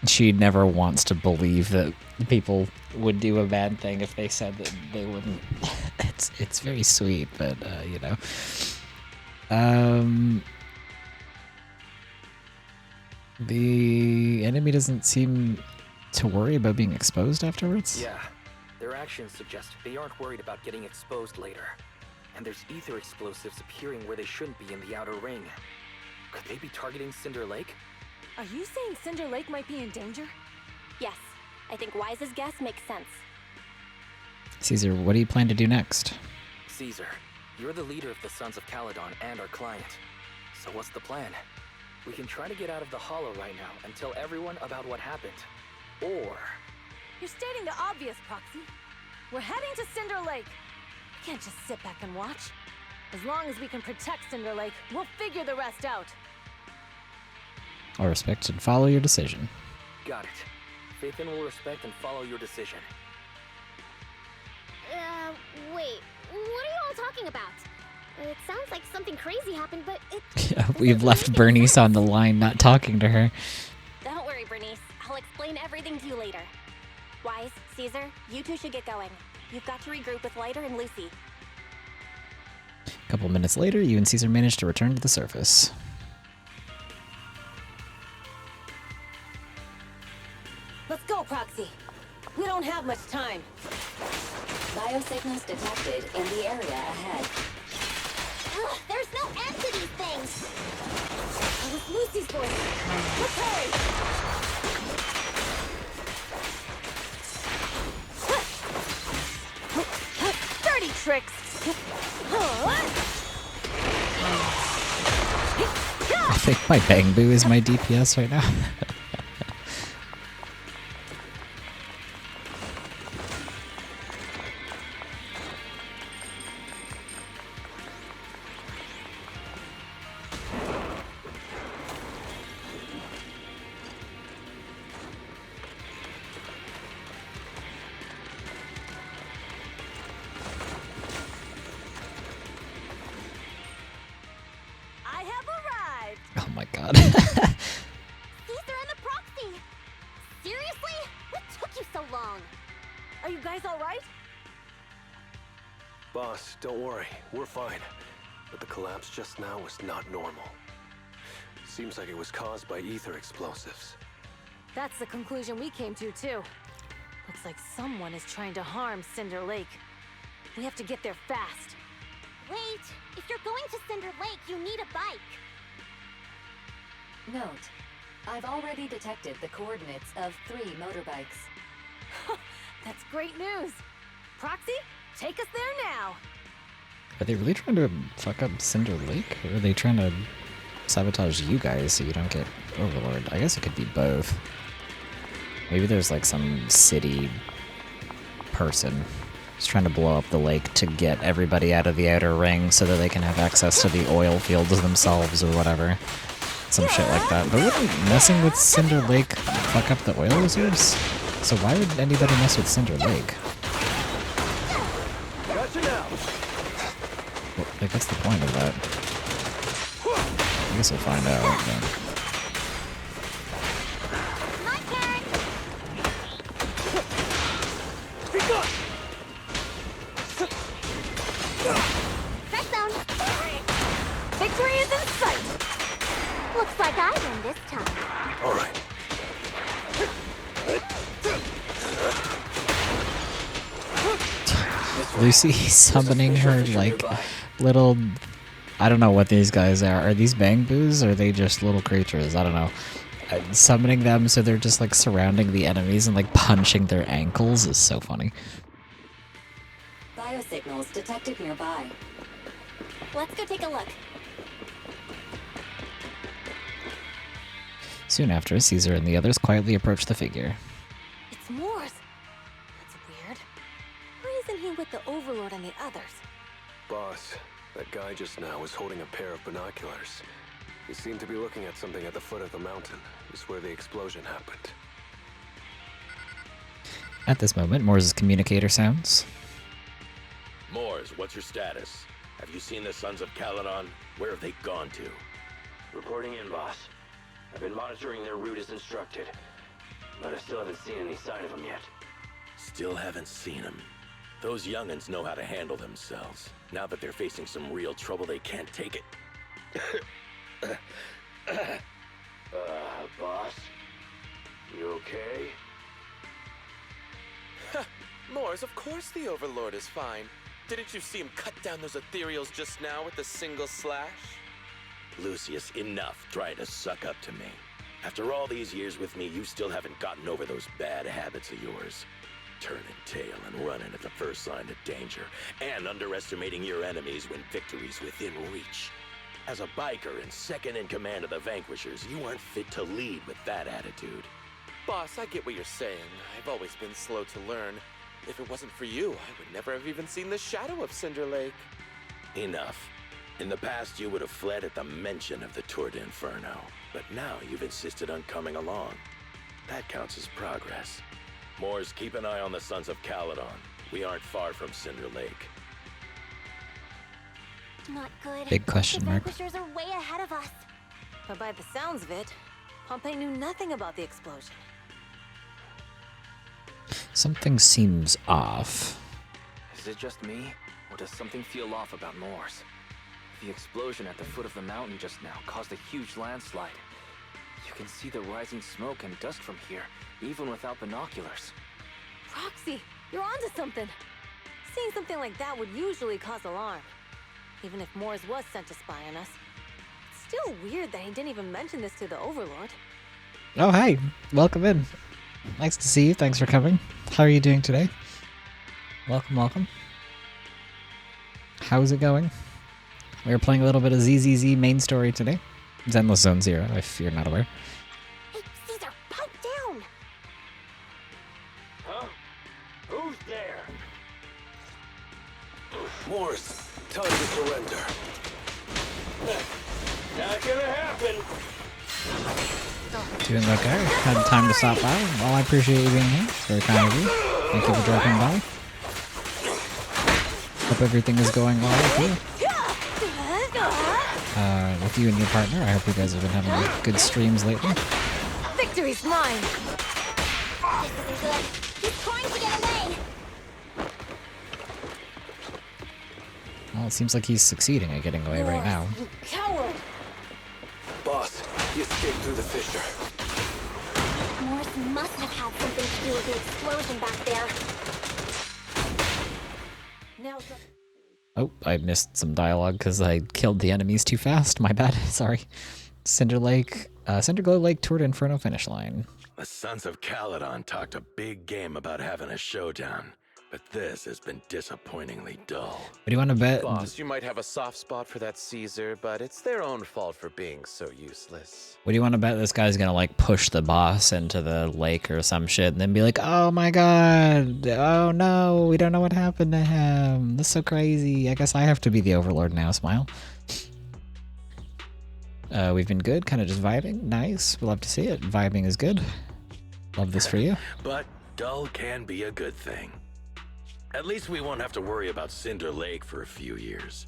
She never wants to believe that people would do a bad thing if they said that they wouldn't. It's very sweet, but you know. The enemy doesn't seem to worry about being exposed afterwards. Yeah, their actions suggest they aren't worried about getting exposed later. And there's ether explosives appearing where they shouldn't be in the Outer Ring. Could they be targeting Cinder Lake? Are you saying Cinder Lake might be in danger? Yes, I think Wise's guess makes sense. Caesar, what do you plan to do next? Caesar, you're the leader of the Sons of Caledon and our client. So what's the plan? We can try to get out of the Hollow right now and tell everyone about what happened. Or... You're stating the obvious, Proxy. We're heading to Cinder Lake. We can't just sit back and watch. As long as we can protect Cinder Lake, we'll figure the rest out. I'll respect and follow your decision. Got it. Faithin will respect and follow your decision. Wait. What are you all talking about? It sounds like something crazy happened, but it... Yeah, we've left Bernice on the line, not talking to her. Don't worry, Bernice. I'll explain everything to you later. Wise, Caesar, you two should get going. You've got to regroup with Lighter and Lucy. A couple minutes later, you and Caesar managed to return to the surface. Let's go, Proxy. We don't have much time. Biosignals detected in the area ahead. Ugh, there's no end to these things! That was Lucy's voice. Let's hurry! Dirty tricks! I think my Bang Boo is my DPS right now. I have arrived! Oh my god. Caesar and the Proxy! Seriously? What took you so long? Are you guys alright? Boss, don't worry. We're fine. But the collapse just now was not normal. Seems like it was caused by ether explosives. That's the conclusion we came to, too. Looks like someone is trying to harm Cinder Lake. We have to get there fast. Wait! If you're going to Cinder Lake, you need a bike! Note, I've already detected the coordinates of 3 motorbikes. That's great news. Proxy, take us there now. Are they really trying to fuck up Cinder Lake? Or are they trying to sabotage you guys so you don't get Overlord? I guess it could be both. Maybe there's like some city person who's trying to blow up the lake to get everybody out of the outer ring so that they can have access to the oil fields themselves or whatever. Some shit like that. But wouldn't messing with Cinder Lake fuck up the oil reserves? So why would anybody mess with Cinder Lake? Gotcha now. Well, like, what's the point of that? I guess we'll find out. Then. My turn! Press zone! Victory is in sight! Looks like I win this time. All right. Lucy summoning her, like, little... I don't know what these guys are. Are these bangboos, or are they just little creatures? I don't know. Summoning them so they're just, like, surrounding the enemies and, like, punching their ankles is so funny. Biosignals detected nearby. Let's go take a look. Soon after, Caesar and the others quietly approach the figure. It's Morse. That's weird. Why isn't he with the Overlord and the others? Boss, that guy just now was holding a pair of binoculars. He seemed to be looking at something at the foot of the mountain. It's where the explosion happened. At this moment, Moore's communicator sounds. Moors, what's your status? Have you seen the Sons of Caledon? Where have they gone to? Reporting in, boss. I've been monitoring their route as instructed, but I still haven't seen any sign of them yet. Still haven't seen them. Those young'uns know how to handle themselves. Now that they're facing some real trouble, they can't take it. Boss? You okay? Moors, of course the Overlord is fine. Didn't you see him cut down those ethereals just now with a single slash? Lucius, enough trying to suck up to me. After all these years with me, you still haven't gotten over those bad habits of yours. Turning tail and running at the first sign of danger, and underestimating your enemies when victory's within reach. As a biker and second in command of the Vanquishers, you aren't fit to lead with that attitude. Boss, I get what you're saying. I've always been slow to learn. If it wasn't for you, I would never have even seen the shadow of Cinder Lake. Enough. In the past, you would have fled at the mention of the Tour de Inferno, but now you've insisted on coming along. That counts as progress. Moors, keep an eye on the Sons of Caledon. We aren't far from Cinder Lake. Not good. Big question mark. The Vanquishers are way ahead of us. But by the sounds of it, Pompey knew nothing about the explosion. Something seems off. Is it just me, or does something feel off about Moors? The explosion at the foot of the mountain just now caused a huge landslide. You can see the rising smoke and dust from here, even without binoculars. Roxy, you're onto something. Seeing something like that would usually cause alarm. Even if Moors was sent to spy on us. It's still weird that he didn't even mention this to the Overlord. Oh, hi. Welcome in. Nice to see you. Thanks for coming. How are you doing today? Welcome, welcome. How's it going? We're playing a little bit of ZZZ main story today. Zenless Zone Zero, if you're not aware. Hey, Caesar, pipe down! Huh? Who's there? Morse, time to surrender. Not gonna happen! Doing okay. Had time to stop by. Well, I appreciate you being here. Very kind of you. Thank you for dropping by. Hope everything is going well with you. With you and your partner. I hope you guys have been having good streams lately. Victory's mine! This isn't good. He's trying to get away! Well, it seems like he's succeeding at getting away right now. You coward! Boss, he escaped through the fissure. Morse must have had something to do with the explosion back there. Now, Oh, I missed some dialogue because I killed the enemies too fast. My bad. Sorry. Cinder Glow Lake Tour de Inferno finish line. The Sons of Caledon talked a big game about having a showdown, but this has been disappointingly dull. What do you want to bet? Boss, you might have a soft spot for that Caesar, but it's their own fault for being so useless. What do you want to bet this guy's gonna like push the boss into the lake or some shit and then be like, oh my god, oh no, we don't know what happened to him. That's so crazy. I guess I have to be the overlord now, smile. We've been good, kind of just vibing. Nice. We'll love to see it. Vibing is good. Love this for you. But dull can be a good thing. At least we won't have to worry about Cinder Lake for a few years.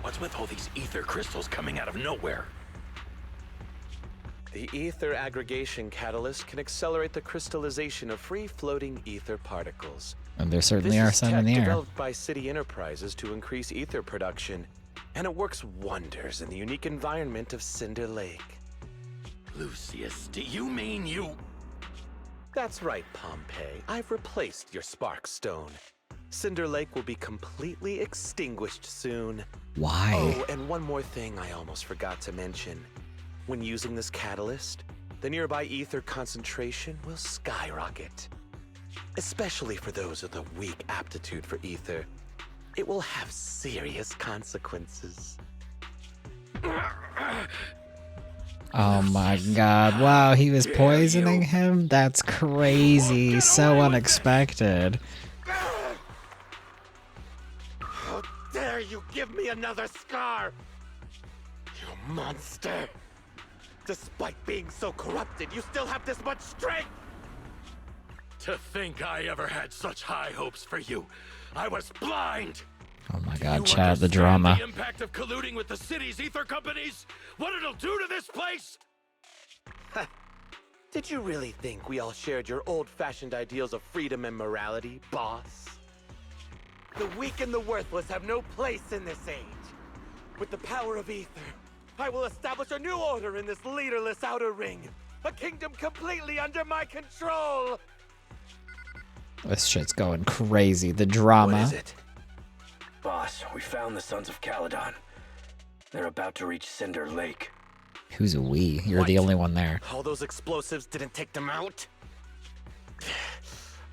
What's with all these ether crystals coming out of nowhere? The ether aggregation catalyst can accelerate the crystallization of free-floating ether particles. And there certainly are some in the This is tech air. developed by City Enterprises to increase ether production, and it works wonders in the unique environment of Cinder Lake. Lucius, do you mean you... That's right, Pompeii. I've replaced your spark stone. Cinder Lake will be completely extinguished soon. Why? Oh, and one more thing I almost forgot to mention. When using this catalyst, the nearby ether concentration will skyrocket. Especially for those with a weak aptitude for ether, it will have serious consequences. Oh my god. Wow, he was poisoning him? That's crazy. So unexpected. How dare you give me another scar! You monster! Despite being so corrupted, you still have this much strength! To think I ever had such high hopes for you. I was blind! Oh my You god, Chad, the understand drama. The impact of colluding with the city's ether companies? What it'll do to this place? Did you really think we all shared your old-fashioned ideals of freedom and morality, boss? The weak and the worthless have no place in this age. With the power of ether, I will establish a new order in this leaderless outer ring. A kingdom completely under my control! This shit's going crazy. The drama. What is it? Boss, we found the Sons of Caledon. They're about to reach Cinder Lake. Who's a we? You're the only one there. All those explosives didn't take them out?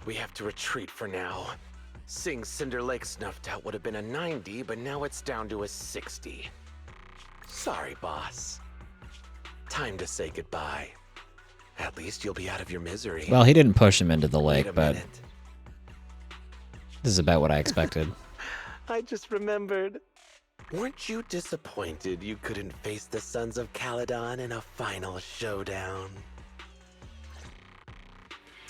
We have to retreat for now. Seeing Cinder Lake snuffed out would have been a 90, but now it's down to a 60. Sorry, boss. Time to say goodbye. At least you'll be out of your misery. Well, he didn't push him into the Wait lake, a but minute. this is about what I expected. I just remembered. Weren't you disappointed you couldn't face the Sons of Caledon in a final showdown?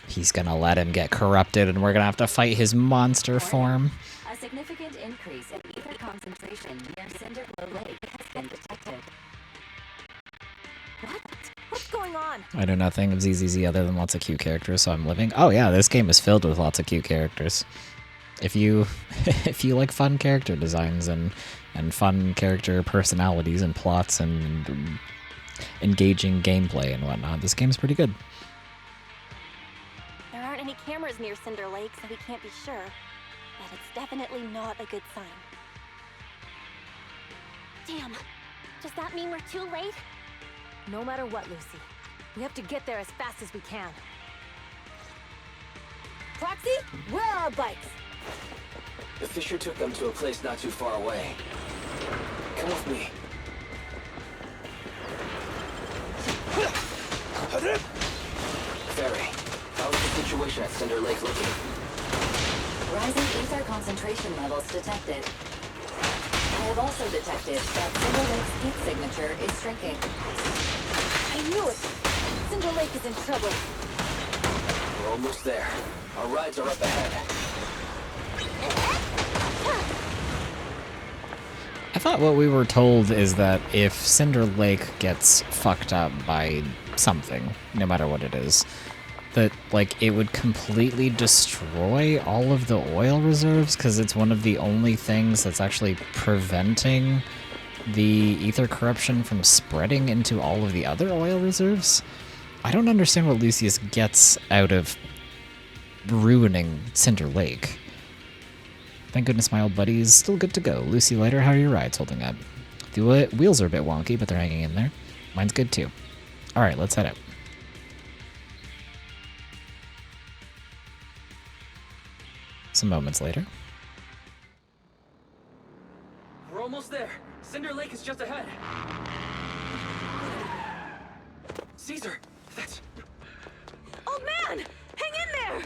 He's gonna let him get corrupted and we're gonna have to fight his monster form. A significant increase in ether concentration near Cinder Glow Lake has been detected. what? What's going on? I know nothing of ZZZ other than lots of cute characters, so I'm living. Oh yeah, this game is filled with lots of cute characters. If you if you like fun character designs and fun character personalities and plots and engaging gameplay and whatnot, this game's pretty good. There aren't any cameras near Cinder Lake, so we can't be sure. But it's definitely not a good sign. Damn. Does that mean we're too late? No matter what, Lucy. We have to get there as fast as we can. Proxy, where are our bikes? The fissure took them to a place not too far away. Come with me. Ferry, how's the situation at Cinder Lake looking? Rising ether concentration levels detected. I have also detected that Cinder Lake's heat signature is shrinking. I knew it! Cinder Lake is in trouble. We're almost there. Our rides are up ahead. I thought what we were told is that if Cinder Lake gets fucked up by something, no matter what it is, that like it would completely destroy all of the oil reserves because it's one of the only things that's actually preventing the ether corruption from spreading into all of the other oil reserves. I don't understand what Lucius gets out of ruining Cinder Lake. Thank goodness my old buddy is still good to go. Lucy Lighter, how are your rides holding up? The wheels are a bit wonky, but they're hanging in there. Mine's good too. Alright, let's head out. Some moments later. We're almost there. Cinder Lake is just ahead. Caesar, that's... Old man! Hang in there!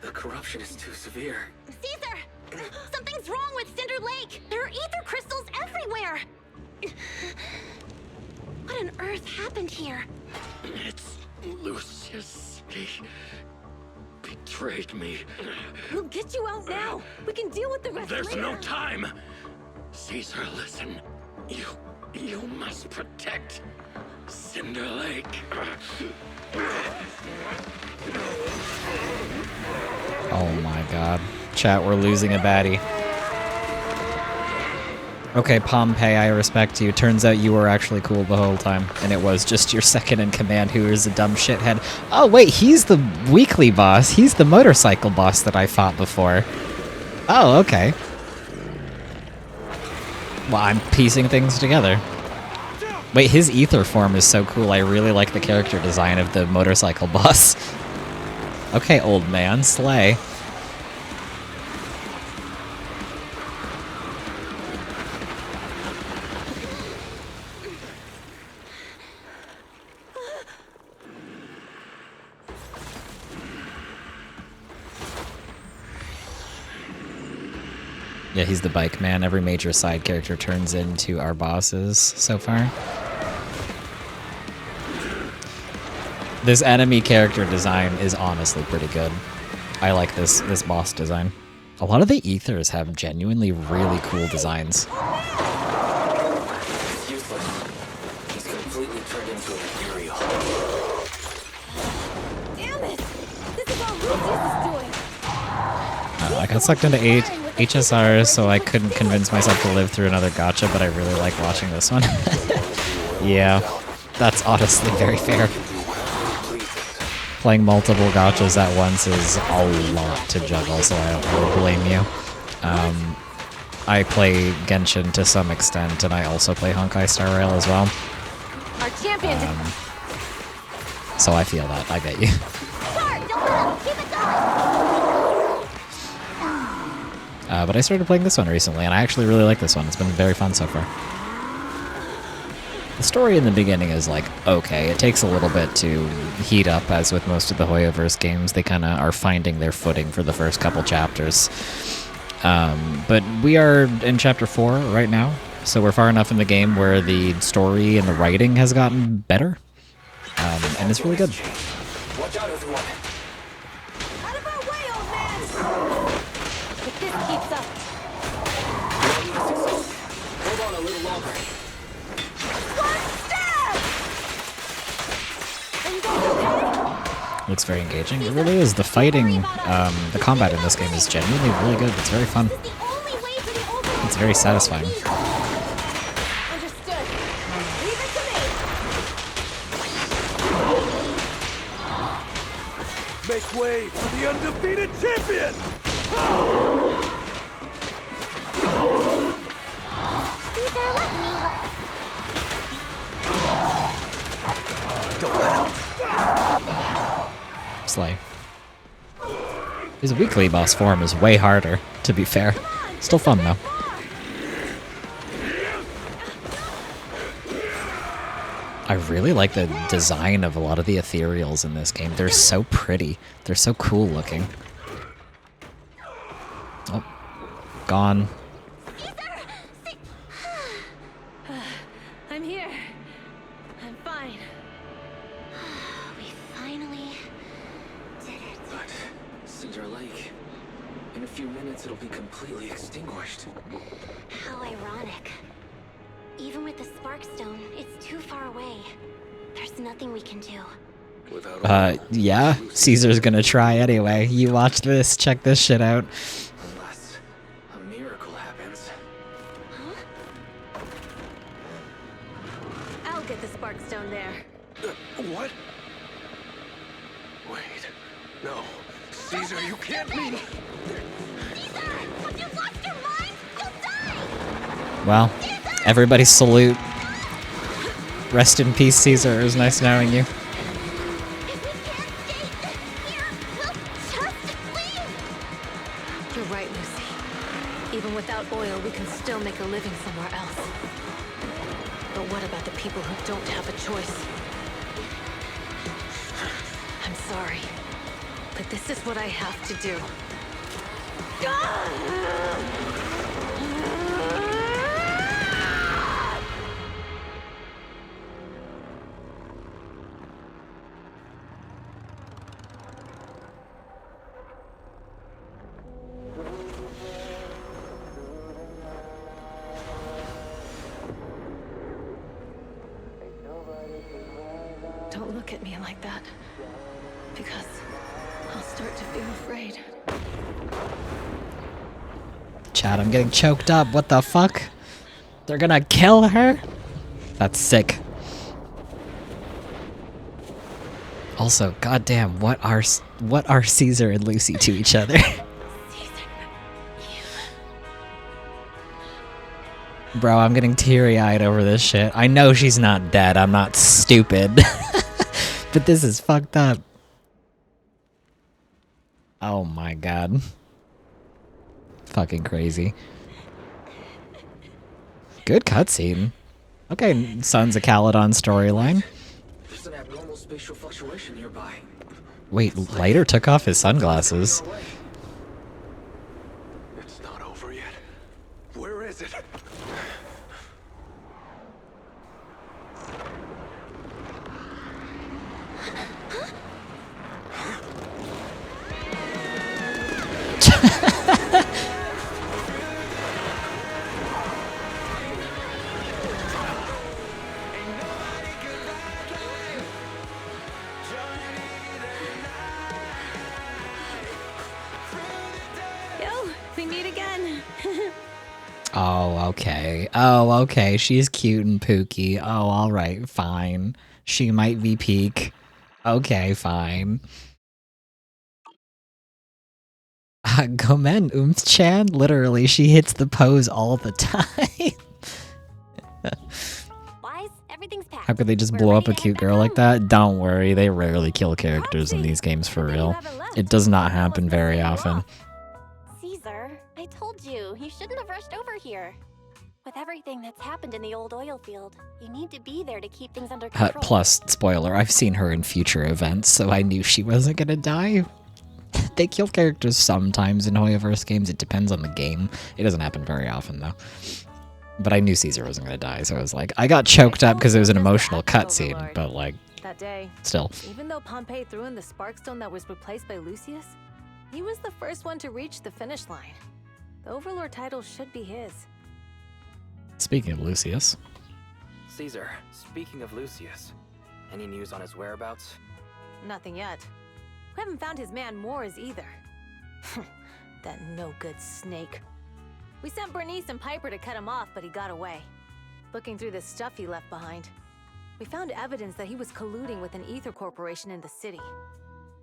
The corruption is too severe. Caesar! Something's wrong with Cinder Lake! There are ether crystals everywhere! What on earth happened here? It's Lucius. He betrayed me. We'll get you out now. We can deal with the rest There's later. no time. Caesar, listen. You must protect Cinder Lake. Oh my god. Chat, we're losing a baddie. Okay, Pompey, I respect you. Turns out you were actually cool the whole time, and it was just your second in command who is a dumb shithead. Oh wait, he's the weekly boss. He's the motorcycle boss that I fought before. Oh, okay. Well, I'm piecing things together. Wait, his ether form is so cool. I really like the character design of the motorcycle boss. Okay, old man, slay. Yeah, he's the bike man. Every major side character turns into our bosses so far. This enemy character design is honestly pretty good. I like this boss design. A lot of the ethers have genuinely really cool designs. It's useless. He's completely turned into an Imperial. Damn it! This is all Lucius is doing. I got sucked into HSRs, so I couldn't convince myself to live through another gacha, but I really like watching this one. Yeah, that's honestly very fair. Playing multiple gachas at once is a lot to juggle, so I don't really blame you. I play Genshin to some extent, and I also play Honkai Star Rail as well. Our champion. So I feel that. I get you. Start! Don't let up! Keep it going! But I started playing this one recently, and I actually really like this one. It's been very fun so far. The story in the beginning is like, okay, it takes a little bit to heat up, as with most of the Hoyoverse games. They kind of are finding their footing for the first couple chapters. But we are in Chapter 4 right now, so we're far enough in the game where the story and the writing has gotten better, and it's really good. Watch out, everyone. Out of our way, old man! If this keeps up. Hold on a little longer. One stab! Are you guys okay? Looks very engaging. It really is. The fighting, the combat in this game is genuinely really good. It's very fun. It's very satisfying. Understood. Leave it to me. Make way for the undefeated champion! Caesar, let me Don't let him. Slay. His weekly boss form is way harder, to be fair. Still fun, though. I really like the design of a lot of the ethereals in this game. They're so pretty. They're so cool looking. Oh. Gone. I'm here. I'm fine. We finally did it. But Cinder Lake... In a few minutes, it'll be completely extinguished. How ironic. Even with the Spark Stone, it's too far away. There's nothing we can do. Yeah, Caesar's gonna try anyway. You watch this, check this shit out. Unless a miracle happens. I'll get the Spark Stone there. What? Wait. No. Caesar, you can't mean... Caesar! Have you lost your mind? You'll die! Well, everybody salute. Rest in peace, Caesar. It was nice knowing you. You're right, Lucy. Even without oil, we can still make a living somewhere else. But what about the people who don't have a choice? I'm sorry, but this is what I have to do. Don't look at me like that, because I'll start to feel afraid. Chad, I'm getting choked up. What the fuck? They're gonna kill her? That's sick. Also, goddamn, what are Caesar and Lucy to each other? Bro, I'm getting teary-eyed over this shit. I know she's not dead. I'm not stupid. But this is fucked up. Oh my god. Fucking crazy. Good cutscene. Okay, Sons of Caledon storyline. There's an abnormal spatial fluctuation nearby. Wait, Lighter took off his sunglasses. It's not over yet. Where is it? Yo, we meet again. Oh, okay. Oh, okay. She's cute and pooky. Oh, alright, fine. She might be peak. Okay, fine. Gomen Chan, literally, she hits the pose all the time. Wise, everything's packed. How could they just We're blow up ready a to cute head back girl like home. that? Don't worry, they rarely kill characters in these games for real. It does not happen very often. Caesar, I told you, you shouldn't have rushed over here. With everything that's happened in the old oil field, you need to be there to keep things under control. Plus, spoiler, I've seen her in future events, so I knew she wasn't gonna die. They kill characters sometimes in Hoyoverse games, it depends on the game. It doesn't happen very often, though. But I knew Caesar wasn't gonna die, so I was like, I got choked up because it was an emotional cutscene, but like, That day, still. even though Pompey threw in the Sparkstone that was replaced by Lucius, he was the first one to reach the finish line. The Overlord title should be his. Speaking of Lucius. Caesar, speaking of Lucius, any news on his whereabouts? Nothing yet. We haven't found his man Moores either. That no-good snake. We sent Bernice and Piper to cut him off, but he got away. Looking through the stuff he left behind, we found evidence that he was colluding with an ether corporation in the city,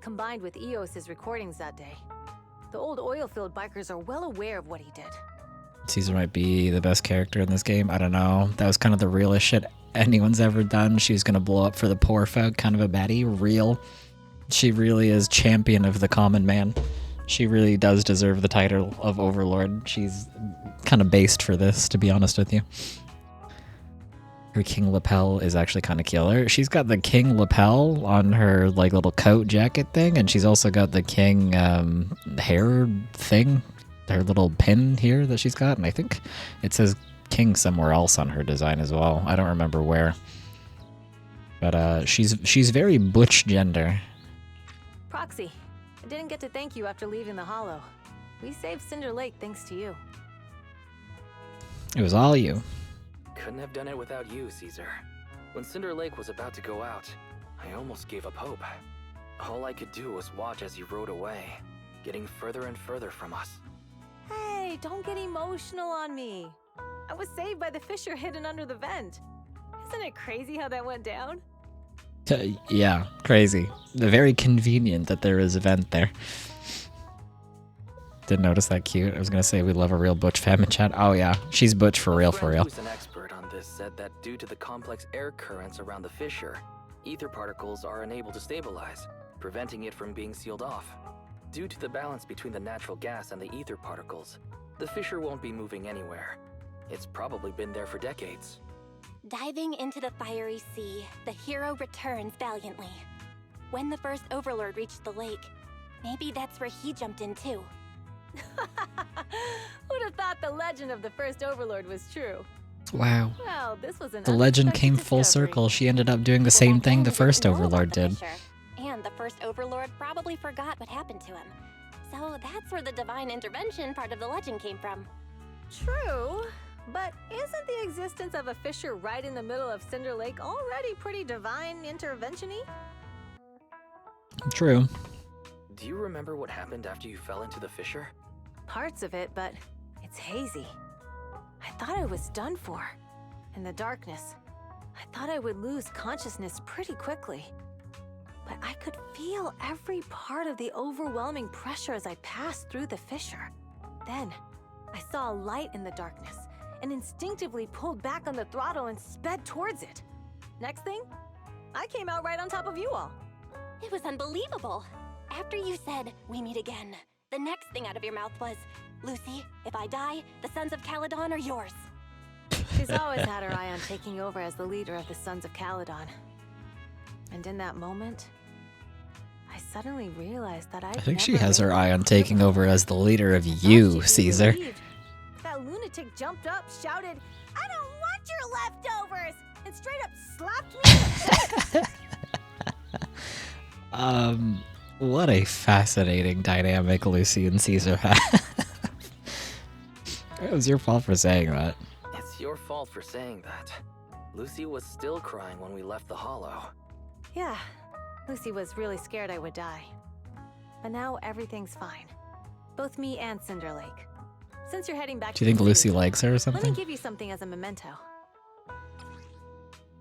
combined with Eos's recordings that day. The old oilfield bikers are well aware of what he did. Caesar might be the best character in this game. I don't know. That was kind of the realest shit anyone's ever done. She was gonna blow up for the poor folk, kind of a baddie. Real. She really is champion of the common man. She really does deserve the title of Overlord. She's kind of based for this, to be honest with you. Her king lapel is actually kind of killer. She's got the king lapel on her like little coat jacket thing, and she's also got the king hair thing, her little pin here that she's got, and I think it says king somewhere else on her design as well. I don't remember where. But she's very butch gender. Proxy, I didn't get to thank you after leaving the Hollow. We saved Cinder Lake thanks to you. It was all you. Couldn't have done it without you, Caesar. When Cinder Lake was about to go out, I almost gave up hope. All I could do was watch as you rode away, getting further and further from us. Hey, don't get emotional on me. I was saved by the fissure hidden under the vent. Isn't it crazy how that went down? Yeah, crazy. Very convenient that there is a vent there. Didn't notice that cute. I was gonna say we love a real Butch fam in chat. Oh yeah, she's Butch for real, for real. Who's an expert on this said that due to the complex air currents around the fissure, ether particles are unable to stabilize, preventing it from being sealed off. Due to the balance between the natural gas and the ether particles, the fissure won't be moving anywhere. It's probably been there for decades. Diving into the fiery sea, the hero returns valiantly. When the first Overlord reached the lake, maybe that's where he jumped in too. Who'd have thought the legend of the first Overlord was true? Wow. Well, this was an The legend unexpected came full discovery. circle. She ended up doing the same thing the first Overlord did. And the first Overlord probably forgot what happened to him. So that's where the divine intervention part of the legend came from. True, but isn't the existence of a fissure right in the middle of Cinder Lake already pretty divine intervention-y? True. Do you remember what happened after you fell into the fissure? Parts of it, but it's hazy. I thought I was done for. In the darkness, I thought I would lose consciousness pretty quickly. But I could feel every part of the overwhelming pressure as I passed through the fissure. Then, I saw a light in the darkness and instinctively pulled back on the throttle and sped towards it. Next thing, I came out right on top of you all. It was unbelievable. After you said, "We meet again," the next thing out of your mouth was, "Lucy, if I die, the Sons of Caledon are yours." She's always had her eye on taking over as the leader of the Sons of Caledon. And in that moment, I suddenly realized that I think she has her eye on taking over as the leader of you, Caesar. That lunatic jumped up, shouted, "I don't want your leftovers!" and straight up slapped me in the face. What a fascinating dynamic Lucy and Caesar have. It was your fault for saying that. It's your fault for saying that. Lucy was still crying when we left the hollow. Yeah, Lucy was really scared I would die. But now everything's fine. Both me and Cinder Lake. Since you're heading back Do you think Lucy likes her or let me something? give you something as a memento.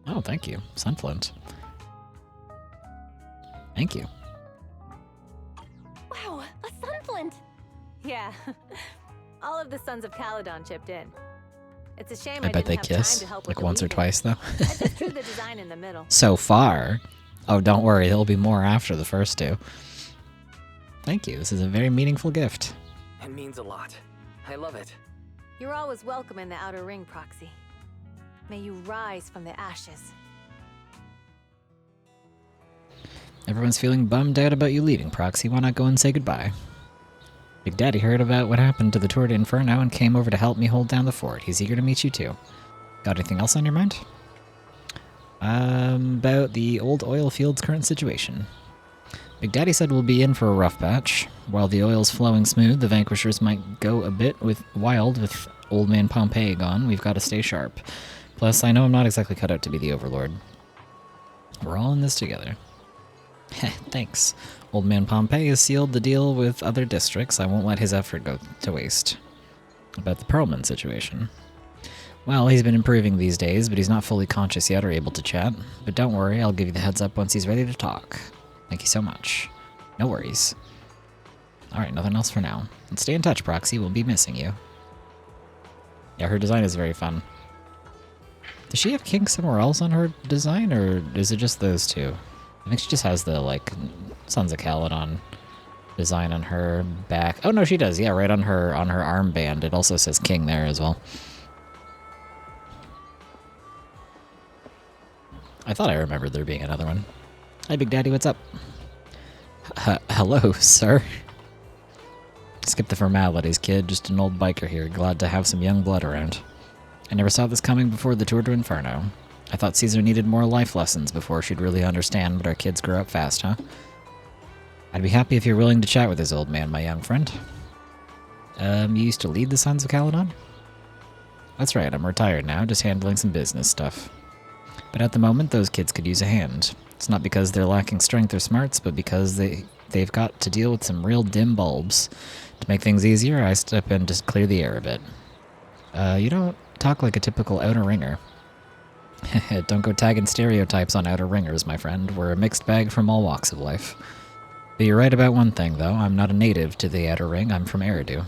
Oh, thank you. Sunflint. Thank you. Wow, a sunflint! Yeah, all of the Sons of Caledon chipped in. It's a shame I bet didn't they have time kiss, to help with like the once or weaving. twice, though. I just drew the design in the middle. So far. Oh, don't worry, there'll be more after the first two. Thank you, this is a very meaningful gift. It means a lot. I love it. You're always welcome in the Outer Ring, Proxy. May you rise from the ashes. Everyone's feeling bummed out about you leaving, Proxy. Why not go and say goodbye? Big Daddy heard about what happened to the Tour de Inferno and came over to help me hold down the fort. He's eager to meet you too. Got anything else on your mind? About the old oil field's current situation. Big Daddy said we'll be in for a rough patch. While the oil's flowing smooth, the Vanquishers might go a bit wild with Old Man Pompeii gone. We've got to stay sharp. Plus, I know I'm not exactly cut out to be the Overlord. We're all in this together. Heh, thanks. Old Man Pompeii has sealed the deal with other districts. I won't let his effort go to waste. About the Pearlman situation. Well, he's been improving these days, but he's not fully conscious yet or able to chat. But don't worry, I'll give you the heads up once he's ready to talk. Thank you so much. No worries. Alright, nothing else for now. And stay in touch, Proxy. We'll be missing you. Yeah, her design is very fun. Does she have King somewhere else on her design, or is it just those two? I think she just has the, like, Sons of Caledon design on her back. Oh, no, she does. Yeah, right on her armband. It also says King there as well. I thought I remembered there being another one. Hi, Big Daddy, what's up? Hello, sir. Skip the formalities, kid. Just an old biker here. Glad to have some young blood around. I never saw this coming before the Tour de Inferno. I thought Caesar needed more life lessons before she'd really understand, but our kids grow up fast, huh? I'd be happy if you're willing to chat with this old man, my young friend. You used to lead the Sons of Caledon? That's right, I'm retired now, just handling some business stuff. But at the moment, those kids could use a hand. It's not because they're lacking strength or smarts, but because they've got to deal with some real dim bulbs. To make things easier, I step in to clear the air a bit. You don't talk like a typical outer ringer. Don't go tagging stereotypes on outer ringers, my friend. We're a mixed bag from all walks of life. But you're right about one thing, though. I'm not a native to the Outer Ring. I'm from Eridu.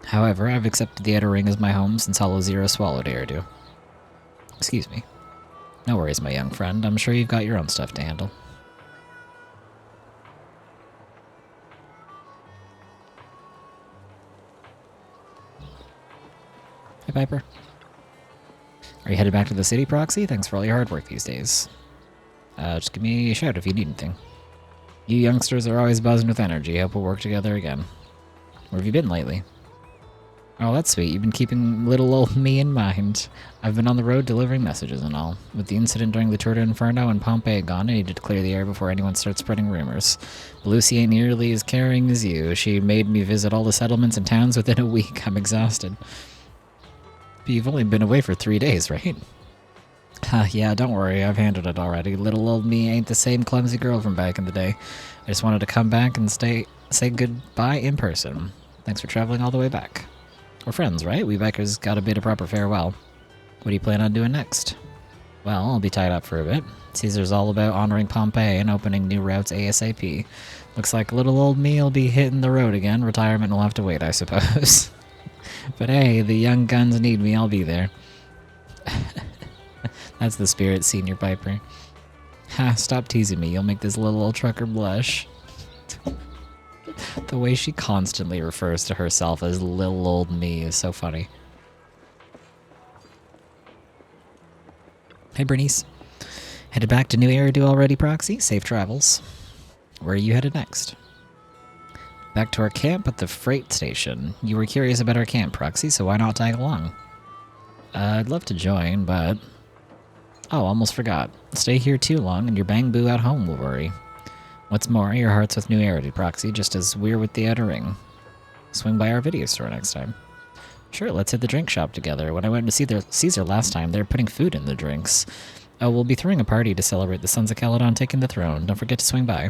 However, I've accepted the Outer Ring as my home since Hollow Zero swallowed Eridu. Excuse me. No worries, my young friend. I'm sure you've got your own stuff to handle. Hey, Piper. Are you headed back to the city, Proxy? Thanks for all your hard work these days. Just give me a shout if you need anything. You youngsters are always buzzing with energy. Hope we'll work together again. Where have you been lately? Oh, that's sweet. You've been keeping little old me in mind. I've been on the road delivering messages and all. With the incident during the Tour de Inferno and Pompeii gone, I needed to clear the air before anyone starts spreading rumors. But Lucy ain't nearly as caring as you. She made me visit all the settlements and towns within a week. I'm exhausted. But you've only been away for 3 days, right? Yeah, don't worry. I've handled it already. Little old me ain't the same clumsy girl from back in the day. I just wanted to come back and say goodbye in person. Thanks for traveling all the way back. We're friends, right? We bikers got a bit of proper farewell. What do you plan on doing next? Well, I'll be tied up for a bit. Caesar's all about honoring Pompeii and opening new routes ASAP. Looks like little old me will be hitting the road again. Retirement will have to wait, I suppose. But hey, the young guns need me. I'll be there. That's the spirit, Senior Piper. Ha, stop teasing me. You'll make this little old trucker blush. The way she constantly refers to herself as little old me is so funny. Hey, Bernice. Headed back to New Eridu already, Proxy? Safe travels. Where are you headed next? Back to our camp at the freight station. You were curious about our camp, Proxy, so why not tag along? I'd love to join, but... Oh, almost forgot. Stay here too long and your bang boo at home will worry. What's more, your heart's with New Eridu, Proxy, just as we're with the Outer Ring. Swing by our video store next time. Sure, let's hit the drink shop together. When I went to see Caesar last time, they were putting food in the drinks. Oh, we'll be throwing a party to celebrate the Sons of Caledon taking the throne. Don't forget to swing by.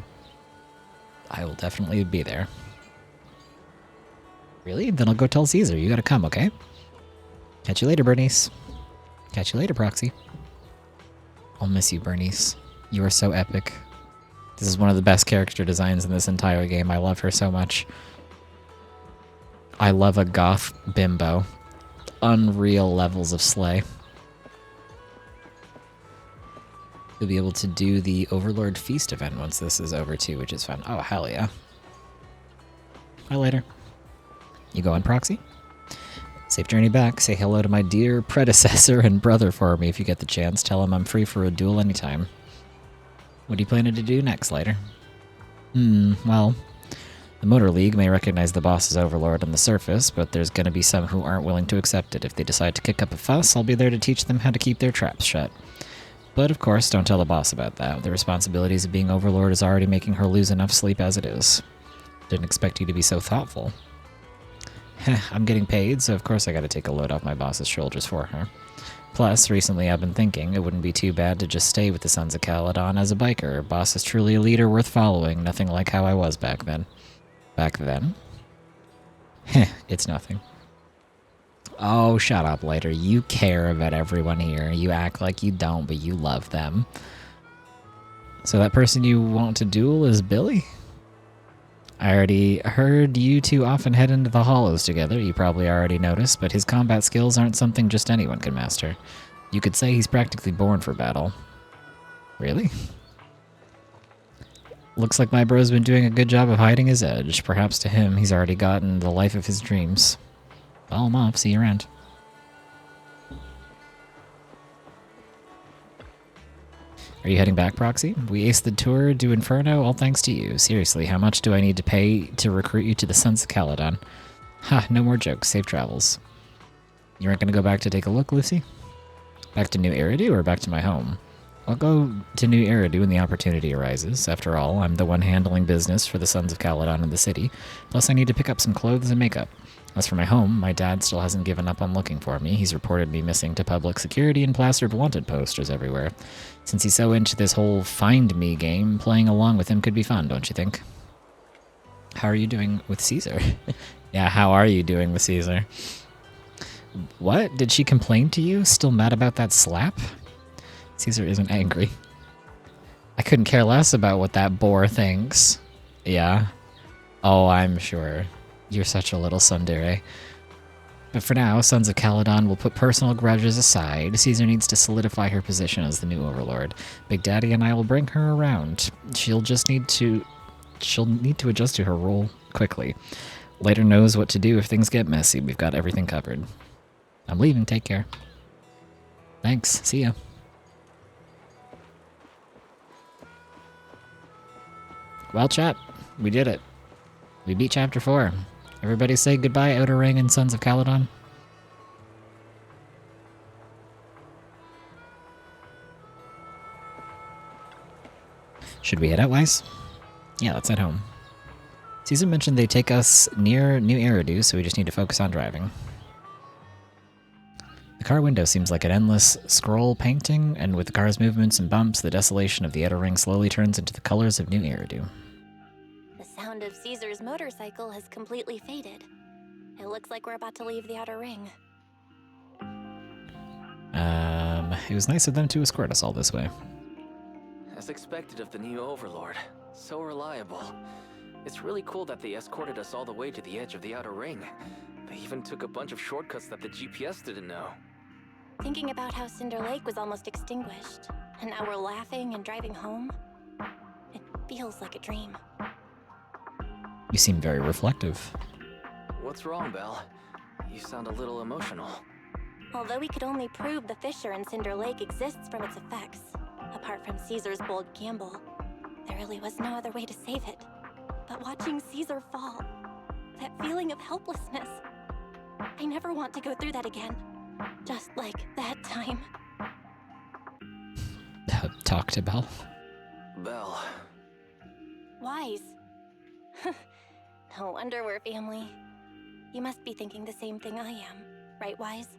I will definitely be there. Really? Then I'll go tell Caesar. You gotta come, okay? Catch you later, Bernice. Catch you later, Proxy. I'll miss you, Bernice. You are so epic. This is one of the best character designs in this entire game. I love her so much. I love a goth bimbo. Unreal levels of slay. You'll be able to do the Overlord Feast event once this is over too, which is fun. Oh, hell yeah. Bye later. You going, Proxy? Safe journey back. Say hello to my dear predecessor and brother for me if you get the chance. Tell him I'm free for a duel anytime. What are you planning to do next, later? Well, the Motor League may recognize the boss as Overlord on the surface, but there's gonna be some who aren't willing to accept it. If they decide to kick up a fuss, I'll be there to teach them how to keep their traps shut. But of course, don't tell the boss about that. The responsibilities of being Overlord is already making her lose enough sleep as it is. Didn't expect you to be so thoughtful. I'm getting paid, so of course I gotta take a load off my boss's shoulders for her. Plus, recently I've been thinking it wouldn't be too bad to just stay with the Sons of Caledon as a biker. Boss is truly a leader worth following, nothing like how I was back then. Back then? It's nothing. Oh, shut up, later. You care about everyone here. You act like you don't, but you love them. So that person you want to duel is Billy? I already heard you two often head into the hollows together, you probably already noticed, but his combat skills aren't something just anyone can master. You could say he's practically born for battle. Really? Looks like my bro's been doing a good job of hiding his edge. Perhaps to him, he's already gotten the life of his dreams. Well, I'm off. See you around. Are you heading back, Proxy? We aced the Tour de Inferno, all thanks to you. Seriously, how much do I need to pay to recruit you to the Sons of Caledon? Ha, no more jokes. Safe travels. You aren't going to go back to take a look, Lucy? Back to New Eridu or back to my home? I'll go to New Eridu when the opportunity arises. After all, I'm the one handling business for the Sons of Caledon in the city. Plus, I need to pick up some clothes and makeup. As for my home, my dad still hasn't given up on looking for me. He's reported me missing to public security and plastered wanted posters everywhere. Since he's so into this whole find me game, playing along with him could be fun, don't you think? How are you doing with Caesar? Yeah, how are you doing with Caesar? What? Did she complain to you? Still mad about that slap? Caesar isn't angry. I couldn't care less about what that boar thinks. Yeah? Oh, I'm sure. You're such a little tsundere. But for now, Sons of Caledon will put personal grudges aside. Caesar needs to solidify her position as the new overlord. Big Daddy and I will bring her around. She'll need to adjust to her role quickly. Later knows what to do if things get messy. We've got everything covered. I'm leaving. Take care. Thanks. See ya. Well, chat, we did it. We beat Chapter 4. Everybody say goodbye, Outer Ring and Sons of Caledon. Should we head out, Wise? Yeah, let's head home. Caesar mentioned they take us near New Eridu, so we just need to focus on driving. The car window seems like an endless scroll painting, and with the car's movements and bumps, the desolation of the Outer Ring slowly turns into the colors of New Eridu. The sound of Caesar's motorcycle has completely faded. It looks like we're about to leave the Outer Ring. It was nice of them to escort us all this way. As expected of the new overlord. So reliable. It's really cool that they escorted us all the way to the edge of the Outer Ring. They even took a bunch of shortcuts that the GPS didn't know. Thinking about how Cinder Lake was almost extinguished, and now we're laughing and driving home, it feels like a dream. You seem very reflective. What's wrong, Belle? You sound a little emotional. Although we could only prove the fissure in Cinder Lake exists from its effects, apart from Caesar's bold gamble, there really was no other way to save it. But watching Caesar fall, that feeling of helplessness, I never want to go through that again. Just like that time. Talk to Belle. Belle. Wise. No wonder we're family. You must be thinking the same thing I am, right, Wise?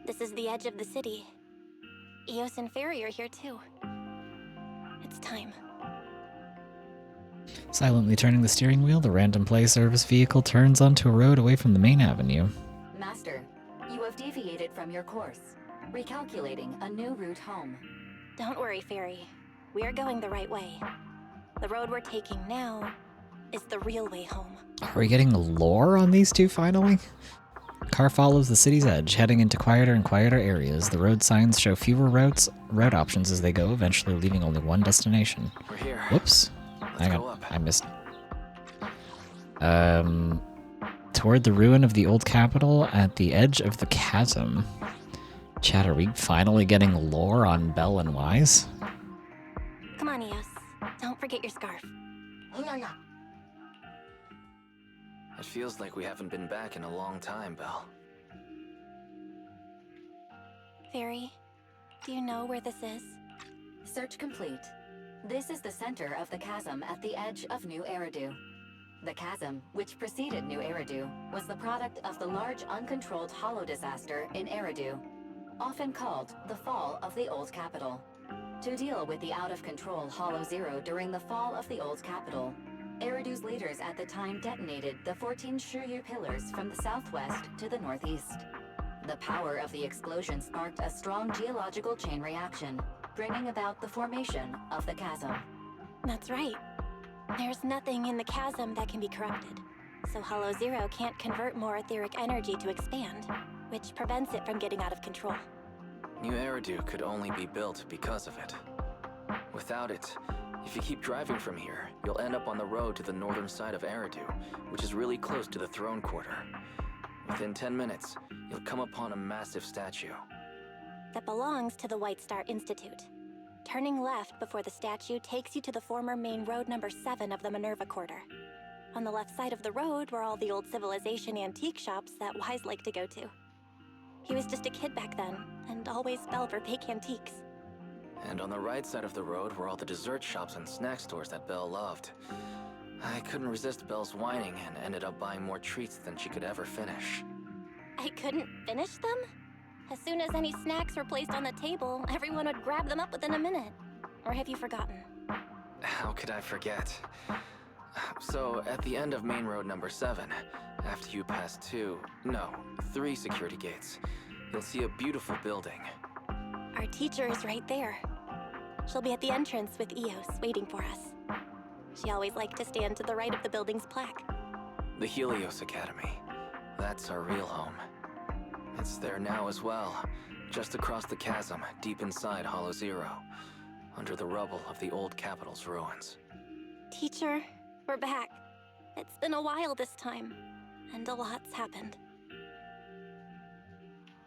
This is the edge of the city. Eos and Fairy are here too. It's time. Silently turning the steering wheel, the random play service vehicle turns onto a road away from the main avenue. Master, you have deviated from your course. Recalculating a new route home. Don't worry, Fairy. We're going the right way. The road we're taking now is the real way home. Are we getting lore on these two finally? Car follows the city's edge, heading into quieter and quieter areas. The road signs show fewer route options as they go, eventually leaving only one destination. We're here. Whoops. Let's go up. I missed. Toward the ruin of the old capital at the edge of the chasm. Chat, are we finally getting lore on Belle and Wise? Come on, Eos. Don't forget your scarf. It feels like we haven't been back in a long time, Belle. Fairy, do you know where this is? Search complete. This is the center of the chasm at the edge of New Eridu. The chasm, which preceded New Eridu, was the product of the large uncontrolled hollow disaster in Eridu, often called the fall of the old capital. To deal with the out-of-control Hollow Zero during the fall of the old capital, Eridu's leaders at the time detonated the 14 Shiryu pillars from the southwest to the northeast. The power of the explosion sparked a strong geological chain reaction, bringing about the formation of the chasm. That's right. There's nothing in the chasm that can be corrupted, so Hollow Zero can't convert more etheric energy to expand, which prevents it from getting out of control. New Eridu could only be built because of it. Without it, if you keep driving from here, you'll end up on the road to the northern side of Eridu, which is really close to the throne quarter. Within 10 minutes, you'll come upon a massive statue. That belongs to the White Star Institute. Turning left before the statue takes you to the former main road number 7 of the Minerva Quarter. On the left side of the road were all the old civilization antique shops that Wise liked to go to. He was just a kid back then, and always fell for fake antiques. And on the right side of the road were all the dessert shops and snack stores that Belle loved. I couldn't resist Belle's whining and ended up buying more treats than she could ever finish. I couldn't finish them? As soon as any snacks were placed on the table, everyone would grab them up within a minute. Or have you forgotten? How could I forget? So, at the end of Main Road number 7, after you pass 3 security gates, you'll see a beautiful building. Our teacher is right there. She'll be at the entrance with Eos, waiting for us. She always liked to stand to the right of the building's plaque. The Helios Academy. That's our real home. It's there now as well, just across the chasm, deep inside Hollow Zero, under the rubble of the old capital's ruins. Teacher, we're back. It's been a while this time, and a lot's happened.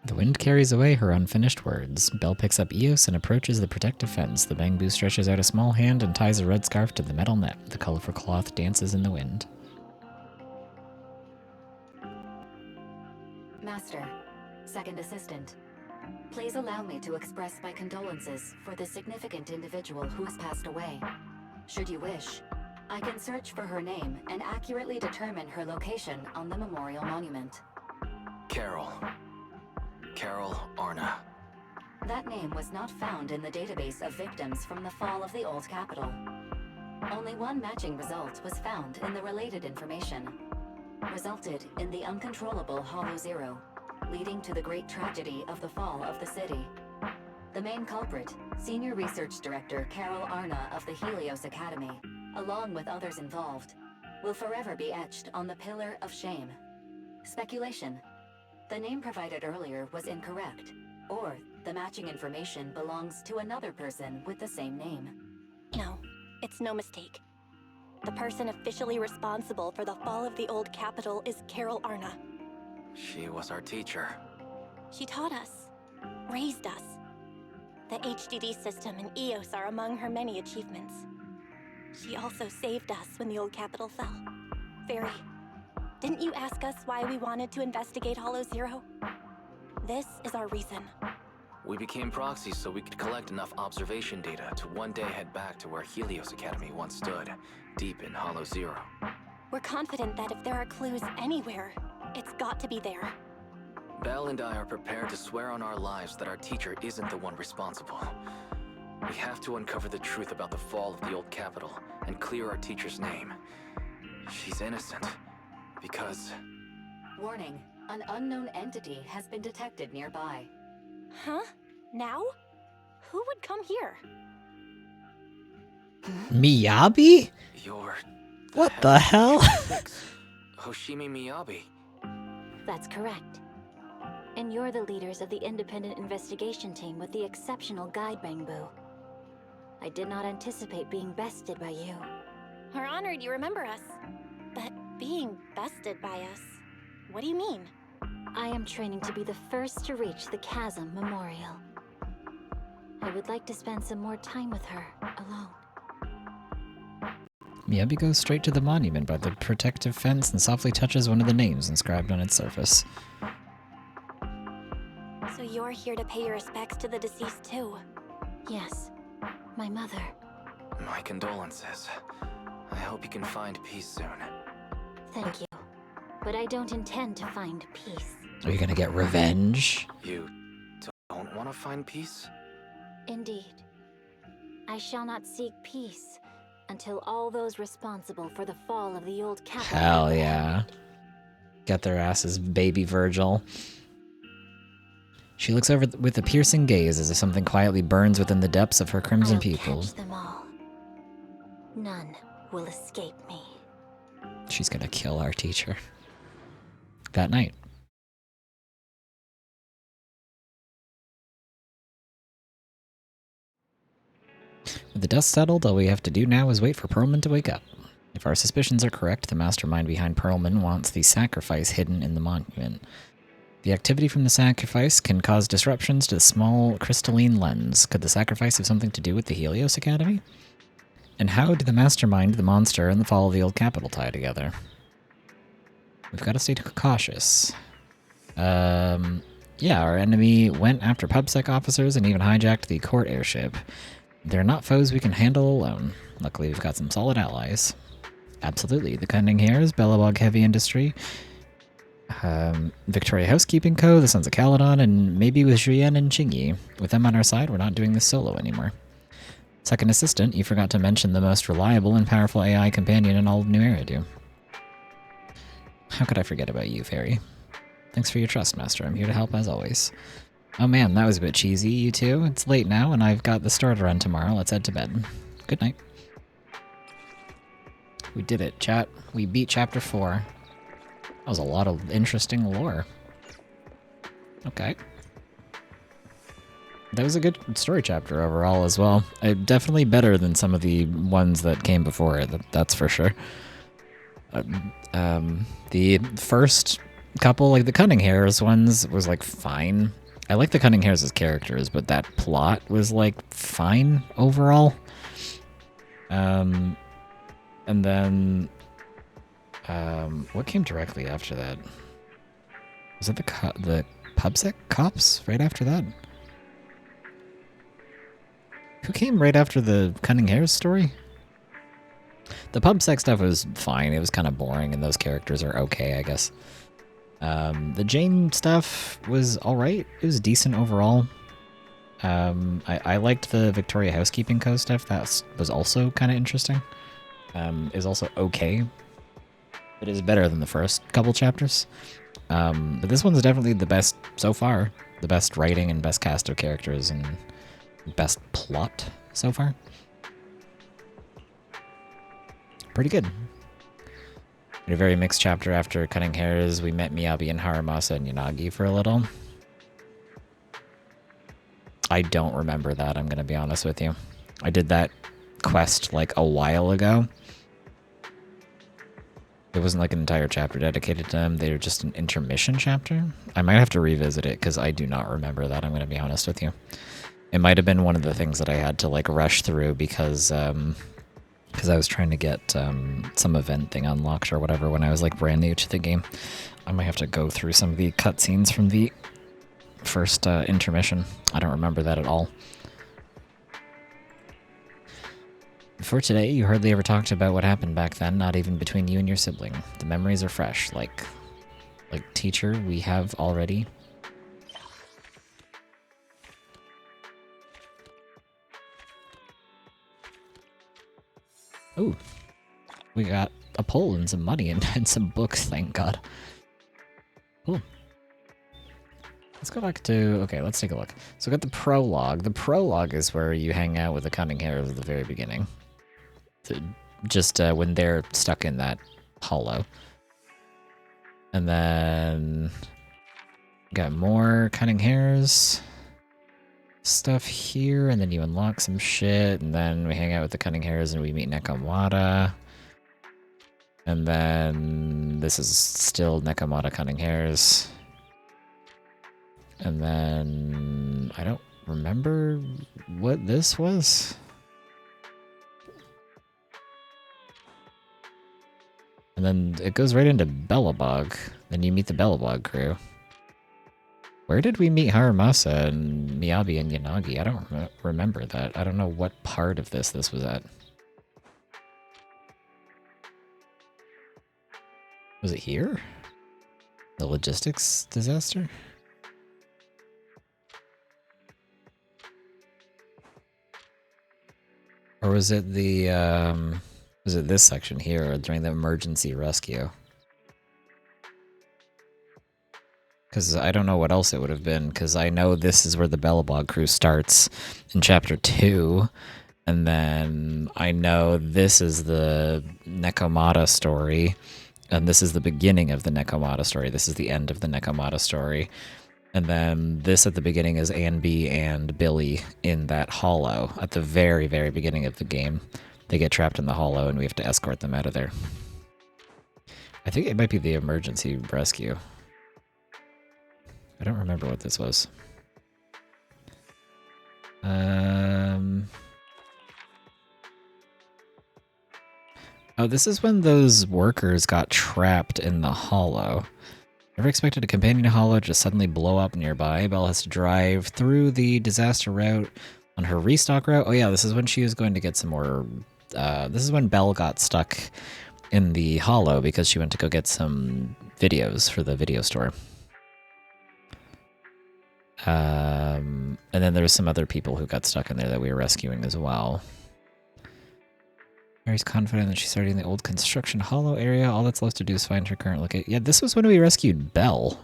The wind carries away her unfinished words. Belle picks up Eos and approaches the protective fence. The bamboo stretches out a small hand and ties a red scarf to the metal net. The colorful cloth dances in the wind. Master, second assistant, please allow me to express my condolences for the significant individual who has passed away. Should you wish, I can search for her name and accurately determine her location on the memorial monument. Carol Arna. That name was not found in the database of victims from the fall of the old capital. Only one matching result was found in the related information. Resulted in the uncontrollable Hollow Zero, leading to the great tragedy of the fall of the city. The main culprit, Senior Research Director Carol Arna of the Helios Academy, along with others involved, will forever be etched on the Pillar of Shame. Speculation. The name provided earlier was incorrect, or the matching information belongs to another person with the same name. No, it's no mistake. The person officially responsible for the fall of the old capital is Carol Arna. She was our teacher. She taught us, raised us. The HDD system and Eos are among her many achievements. She also saved us when the old capital fell. Very. Didn't you ask us why we wanted to investigate Hollow Zero? This is our reason. We became proxies so we could collect enough observation data to one day head back to where Helios Academy once stood, deep in Hollow Zero. We're confident that if there are clues anywhere, it's got to be there. Belle and I are prepared to swear on our lives that our teacher isn't the one responsible. We have to uncover the truth about the fall of the old capital and clear our teacher's name. She's innocent. Because... Warning, an unknown entity has been detected nearby. Huh? Now? Who would come here? Miyabi? You're... What the hell? Hoshimi Miyabi. That's correct. And you're the leaders of the independent investigation team with the exceptional guide Bangbu. I did not anticipate being bested by you. We're honored you remember us. But being bested by us, what do you mean? I am training to be the first to reach the Chasm Memorial. I would like to spend some more time with her, alone. Miyabi goes straight to the monument by the protective fence and softly touches one of the names inscribed on its surface. So you're here to pay your respects to the deceased too? Yes, my mother. My condolences. I hope you can find peace soon. Thank you. But I don't intend to find peace. Are you gonna get revenge? You don't want to find peace? Indeed. I shall not seek peace until all those responsible for the fall of the old capital. Hell yeah. Get their asses, baby Virgil. She looks over with a piercing gaze as if something quietly burns within the depths of her crimson pupils. Catch them all. None will escape me. She's gonna kill our teacher. That night. With the dust settled, all we have to do now is wait for Perlman to wake up. If our suspicions are correct, the mastermind behind Perlman wants the sacrifice hidden in the monument. The activity from the sacrifice can cause disruptions to the small crystalline lens. Could the sacrifice have something to do with the Helios Academy? And how do the mastermind, the monster, and the fall of the old capital tie together? We've got to stay cautious. Yeah, our enemy went after PubSec officers and even hijacked the court airship. They're not foes we can handle alone. Luckily, we've got some solid allies. Absolutely. The Cunning Hares, Bellabog Heavy Industry, Victoria Housekeeping Co., the Sons of Caledon, and maybe with Juyen and Chingy. With them on our side, we're not doing this solo anymore. Second assistant, you forgot to mention the most reliable and powerful AI companion in all of New Eridu. How could I forget about you, Fairy? Thanks for your trust, Master. I'm here to help as always. Oh man, that was a bit cheesy, you two. It's late now, and I've got the store to run tomorrow. Let's head to bed. Good night. We did it, chat. We beat Chapter 4. That was a lot of interesting lore. Okay. That was a good story chapter overall as well. Definitely better than some of the ones that came before it, that's for sure. The first couple, like the Cunning Hares ones, was like fine. I like the Cunning Hares as characters, but that plot was like fine overall. And then what came directly after that? Was it the PubSec cops right after that? Who came right after the Cunning Hares story? The PubSec stuff was fine. It was kind of boring, and those characters are okay, I guess. The Jane stuff was alright. It was decent overall. I liked the Victoria Housekeeping Co. stuff. That was also kind of interesting. Is also okay. It is better than the first couple chapters. But this one's definitely the best so far. The best writing and best cast of characters and best plot so far. Pretty good. In a very mixed chapter after Cunning Hares, we met Miyabi and Haramasa and Yanagi for a little. I don't remember that, I'm gonna be honest with you. I did that quest like a while ago. It wasn't like an entire chapter dedicated to them, they were just an intermission chapter. I might have to revisit it because I do not remember that, I'm gonna be honest with you. It might have been one of the things that I had to like rush through because I was trying to get some event thing unlocked or whatever when I was like brand new to the game. I might have to go through some of the cutscenes from the first intermission. I don't remember that at all. For today, you hardly ever talked about what happened back then, not even between you and your sibling. The memories are fresh, like teacher, we have already. Ooh, we got a pole and some money and some books, thank God. Cool. Let's go back to... Okay, let's take a look. So we got the prologue. The prologue is where you hang out with the Cunning Hares at the very beginning. Just when they're stuck in that hollow. And then... got more Cunning Hares stuff here, and then you unlock some shit, and then we hang out with the Cunning Hares and we meet Nekomata. And then this is still Nekomata Cunning Hares. And then I don't remember what this was. And then it goes right into Bellabog. Then you meet the Bellabog crew. Where did we meet Haramasa and Miyabi and Yanagi? I don't remember that. I don't know what part of this was at. Was it here? The logistics disaster? Or was it the, was it this section here during the emergency rescue? Because I don't know what else it would have been, because I know this is where the Bellabog crew starts in Chapter 2, and then I know this is the Nekomata story, and this is the beginning of the Nekomata story. This is the end of the Nekomata story. And then this at the beginning is Anby and Billy in that hollow at the very, very beginning of the game. They get trapped in the hollow, and we have to escort them out of there. I think it might be the emergency rescue. I don't remember what this was. Oh, this is when those workers got trapped in the hollow. Never expected a companion hollow to just suddenly blow up nearby. Belle has to drive through the disaster route on her restock route. Oh yeah, this is when she was going to get some more... this is when Belle got stuck in the Hollow because she went to go get some videos for the video store. And then there was some other people who got stuck in there that we were rescuing as well. Mary's confident that she's starting the old construction Hollow area. All that's left to do is find her current location. Yeah, this was when we rescued Belle.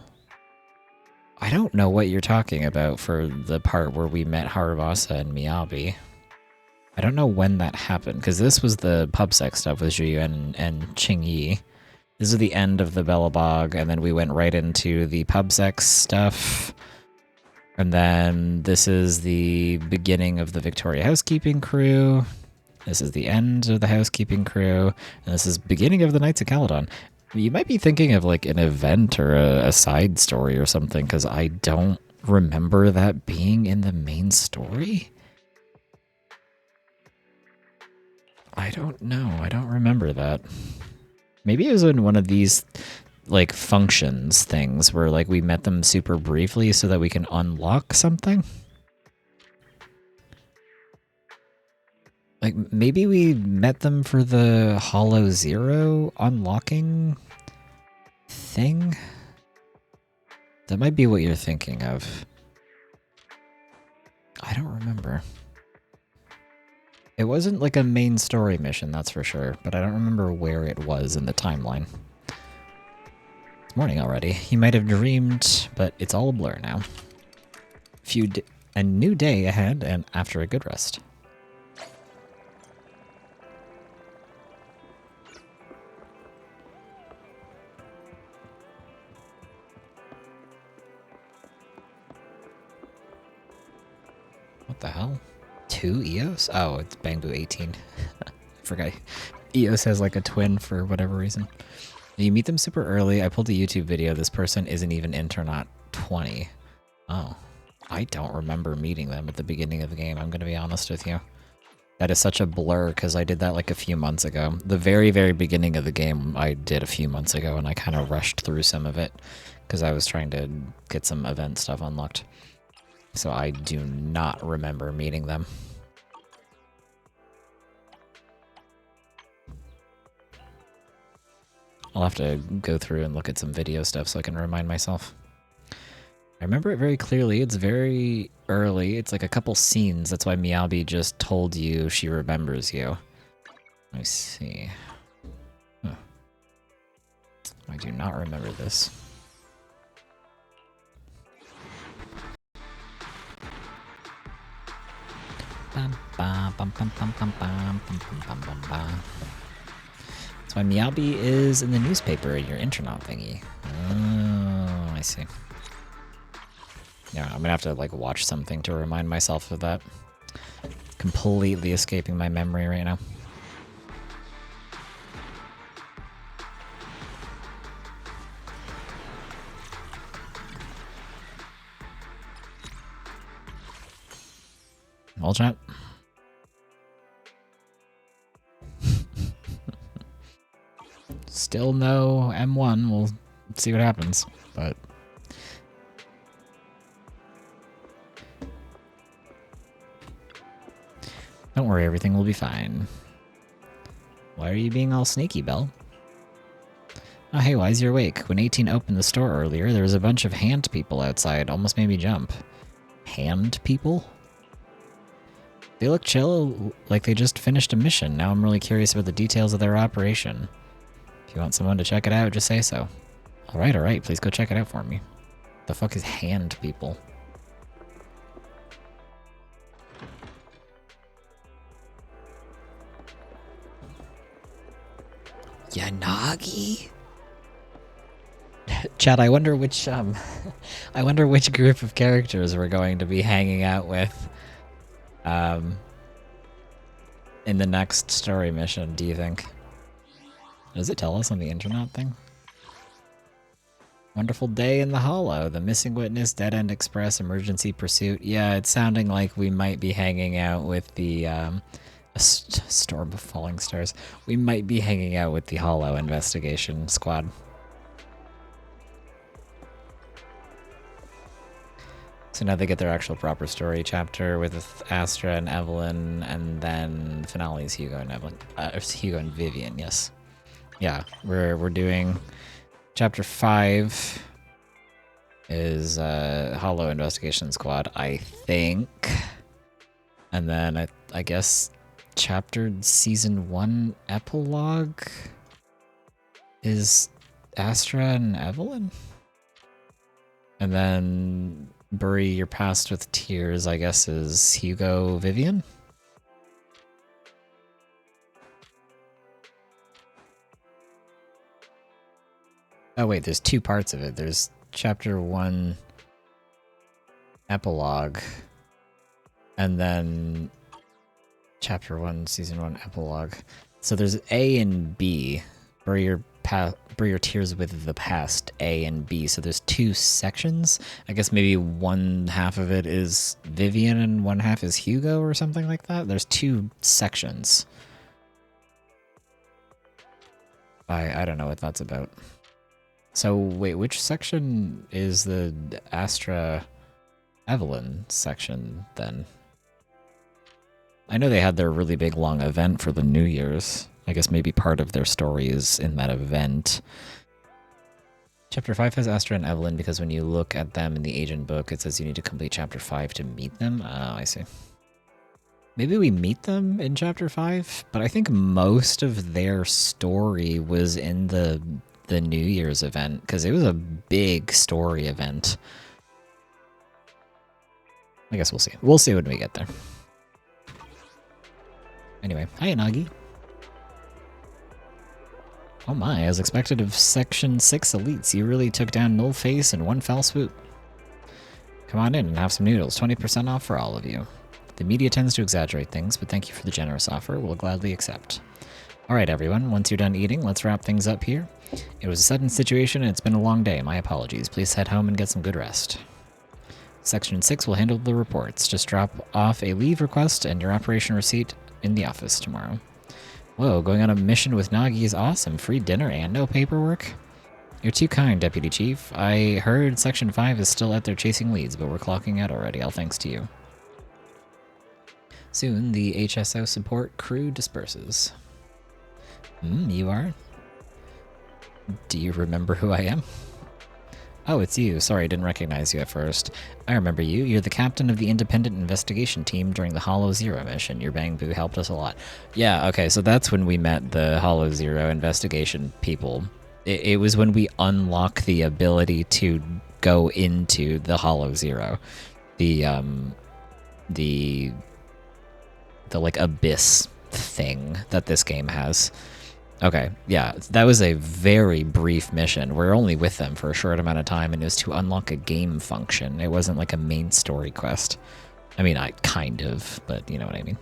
I don't know what you're talking about for the part where we met Harvasa and Miyabi. I don't know when that happened, because this was the pub sex stuff with Zhuyuan and Qingyi. This is the end of the Bellabog, and then we went right into the pub sex stuff. And then this is the beginning of the Victoria housekeeping crew. This is the end of the housekeeping crew. And this is beginning of the Knights of Caledon. You might be thinking of like an event or a side story or something, because I don't remember that being in the main story. I don't know. I don't remember that. Maybe it was in one of these like functions things where like we met them super briefly so that we can unlock something. Like maybe we met them for the Hollow Zero unlocking thing. That might be what you're thinking of. I don't remember. It wasn't like a main story mission, that's for sure, but I don't remember where it was in the timeline. It's morning already. You might have dreamed, but it's all a blur now. A new day ahead and after a good rest. What the hell? 2 EOS? Oh, it's Bangbu 18. I forgot. EOS has like a twin for whatever reason. You meet them super early. I pulled a YouTube video. This person isn't even Internaut 20. Oh. I don't remember meeting them at the beginning of the game, I'm going to be honest with you. That is such a blur because I did that like a few months ago. The very, very beginning of the game I did a few months ago, and I kind of rushed through some of it because I was trying to get some event stuff unlocked. So I do not remember meeting them. I'll have to go through and look at some video stuff so I can remind myself. I remember it very clearly. It's very early. It's like a couple scenes. That's why Miyabi just told you she remembers you. Let me see. Huh. I do not remember this. That's why Miyabi is in the newspaper in your Internaut thingy. Oh, I see. Yeah, I'm gonna have to like watch something to remind myself of that. Completely escaping my memory right now. All chat. Still no M1. We'll see what happens, but don't worry, everything will be fine. Why are you being all sneaky, Belle? Oh, hey, why's you awake? When 18 opened the store earlier, there was a bunch of hand people outside. Almost made me jump. Hand people? They look chill, like they just finished a mission. Now I'm really curious about the details of their operation. If you want someone to check it out, just say so. Alright, please go check it out for me. The fuck is hand people? Yanagi? Chad, I wonder which group of characters we're going to be hanging out with in the next story mission, do you think? Does it tell us on the Internaut thing? Wonderful day in the Hollow. The Missing Witness, Dead End Express, Emergency Pursuit. Yeah, it's sounding like we might be hanging out with the Storm of Falling Stars. We might be hanging out with the Hollow investigation squad. So now they get their actual proper story chapter with Astra and Evelyn, and then the finale is Hugo and Evelyn. Hugo and Vivian, yes. Yeah, we're doing chapter 5 is Hollow Investigation Squad, I think. And then I guess chapter season 1 epilogue is Astra and Evelyn? And then Bury Your Past with Tears, I guess, is Hugo Vivian? Oh wait, there's 2 parts of it. There's chapter 1 epilogue, and then chapter 1 season 1 epilogue. So there's A and B. Bury Your Tears with the Past, A and B. So there's 2 sections. I guess maybe one half of it is Vivian and one half is Hugo or something like that. There's 2 sections. I don't know what that's about. So wait, which section is the Astra Evelyn section then? I know they had their really big long event for the New Year's. I guess maybe part of their story is in that event. Chapter 5 has Astra and Evelyn because when you look at them in the agent book, it says you need to complete chapter 5 to meet them. Oh, I see. Maybe we meet them in chapter 5, but I think most of their story was in the New Year's event, because it was a big story event. I guess we'll see. We'll see when we get there. Anyway, hi Inagi. Oh my, as expected of Section 6 elites, you really took down Nullface in one fell swoop. Come on in and have some noodles, 20% off for all of you. The media tends to exaggerate things, but thank you for the generous offer, we'll gladly accept. Alright everyone, once you're done eating, let's wrap things up here. It was a sudden situation and it's been a long day, my apologies. Please head home and get some good rest. Section 6 will handle the reports. Just drop off a leave request and your operation receipt in the office tomorrow. Whoa, going on a mission with Nagi is awesome. Free dinner and no paperwork? You're too kind, Deputy Chief. I heard Section 5 is still out there chasing leads, but we're clocking out already, all thanks to you. Soon, the HSO support crew disperses. You are? Do you remember who I am? Oh, it's you. Sorry, I didn't recognize you at first. I remember you. You're the captain of the independent investigation team during the Hollow Zero mission. Your Bang Boo helped us a lot. Yeah, okay, so that's when we met the Hollow Zero investigation people. It was when we unlock the ability to go into the Hollow Zero. The like abyss thing that this game has. Okay, yeah, that was a very brief mission. We're only with them for a short amount of time, and it was to unlock a game function. It wasn't like a main story quest. I mean, I kind of, but you know what I mean.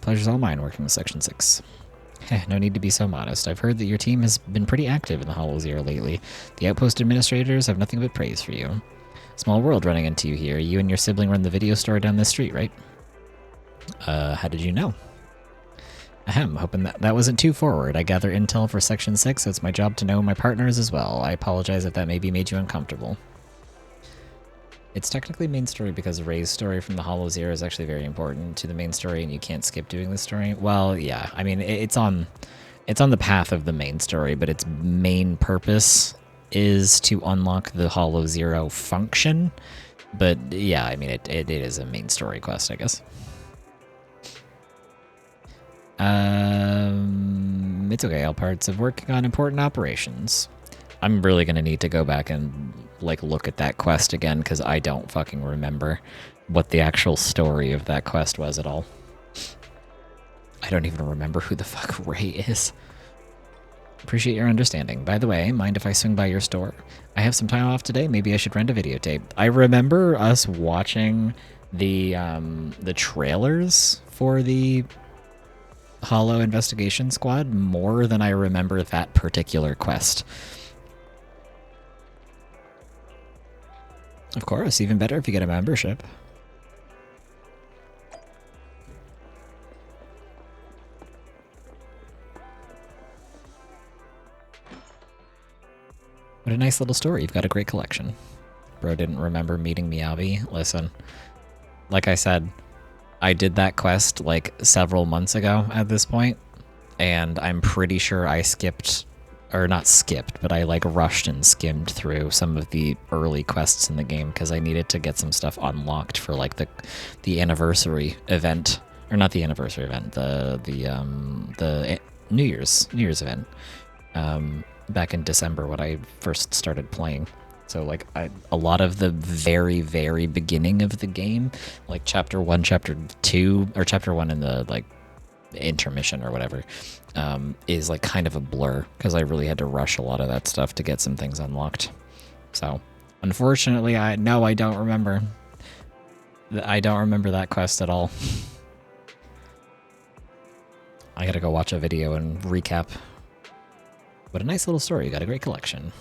Pleasure's all mine working with Section 6. No need to be so modest. I've heard that your team has been pretty active in the Hollow Zero lately. The outpost administrators have nothing but praise for you. Small world running into you here. You and your sibling run the video store down the street, right? How did you know? Ahem, hoping that wasn't too forward. I gather intel for Section 6, so it's my job to know my partners as well. I apologize if that maybe made you uncomfortable. It's technically main story because Ray's story from the Hollow Zero is actually very important to the main story, and you can't skip doing the story. Well, yeah, I mean, it's on the path of the main story, but its main purpose is to unlock the Hollow Zero function. But yeah, I mean, it is a main story quest, I guess. It's okay, all parts of working on important operations. I'm really gonna need to go back and like look at that quest again because I don't fucking remember what the actual story of that quest was at all. I don't even remember who the fuck Ray is. Appreciate your understanding. By the way, mind if I swing by your store? I have some time off today, maybe I should rent a videotape. I remember us watching the trailers for the Hollow Investigation Squad more than I remember that particular quest. Of course, even better if you get a membership. What a nice little story. You've got a great collection. Bro didn't remember meeting Miyabi. Listen, like I said, I did that quest like several months ago at this point, and I'm pretty sure I skipped, or not skipped, but I like rushed and skimmed through some of the early quests in the game because I needed to get some stuff unlocked for like the anniversary event, or not the anniversary event, the New Year's event, back in December when I first started playing. So like a lot of the very, very beginning of the game, like chapter 1, chapter 2, or chapter 1 in the like intermission or whatever, is like kind of a blur because I really had to rush a lot of that stuff to get some things unlocked. So unfortunately, I don't remember. I don't remember that quest at all. I gotta go watch a video and recap. What a nice little story. You got a great collection.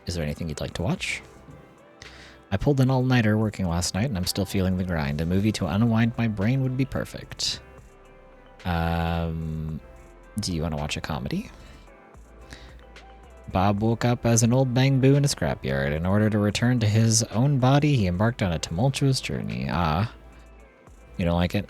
Is there anything you'd like to watch? I pulled an all-nighter working last night and I'm still feeling the grind. A movie to unwind my brain would be perfect. Do you want to watch a comedy? Bob woke up as an old bang-boo in a scrapyard. In order to return to his own body, he embarked on a tumultuous journey. Ah. You don't like it?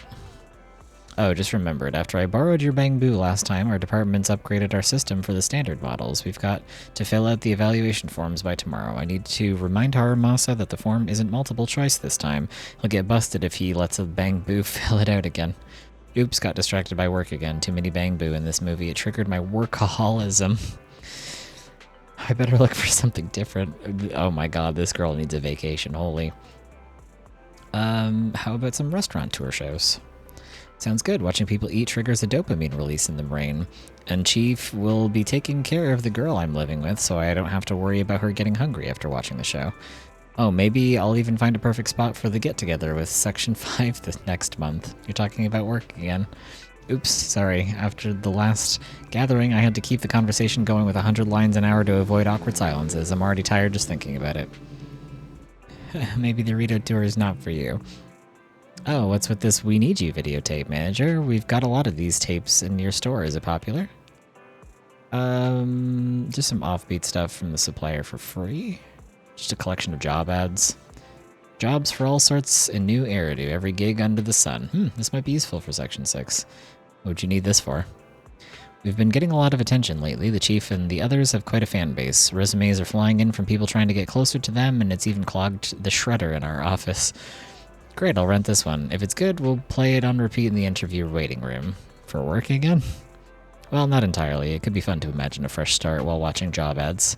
Oh, just remembered. After I borrowed your bang-boo last time, our department's upgraded our system for the standard models. We've got to fill out the evaluation forms by tomorrow. I need to remind Haramasa that the form isn't multiple choice this time. He'll get busted if he lets a bang-boo fill it out again. Oops, got distracted by work again. Too many bang-boo in this movie. It triggered my workaholism. I better look for something different. Oh my god, this girl needs a vacation. Holy. How about some restaurant tour shows? Sounds good. Watching people eat triggers a dopamine release in the brain. And Chief will be taking care of the girl I'm living with, so I don't have to worry about her getting hungry after watching the show. Oh, maybe I'll even find a perfect spot for the get-together with Section 5 this next month. You're talking about work again. Oops, sorry. After the last gathering, I had to keep the conversation going with 100 lines an hour to avoid awkward silences. I'm already tired just thinking about it. Maybe the Rito tour is not for you. Oh, what's with this We Need You videotape, manager? We've got a lot of these tapes in your store. Is it popular? Just some offbeat stuff from the supplier for free. Just a collection of job ads. Jobs for all sorts in New Eridu. Every gig under the sun. This might be useful for Section 6. What would you need this for? We've been getting a lot of attention lately. The Chief and the others have quite a fan base. Resumes are flying in from people trying to get closer to them, and it's even clogged the shredder in our office. Great, I'll rent this one. If it's good, we'll play it on repeat in the interview waiting room. For work again? Well, not entirely. It could be fun to imagine a fresh start while watching job ads.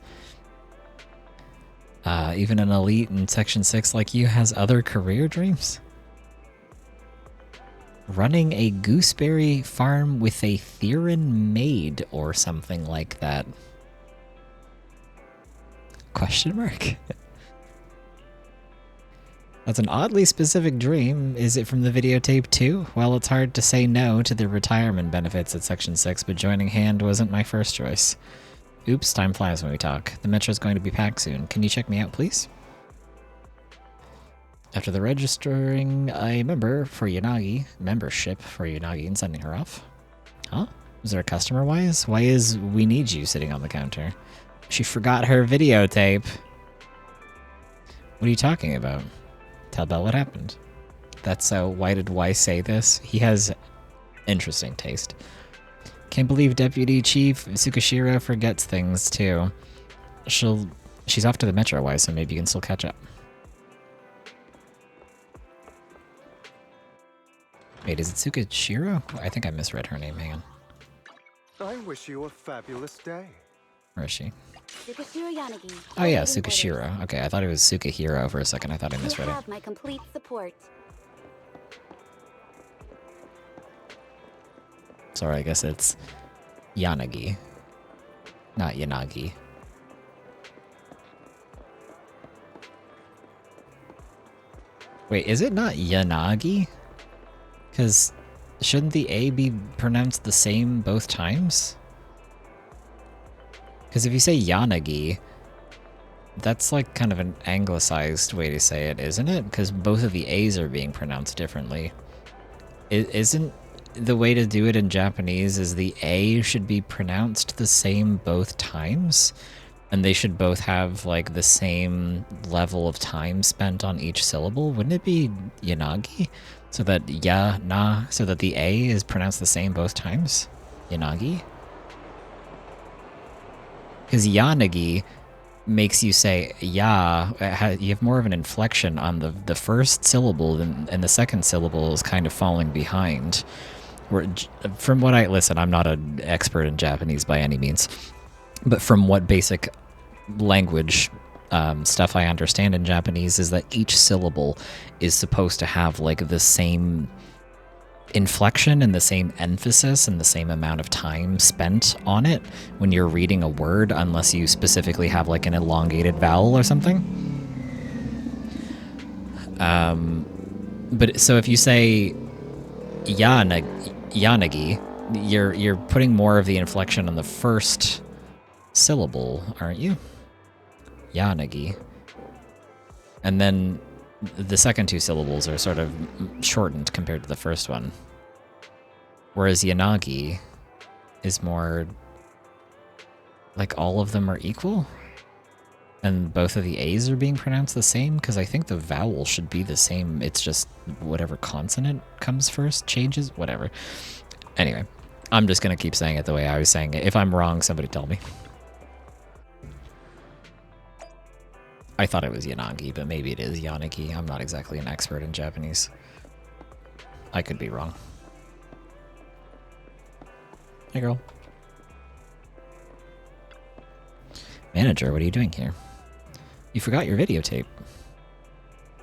Even an elite in Section 6 like you has other career dreams? Running a gooseberry farm with a Theron maid or something like that. Question mark? That's an oddly specific dream. Is it from the videotape too? Well, it's hard to say no to the retirement benefits at Section 6, but joining hand wasn't my first choice. Oops, time flies when we talk. The metro's going to be packed soon. Can you check me out, please? After the registering a membership for Yanagi and sending her off. Huh? Was there a customer wise? Why is We Need You sitting on the counter? She forgot her videotape. What are you talking about? Tell Belle what happened. That's so. Why did Y say this? He has interesting taste. Can't believe Deputy Chief Tsukishiro forgets things too. She's off to the metro, Y, so maybe you can still catch up. Wait, is it Tsukishiro? I think I misread her name. Hang on. I wish you a fabulous day. Where is she? Tsukishiro Yanagi. Oh yeah, Tsukishiro. Okay, I thought it was Tsukihiro for a second. I thought I misread You it. have my complete support. Sorry, I guess it's Yanagi, not Yanagi. Wait, is it not Yanagi? Because shouldn't the A be pronounced the same both times? Because if you say Yanagi, that's like kind of an anglicized way to say it, isn't it? Because both of the A's are being pronounced differently. Isn't the way to do it in Japanese is the A should be pronounced the same both times? and they should both have like the same level of time spent on each syllable, wouldn't it be Yanagi? So that so that the A is pronounced the same both times? Yanagi? Because Yanagi makes you say ya, you have more of an inflection on the first syllable, and the second syllable is kind of falling behind. From what listen, I'm not an expert in Japanese by any means, but from what basic language stuff I understand in Japanese is that each syllable is supposed to have like the same inflection and the same emphasis and the same amount of time spent on it when you're reading a word, unless you specifically have like an elongated vowel or something. But so if you say Yanagi, you're putting more of the inflection on the first syllable, aren't you? Yanagi. And then the second two syllables are sort of shortened compared to the first one. Whereas Yanagi is more like all of them are equal. And both of the A's are being pronounced the same, because I think the vowel should be the same. It's just whatever consonant comes first changes, whatever. Anyway, I'm just going to keep saying it the way I was saying it. If I'm wrong, somebody tell me. I thought it was Yanagi, but maybe it is Yanagi. I'm not exactly an expert in Japanese. I could be wrong. Hey, girl. Manager, what are you doing here? You forgot your videotape.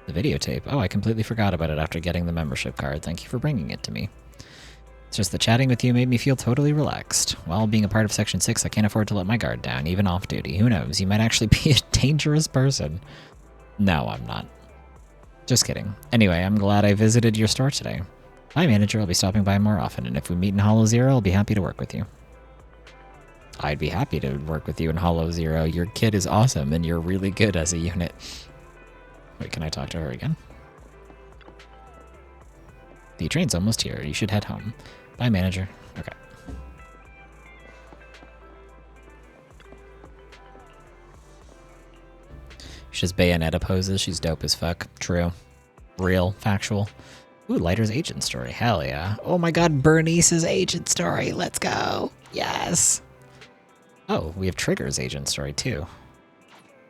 The videotape? Oh, I completely forgot about it after getting the membership card. Thank you for bringing it to me. It's just that chatting with you made me feel totally relaxed. While being a part of Section 6, I can't afford to let my guard down, even off duty. Who knows? You might actually be a dangerous person. No, I'm not. Just kidding. Anyway, I'm glad I visited your store today. Bye, manager. I'll be stopping by more often, and if we meet in Hollow Zero, I'll be happy to work with you. I'd be happy to work with you in Hollow Zero. Your kid is awesome, and you're really good as a unit. Wait, can I talk to her again? The train's almost here. You should head home. Bye, manager. Okay. She's Bayonetta poses. She's dope as fuck. True. Real. Factual. Ooh, Lighter's agent story. Hell yeah. Oh my god, Bernice's agent story. Let's go. Yes. Oh, we have Trigger's agent story too.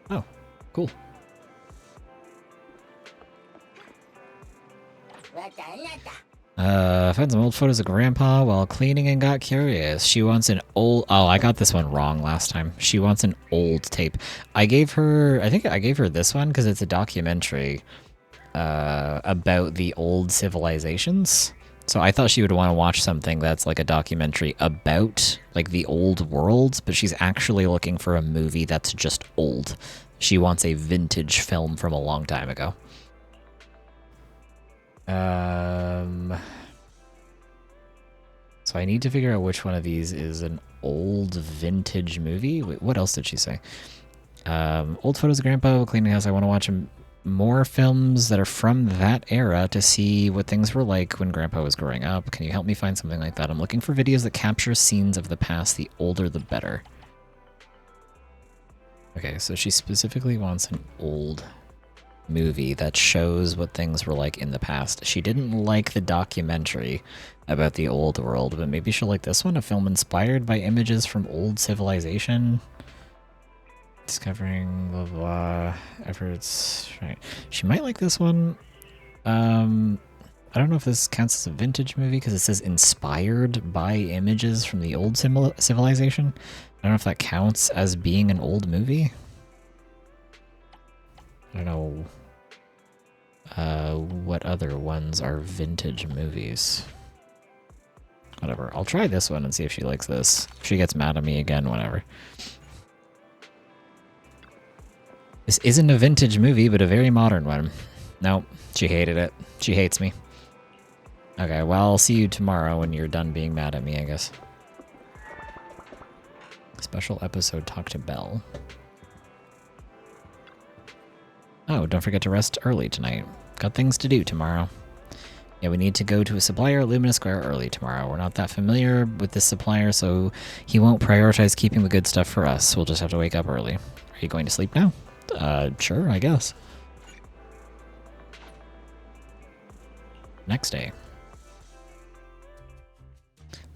Oh, cool. Found some old photos of Grandpa while cleaning and got curious. She wants an old... Oh, I got this one wrong last time. She wants an old tape. I think I gave her this one because it's a documentary about the old civilizations. So I thought she would want to watch something that's like a documentary about like the old world, but she's actually looking for a movie that's just old. She wants a vintage film from a long time ago. So I need to figure out which one of these is an old vintage movie. Wait, what else did she say? Old photos of Grandpa, cleaning house. I want to watch more films that are from that era to see what things were like when Grandpa was growing up. Can you help me find something like that? I'm looking for videos that capture scenes of the past. The older, the better. Okay, so she specifically wants an old movie that shows what things were like in the past. She didn't like the documentary about the old world, but maybe she'll like this one, a film inspired by images from old civilization. Discovering blah blah efforts. Right. She might like this one. I don't know if this counts as a vintage movie because it says inspired by images from the old civilization. I don't know if that counts as being an old movie. I don't know what other ones are vintage movies. Whatever. I'll try this one and see if she likes this. If she gets mad at me again, whatever. This isn't a vintage movie, but a very modern one. Nope, she hated it. She hates me. Okay, well, I'll see you tomorrow when you're done being mad at me, I guess. Special episode, Talk to Belle. Oh, don't forget to rest early tonight. Got things to do tomorrow. Yeah, we need to go to a supplier at Lumina Square early tomorrow. We're not that familiar with this supplier, so he won't prioritize keeping the good stuff for us. We'll just have to wake up early. Are you going to sleep now? Sure, I guess. Next day.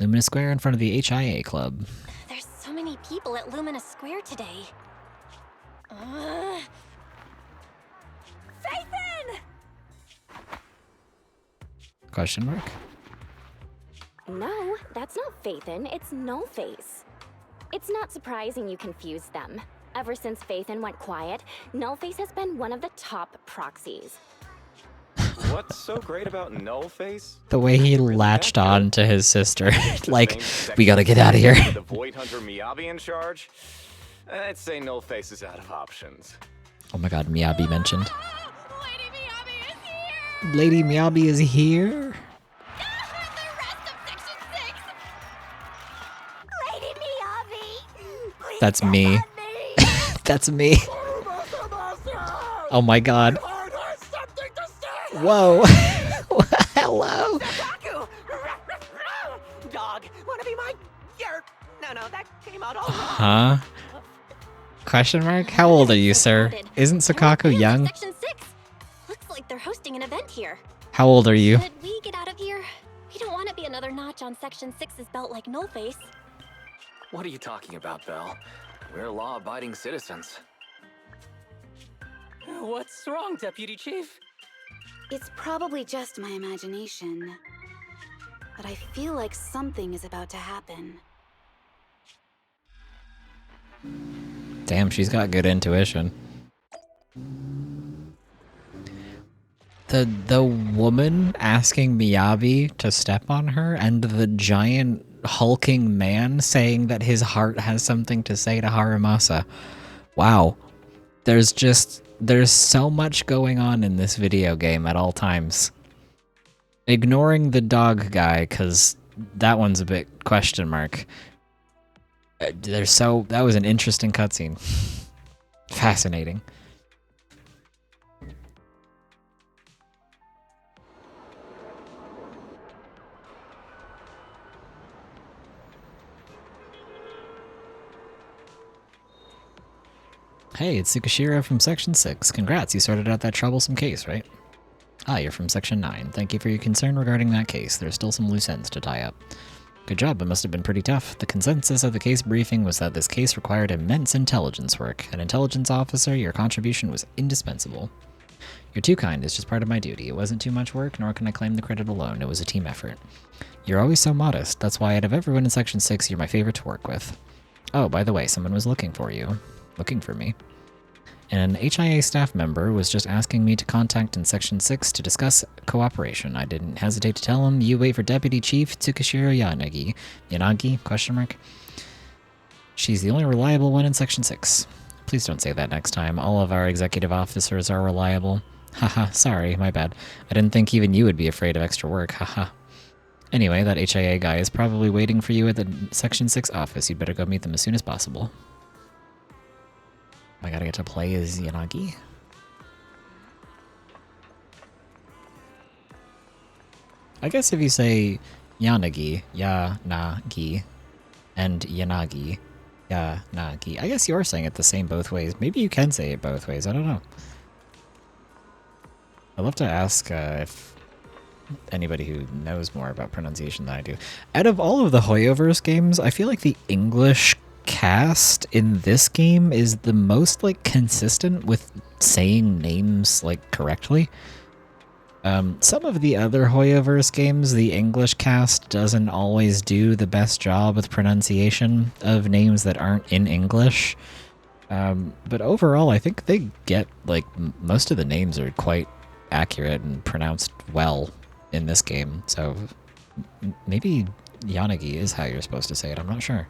Lumina Square in front of the HIA Club. There's so many people at Lumina Square today. Phaethon! Question mark? No, that's not Phaethon, it's Nullface. It's not surprising you confused them. Ever since Phaethon went quiet, Nullface has been one of the top proxies. What's so great about Nullface? The way he latched on to his sister. Like, we gotta get out of here. The Void Hunter Miyabi in charge? I'd say Nullface is out of options. Oh my god, Miyabi mentioned. Lady Miyabi is here? Lady Miyabi! That's me. That's me. Oh my god. Whoa. Hello. Dog, wanna be my No, that came out all wrong. Huh? Question mark? How old are you, sir? Isn't Sakaku young? Section 6. Looks like they're hosting an event here. How old are you? Should we get out of here? We don't want to be another notch on Section 6's belt like Nullface. What are you talking about, Belle? We're law-abiding citizens. What's wrong, Deputy Chief? It's probably just my imagination, but I feel like something is about to happen. Damn, she's got good intuition. The woman asking Miyabi to step on her, and the giant hulking man saying that his heart has something to say to Haramasa. Wow. There's so much going on in this video game at all times. Ignoring the dog guy, because that one's a bit question mark. That was an interesting cutscene. Fascinating. Hey, it's Tsukishiro from Section 6. Congrats, you sorted out that troublesome case, right? Ah, you're from Section 9. Thank you for your concern regarding that case. There's still some loose ends to tie up. Good job, it must have been pretty tough. The consensus of the case briefing was that this case required immense intelligence work. An intelligence officer, your contribution was indispensable. You're too kind, it's just part of my duty. It wasn't too much work, nor can I claim the credit alone. It was a team effort. You're always so modest. That's why out of everyone in Section 6, you're my favorite to work with. Oh, by the way, someone was looking for you. Looking for me. An HIA staff member was just asking me to contact in Section 6 to discuss cooperation. I didn't hesitate to tell him, you wait for Deputy Chief Tsukishiro Yanagi. Yanagi? Question mark. She's the only reliable one in Section 6. Please don't say that next time. All of our executive officers are reliable. Haha, sorry, my bad. I didn't think even you would be afraid of extra work, haha. Anyway, that HIA guy is probably waiting for you at the Section 6 office. You'd better go meet them as soon as possible. I gotta get to play as Yanagi. I guess if you say Yanagi, Ya-na-gi, and Yanagi, Ya-na-gi, I guess you're saying it the same both ways. Maybe you can say it both ways, I don't know. I'd love to ask if anybody who knows more about pronunciation than I do. Out of all of the Hoyoverse games, I feel like the English cast in this game is the most consistent with saying names correctly. Some of the other Hoyoverse games, the English cast doesn't always do the best job with pronunciation of names that aren't in English. But overall, I think they get most of the names are quite accurate and pronounced well in this game. So maybe Yanagi is how you're supposed to say it. I'm not sure.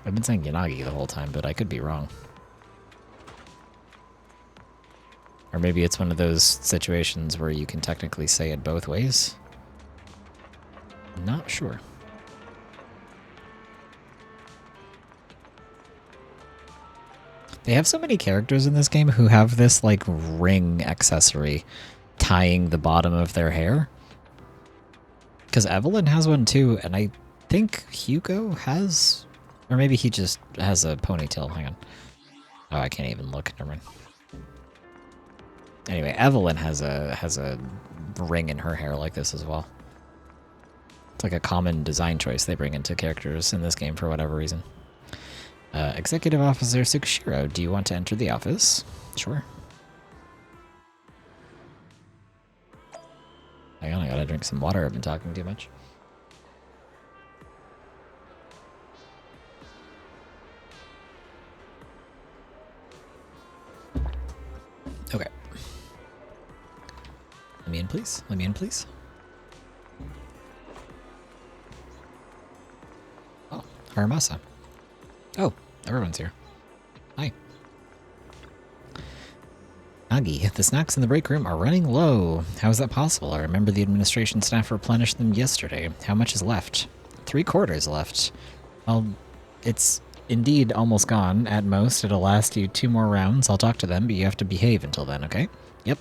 I've been saying Yanagi the whole time, but I could be wrong. Or maybe it's one of those situations where you can technically say it both ways. Not sure. They have so many characters in this game who have this ring accessory tying the bottom of their hair. Because Evelyn has one too, and I think Hugo has... Or maybe he just has a ponytail. Hang on. Oh, I can't even look. Never mind. Anyway, Evelyn has a ring in her hair like this as well. It's like a common design choice they bring into characters in this game for whatever reason. Executive Officer Tsukushiro, do you want to enter the office? Sure. Hang on, I gotta drink some water. I've been talking too much. Okay. Let me in, please. Let me in, please. Oh, Haramasa. Oh, everyone's here. Hi. Nagi, the snacks in the break room are running low. How is that possible? I remember the administration staff replenished them yesterday. How much is left? 3/4 left. Well, it's indeed almost gone. At most, it'll last you 2 more rounds. I'll talk to them, but you have to behave until then, okay? Yep.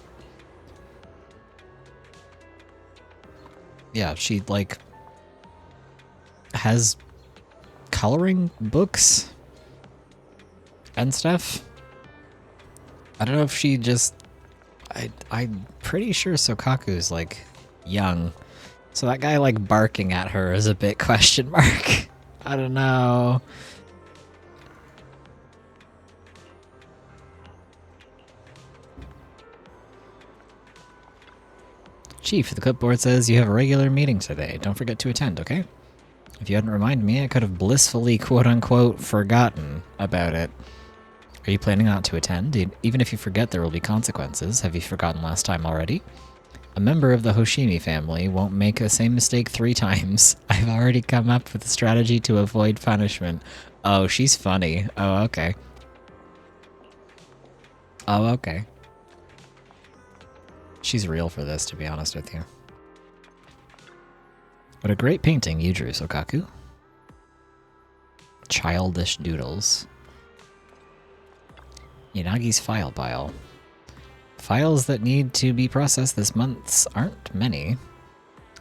Yeah, she, like, has coloring books and stuff. I don't know if she just... I'm pretty sure Sokaku's, like, young. So that guy, like, barking at her is a bit question mark. I don't know. Chief, the clipboard says you have a regular meeting today. Don't forget to attend, okay? If you hadn't reminded me, I could have blissfully, quote-unquote, forgotten about it. Are you planning not to attend? Even if you forget, there will be consequences. Have you forgotten last time already? A member of the Hoshimi family won't make the same mistake 3 times. I've already come up with a strategy to avoid punishment. Oh, she's funny. Oh, okay. Oh, okay. She's real for this, to be honest with you. What a great painting you drew, Sokaku. Childish doodles. Yanagi's file pile. Files that need to be processed this month aren't many.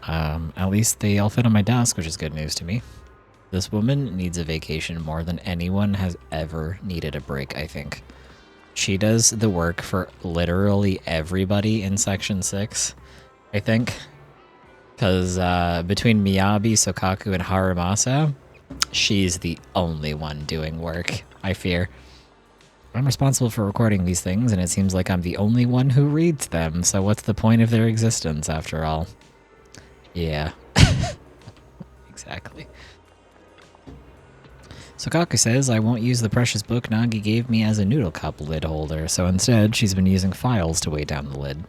At least they all fit on my desk, which is good news to me. This woman needs a vacation more than anyone has ever needed a break, I think. She does the work for literally everybody in Section 6, I think. Because between Miyabi, Sokaku, and Haramasa, she's the only one doing work, I fear. I'm responsible for recording these things, and it seems like I'm the only one who reads them, so what's the point of their existence, after all? Yeah. Exactly. Sokaku says I won't use the precious book Nagi gave me as a noodle cup lid holder, so instead she's been using files to weigh down the lid.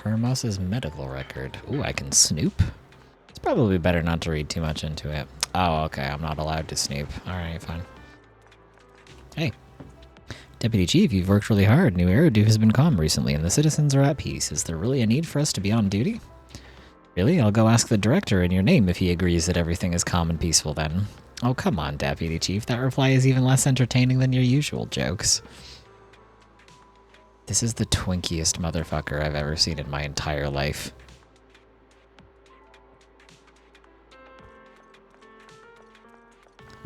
Haramasa's medical record. Ooh, I can snoop? It's probably better not to read too much into it. Oh, okay, I'm not allowed to snoop. Alright, fine. Hey. Deputy Chief, you've worked really hard. New Eridu has been calm recently, and the citizens are at peace. Is there really a need for us to be on duty? Really? I'll go ask the director in your name if he agrees that everything is calm and peaceful then. Oh, come on, Deputy Chief. That reply is even less entertaining than your usual jokes. This is the twinkiest motherfucker I've ever seen in my entire life.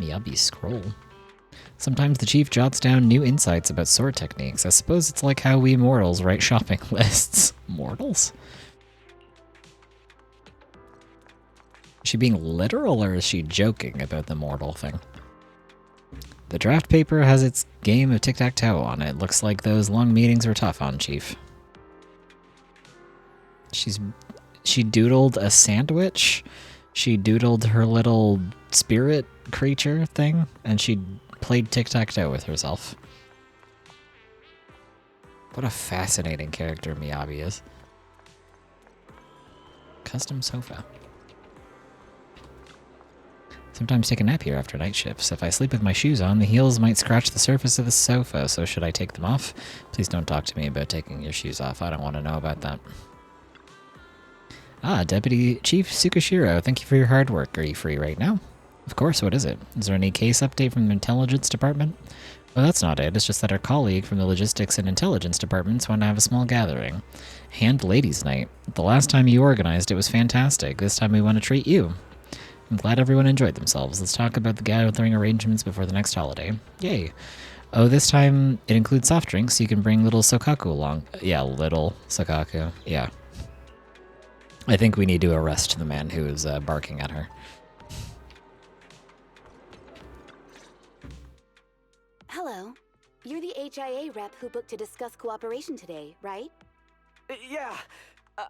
Miyabi's scroll. Sometimes the chief jots down new insights about sword techniques. I suppose it's like how we mortals write shopping lists. Mortals? Is she being literal or is she joking about the mortal thing? The draft paper has its game of tic-tac-toe on it. Looks like those long meetings were tough on Chief. She doodled a sandwich. She doodled her little spirit creature thing, and she played tic-tac-toe with herself. What a fascinating character Miyabi is. Custom sofa. Sometimes take a nap here after night shifts. If I sleep with my shoes on, the heels might scratch the surface of the sofa, so should I take them off? Please don't talk to me about taking your shoes off. I don't want to know about that. Ah, Deputy Chief Tsukushiro, thank you for your hard work. Are you free right now? Of course, what is it? Is there any case update from the intelligence department? Oh, that's not it. It's just that our colleague from the logistics and intelligence departments wanted to have a small gathering. Hand ladies' night. The last time you organized it was fantastic. This time we want to treat you. I'm glad everyone enjoyed themselves. Let's talk about the gathering arrangements before the next holiday. Yay. Oh, this time it includes soft drinks, so you can bring little Sokaku along. Yeah, little Sokaku. Yeah. I think we need to arrest the man who is barking at her. Hello. You're the HIA rep who booked to discuss cooperation today, right? Yeah.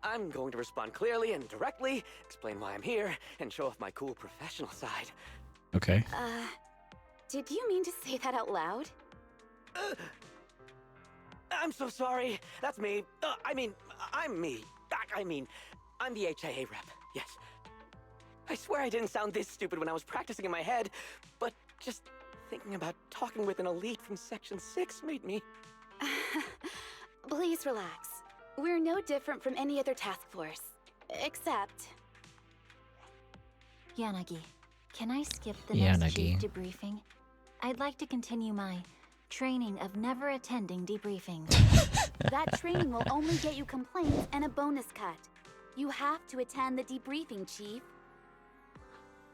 I'm going to respond clearly and directly, explain why I'm here, and show off my cool professional side. Okay. Did you mean to say that out loud? I'm so sorry. That's me. I'm me. I'm the HIA rep. Yes. I swear I didn't sound this stupid when I was practicing in my head, but just thinking about talking with an elite from Section 6 made me... Please relax. We're no different from any other task force. Except... Yanagi, can I skip the next chief debriefing? I'd like to continue my training of never attending debriefings. That training will only get you complaints and a bonus cut. You have to attend the debriefing, Chief.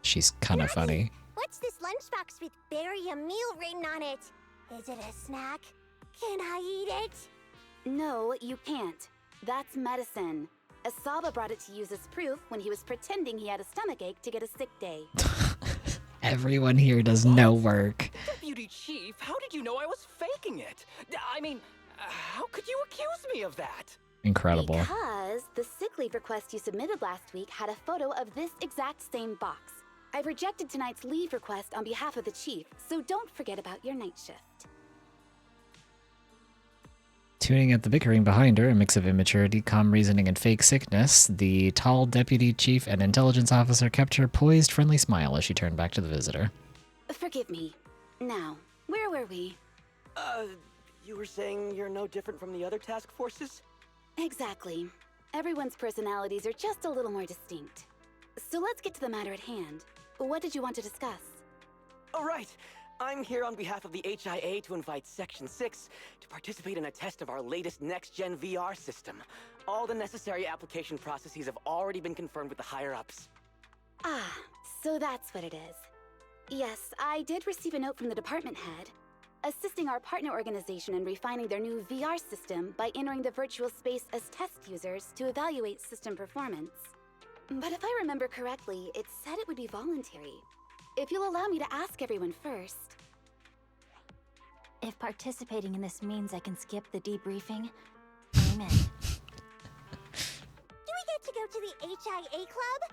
She's kind of funny. What's this lunchbox with berry a meal written on it? Is it a snack? Can I eat it? No, you can't. That's medicine. Asaba brought it to use as proof when he was pretending he had a stomachache to get a sick day. Everyone here does no work. Deputy Chief, how did you know I was faking it? I mean, how could you accuse me of that? Incredible. Because the sick leave request you submitted last week had a photo of this exact same box. I've rejected tonight's leave request on behalf of the Chief, so don't forget about your night shift. Tuning at the bickering behind her, a mix of immaturity, calm reasoning, and fake sickness, the tall deputy chief and intelligence officer kept her poised, friendly smile as she turned back to the visitor. Forgive me. Now, where were we? You were saying you're no different from the other task forces? Exactly. Everyone's personalities are just a little more distinct. So let's get to the matter at hand. What did you want to discuss? All right. I'm here on behalf of the HIA to invite Section 6 to participate in a test of our latest next-gen VR system. All the necessary application processes have already been confirmed with the higher-ups. Ah, so that's what it is. Yes, I did receive a note from the department head, assisting our partner organization in refining their new VR system by entering the virtual space as test users to evaluate system performance. But if I remember correctly, it said it would be voluntary. If you'll allow me to ask everyone first. If participating in this means I can skip the debriefing, I'm in. Do we get to go to the HIA club?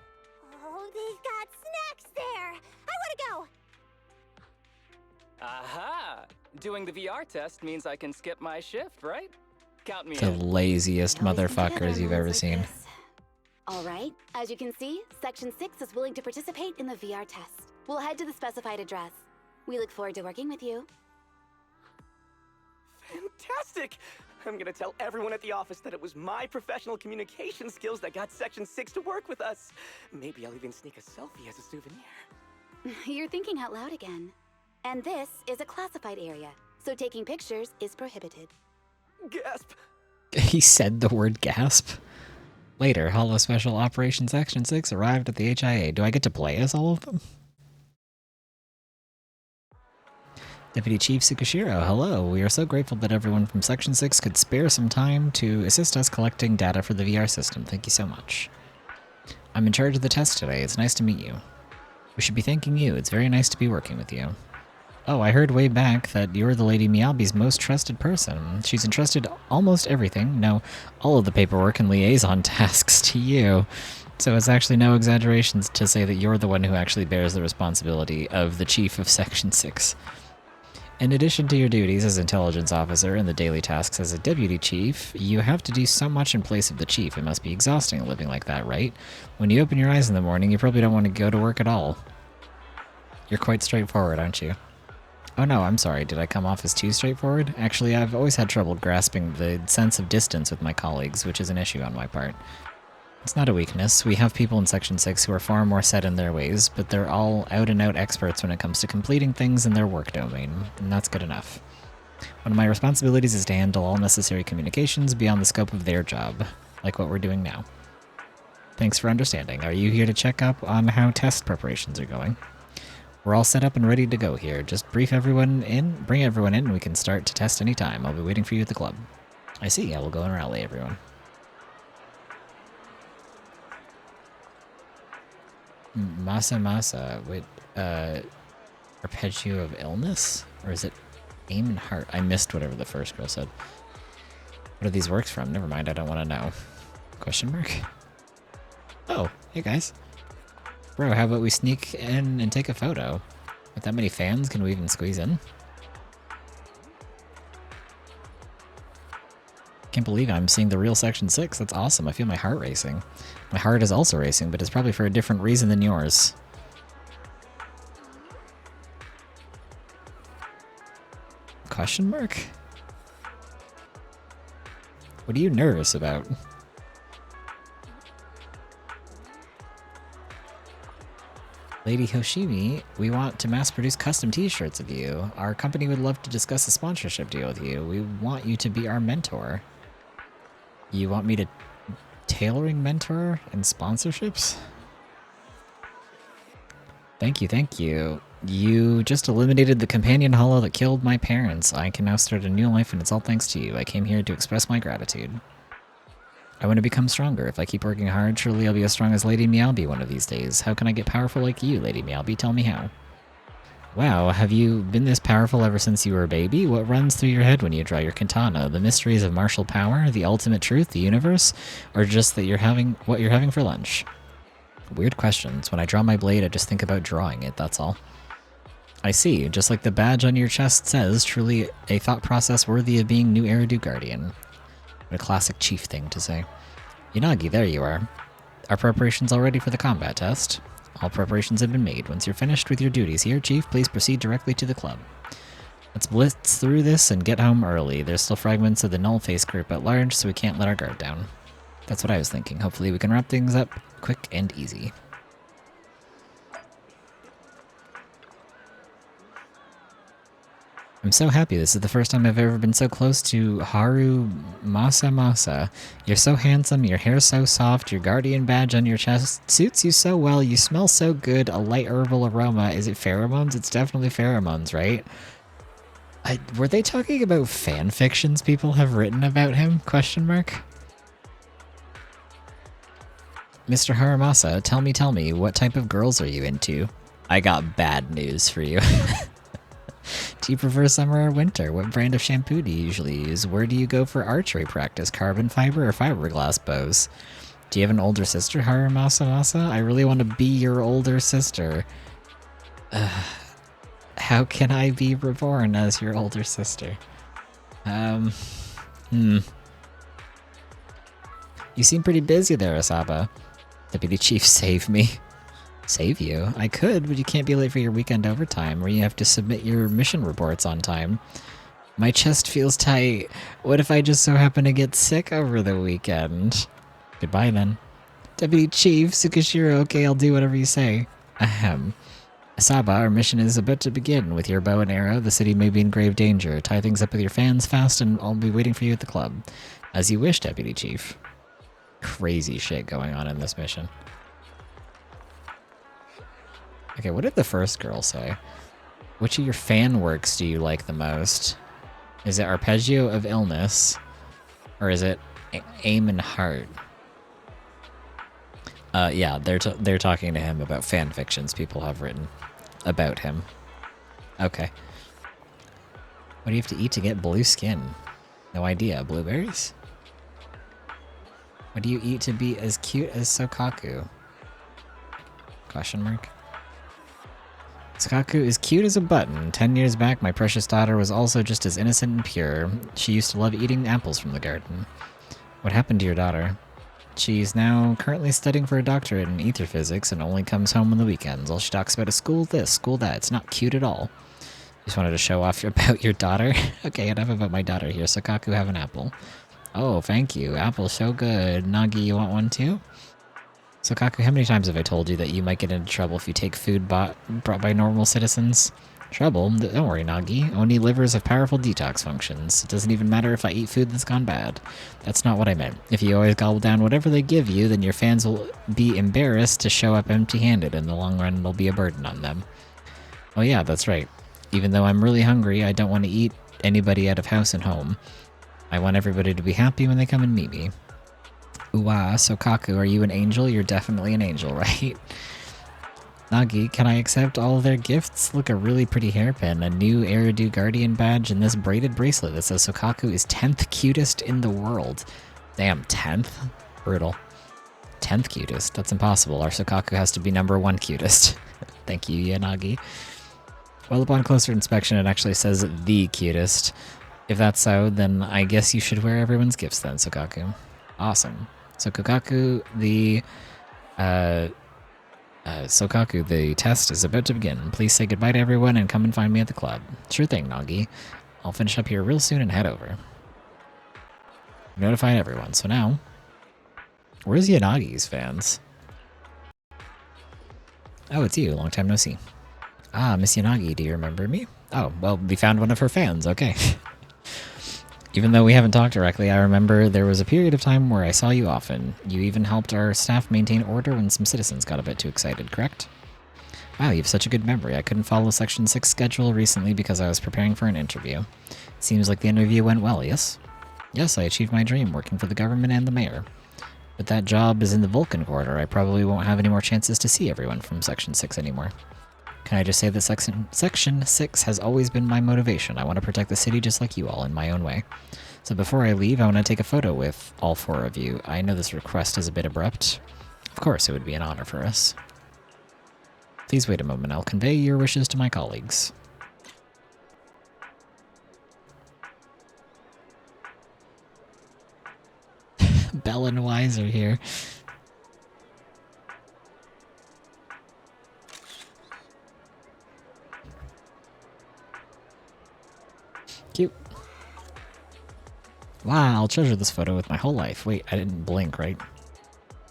Oh, they've got snacks there! I wanna go! Aha! Doing the VR test means I can skip my shift, right? Count me The in. laziest motherfuckers you've ever seen. All right, as you can see, Section 6 is willing to participate in the VR test. We'll head to the specified address. We look forward to working with you. Fantastic! I'm gonna tell everyone at the office that it was my professional communication skills that got Section 6 to work with us. Maybe I'll even sneak a selfie as a souvenir. You're thinking out loud again. And this is a classified area, so taking pictures is prohibited. Gasp! He said the word gasp. Later, Hollow Special Operations Section 6 arrived at the HIA. Do I get to play as all of them? Deputy Chief Tsukushiro, hello. We are so grateful that everyone from Section 6 could spare some time to assist us collecting data for the VR system. Thank you so much. I'm in charge of the test today. It's nice to meet you. We should be thanking you. It's very nice to be working with you. Oh, I heard way back that you're the Lady Miyabi's most trusted person. She's entrusted almost everything, no, all of the paperwork and liaison tasks to you. So it's actually no exaggeration to say that you're the one who actually bears the responsibility of the Chief of Section 6. In addition to your duties as intelligence officer and the daily tasks as a deputy chief, you have to do so much in place of the chief. It must be exhausting living like that, right? When you open your eyes in the morning, you probably don't want to go to work at all. You're quite straightforward, aren't you? Oh no, I'm sorry. Did I come off as too straightforward? Actually, I've always had trouble grasping the sense of distance with my colleagues, which is an issue on my part. It's not a weakness. We have people in Section 6 who are far more set in their ways, but they're all out-and-out experts when it comes to completing things in their work domain, and that's good enough. One of my responsibilities is to handle all necessary communications beyond the scope of their job, like what we're doing now. Thanks for understanding. Are you here to check up on how test preparations are going? We're all set up and ready to go here. Just bring everyone in, and we can start to test any time. I'll be waiting for you at the club. I see. I will go and rally everyone. Masa. Wait, arpeggio of illness? Or is it aim and heart? I missed whatever the first girl said. What are these works from? Never mind, I don't want to know. Question mark? Oh, hey guys. Bro, how about we sneak in and take a photo? With that many fans, can we even squeeze in? Can't believe I'm seeing the real Section 6. That's awesome. I feel my heart racing. My heart is also racing, but it's probably for a different reason than yours. Question mark? What are you nervous about? Lady Hoshimi, we want to mass-produce custom t-shirts of you. Our company would love to discuss a sponsorship deal with you. We want you to be our mentor. You want me to tailoring mentor and sponsorships? Thank you. You just eliminated the companion hollow that killed my parents. I can now start a new life and it's all thanks to you. I came here to express my gratitude. I want to become stronger. If I keep working hard, surely I'll be as strong as Lady Meowby one of these days. How can I get powerful like you, Lady Meowby? Tell me how. Wow, have you been this powerful ever since you were a baby? What runs through your head when you draw your katana? The mysteries of martial power? The ultimate truth? The universe? Or just that you're having what you're having for lunch? Weird questions. When I draw my blade, I just think about drawing it, that's all. I see. Just like the badge on your chest says, truly a thought process worthy of being New Eridu Guardian. What a classic chief thing to say. Yanagi, there you are. Our preparations all ready for the combat test. All preparations have been made. Once you're finished with your duties here, Chief, please proceed directly to the club. Let's blitz through this and get home early. There's still fragments of the null-face group at large, so we can't let our guard down. That's what I was thinking. Hopefully we can wrap things up quick and easy. I'm so happy. This is the first time I've ever been so close to Haru Masa. You're so handsome, your hair's so soft, your guardian badge on your chest suits you so well, you smell so good, a light herbal aroma. Is it pheromones? It's definitely pheromones, right? Were they talking about fan fictions people have written about him? Question mark? Mr. Haramasa, tell me, what type of girls are you into? I got bad news for you. Do you prefer summer or winter? What brand of shampoo do you usually use? Where do you go for archery practice? Carbon fiber or fiberglass bows? Do you have an older sister, Haramasa? I really want to be your older sister. How can I be reborn as your older sister? You seem pretty busy there, Asaba. Deputy Chief, save me. Save you? I could, but you can't be late for your weekend overtime, where you have to submit your mission reports on time. My chest feels tight. What if I just so happen to get sick over the weekend? Goodbye, then. Deputy Chief, Tsukishiro, okay, I'll do whatever you say. Ahem. Asaba, our mission is about to begin. With your bow and arrow, the city may be in grave danger. Tie things up with your fans fast, and I'll be waiting for you at the club. As you wish, Deputy Chief. Crazy shit going on in this mission. Okay, what did the first girl say? Which of your fan works do you like the most? Is it Arpeggio of Illness? Or is it Aim and Heart? Yeah, they're talking to him about fan fictions people have written about him. Okay. What do you have to eat to get blue skin? No idea. Blueberries? What do you eat to be as cute as Sokaku? Question mark. Sokaku is cute as a button. 10 years back, my precious daughter was also just as innocent and pure. She used to love eating apples from the garden. What happened to your daughter? She's now currently studying for a doctorate in ether physics and only comes home on the weekends. All she talks about is school this, school that. It's not cute at all. Just wanted to show off about your daughter? Okay, enough about my daughter here. Sokaku, have an apple. Oh, thank you. Apple's so good. Nagi, you want one too? So, Kaku, how many times have I told you that you might get into trouble if you take food brought by normal citizens? Trouble? Don't worry, Nagi. Oni livers have powerful detox functions. It doesn't even matter if I eat food that's gone bad. That's not what I meant. If you always gobble down whatever they give you, then your fans will be embarrassed to show up empty-handed. In the long run, it'll be a burden on them. Oh yeah, that's right. Even though I'm really hungry, I don't want to eat anybody out of house and home. I want everybody to be happy when they come and meet me. Ooh-ah, so Kaku, are you an angel? You're definitely an angel, right? Nagi, can I accept all of their gifts? Look, a really pretty hairpin, a new Eridu Guardian badge, and this braided bracelet that says Sokaku is 10th cutest in the world. Damn, 10th? Brutal. 10th cutest? That's impossible. Our Sokaku has to be number 1 cutest. Thank you, Yanagi. Well, upon closer inspection, it actually says the cutest. If that's so, then I guess you should wear everyone's gifts then, Sokaku. Awesome. So Kokaku, Sokaku, the test is about to begin. Please say goodbye to everyone and come and find me at the club. Sure thing, Nagi. I'll finish up here real soon and head over. I've notified everyone, so now... Where's Yanagi's fans? Oh, it's you. Long time no see. Ah, Miss Yanagi, do you remember me? Oh, well, we found one of her fans. Okay. Even though we haven't talked directly, I remember there was a period of time where I saw you often. You even helped our staff maintain order when some citizens got a bit too excited, correct? Wow, you have such a good memory. I couldn't follow Section 6 schedule recently because I was preparing for an interview. Seems like the interview went well, yes? Yes, I achieved my dream, working for the government and the mayor. But that job is in the Vulcan Quarter. I probably won't have any more chances to see everyone from Section 6 anymore. Can I just say that Section 6 has always been my motivation. I want to protect the city just like you all in my own way. So before I leave, I want to take a photo with all 4 of you. I know this request is a bit abrupt. Of course, it would be an honor for us. Please wait a moment. I'll convey your wishes to my colleagues. Bell and Wise are here. Cute. Wow, I'll treasure this photo with my whole life. Wait, I didn't blink, right?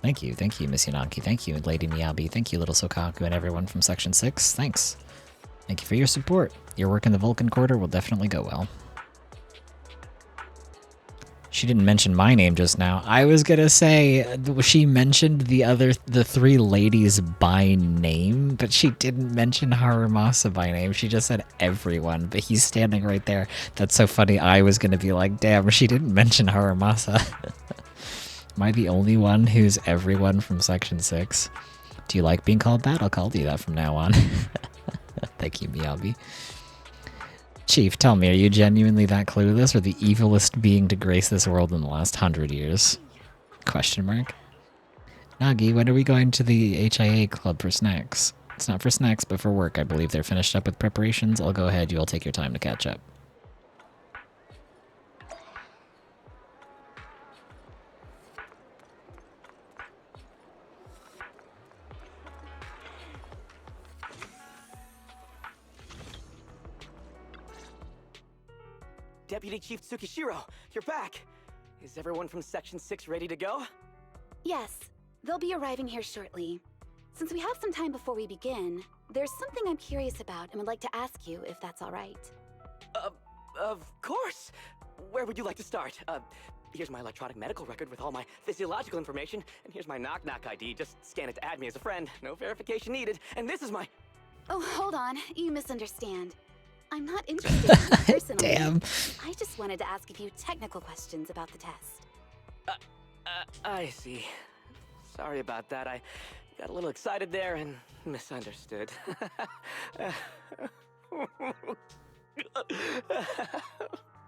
Thank you, Miss Yanaki. Thank you, Lady Miyabi. Thank you, Little Sokaku, and everyone from Section 6. Thanks. Thank you for your support. Your work in the Vulcan Quarter will definitely go well. She didn't mention my name just now. I was gonna say, she mentioned the 3 ladies by name, but she didn't mention Harumasa by name. She just said everyone, but he's standing right there. That's so funny. I was gonna be like, damn, she didn't mention Harumasa. Am I the only one who's everyone from Section 6? Do you like being called that? I'll call you that from now on. Thank you, Miyabi. Chief, tell me, are you genuinely that clueless or the evilest being to grace this world in the last 100 years? Question mark. Nagi, when are we going to the HIA club for snacks? It's not for snacks, but for work. I believe they're finished up with preparations. I'll go ahead. You all take your time to catch up. Deputy Chief Tsukishiro, you're back! Is everyone from Section 6 ready to go? Yes, they'll be arriving here shortly. Since we have some time before we begin, there's something I'm curious about and would like to ask you if that's all right. Of course! Where would you like to start? Here's my electronic medical record with all my physiological information, and here's my knock-knock ID. Just scan it to add me as a friend. No verification needed. And this is my... Oh, hold on. You misunderstand. I'm not interested in you personally. Damn. I just wanted to ask a few technical questions about the test. I see. Sorry about that. I got a little excited there and misunderstood.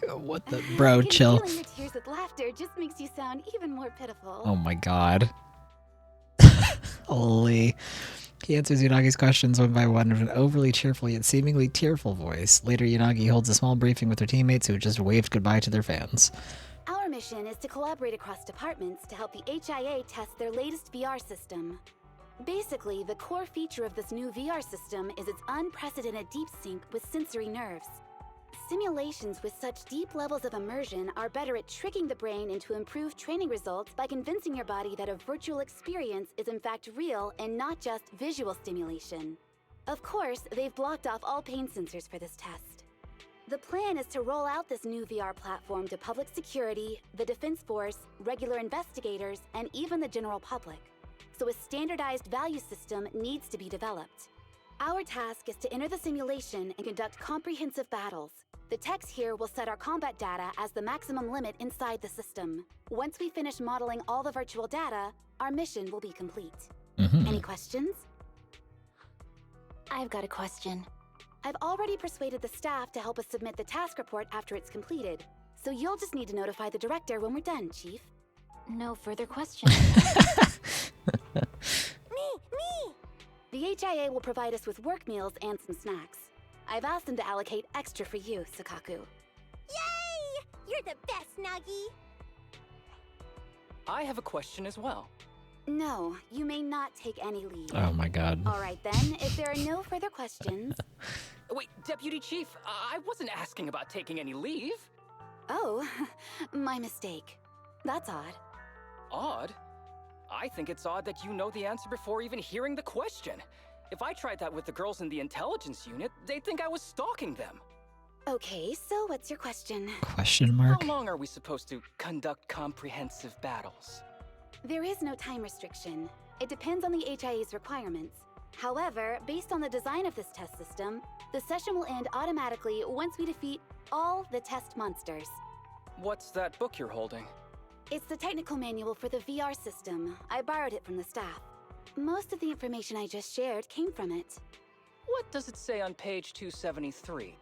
What the... Bro, chill. Feeling your tears with laughter just makes you sound even more pitiful. Oh my god. Holy... He answers Unagi's questions one by one with an overly cheerful yet seemingly tearful voice. Later, Unagi holds a small briefing with her teammates who just waved goodbye to their fans. Our mission is to collaborate across departments to help the HIA test their latest VR system. Basically, the core feature of this new VR system is its unprecedented deep sync with sensory nerves. Simulations with such deep levels of immersion are better at tricking the brain into improved training results by convincing your body that a virtual experience is in fact real and not just visual stimulation. Of course, they've blocked off all pain sensors for this test. The plan is to roll out this new VR platform to public security, the Defense Force, regular investigators, and even the general public. So a standardized value system needs to be developed. Our task is to enter the simulation and conduct comprehensive battles. The techs here will set our combat data as the maximum limit inside the system. Once we finish modeling all the virtual data, our mission will be complete. Any questions? I've got a question. I've already persuaded the staff to help us submit the task report after it's completed. So you'll just need to notify the director when we're done, Chief. No further questions. Me! The HIA will provide us with work meals and some snacks. I've asked them to allocate extra for you, Sakaku. Yay! You're the best, Nagi! I have a question as well. No, you may not take any leave. Oh my god. All right then, if there are no further questions... Wait, Deputy Chief, I wasn't asking about taking any leave. Oh, my mistake. That's odd. Odd? I think it's odd that you know the answer before even hearing the question. If I tried that with the girls in the intelligence unit, they'd think I was stalking them. Okay, so what's your question? Question mark? How long are we supposed to conduct comprehensive battles? There is no time restriction. It depends on the HIA's requirements. However, based on the design of this test system, the session will end automatically once we defeat all the test monsters. What's that book you're holding? It's the technical manual for the VR system. I borrowed it from the staff. Most of the information I just shared came from it. What does it say on page 273?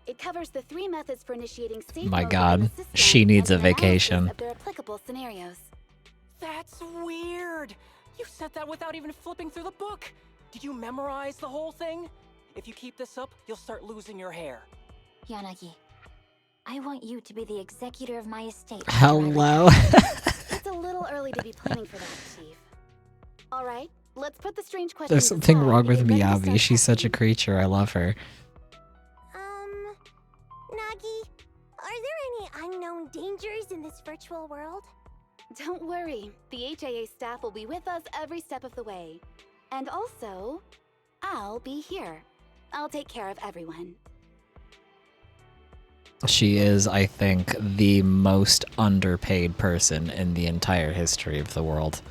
It covers the 3 methods for initiating safe My mode god, within the system she needs a and an analysis vacation. of their applicable scenarios. That's weird! You said that without even flipping through the book! Did you memorize the whole thing? If you keep this up, you'll start losing your hair. Yanagi, I want you to be the executor of my estate. Hello? It's a little early to be planning for that, Chief. All right, let's put the strange questions There's something aside wrong with and get ready to Miyabi. start She's such a creature. I love her. Nagi, are there any unknown dangers in this virtual world? Don't worry, the HIA staff will be with us every step of the way. And also, I'll be here. I'll take care of everyone. She is, I think, the most underpaid person in the entire history of the world.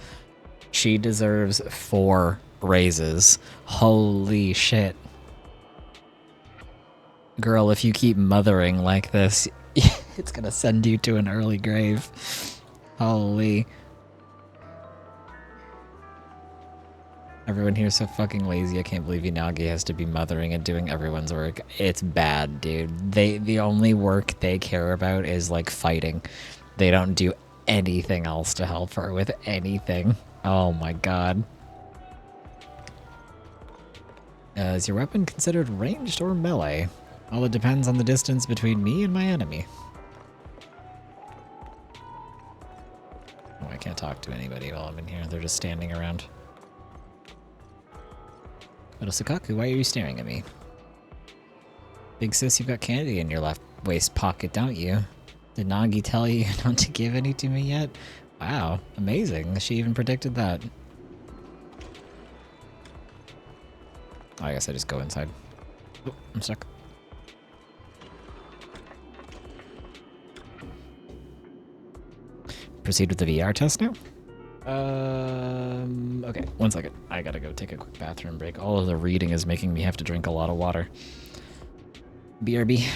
She deserves 4 raises. Holy shit. Girl, if you keep mothering like this, it's gonna send you to an early grave. Holy. Everyone here's so fucking lazy. I can't believe Yanagi has to be mothering and doing everyone's work. It's bad, dude. The only work they care about is like fighting. They don't do anything else to help her with anything. Oh my god. Is your weapon considered ranged or melee? Well, it depends on the distance between me and my enemy. Oh, I can't talk to anybody while I'm in here. They're just standing around. Little Sakaku, why are you staring at me? Big sis, you've got candy in your left waist pocket, don't you? Did Nagi tell you not to give any to me yet? Wow, amazing. She even predicted that. Oh, I guess I just go inside. Oh, I'm stuck. Proceed with the VR test now? Okay, 1 second. I gotta go take a quick bathroom break. All of the reading is making me have to drink a lot of water. BRB.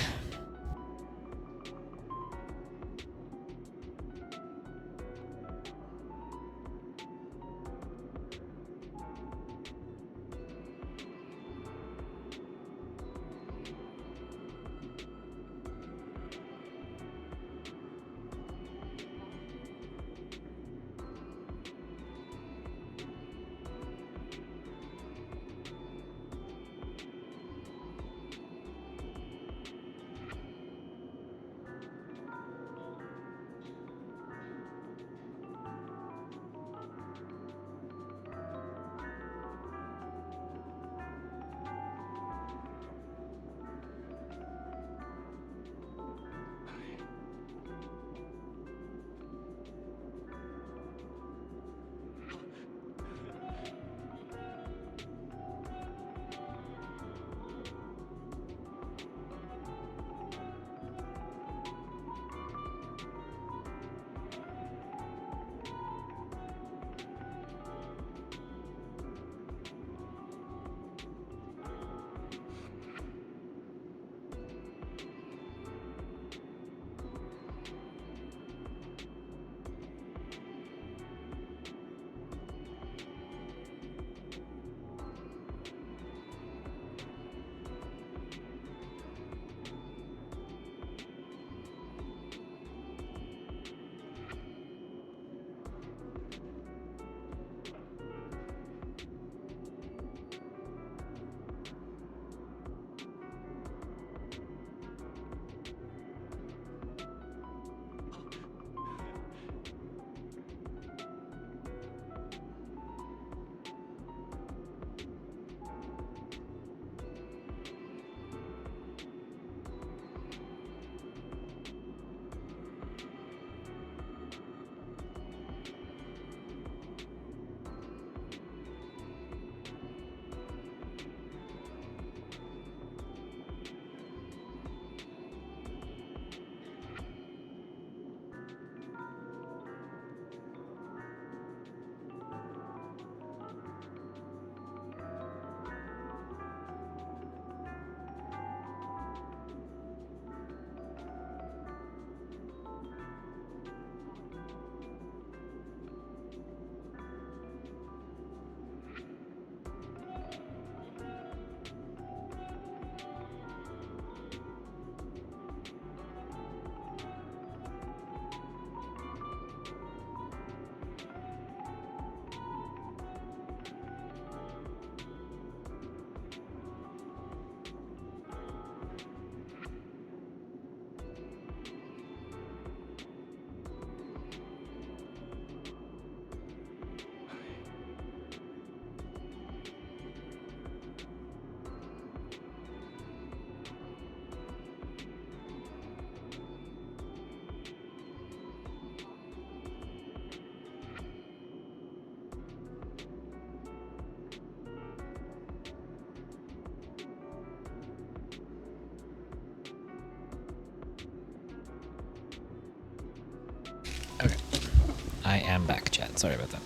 I am back, chat. Sorry about that.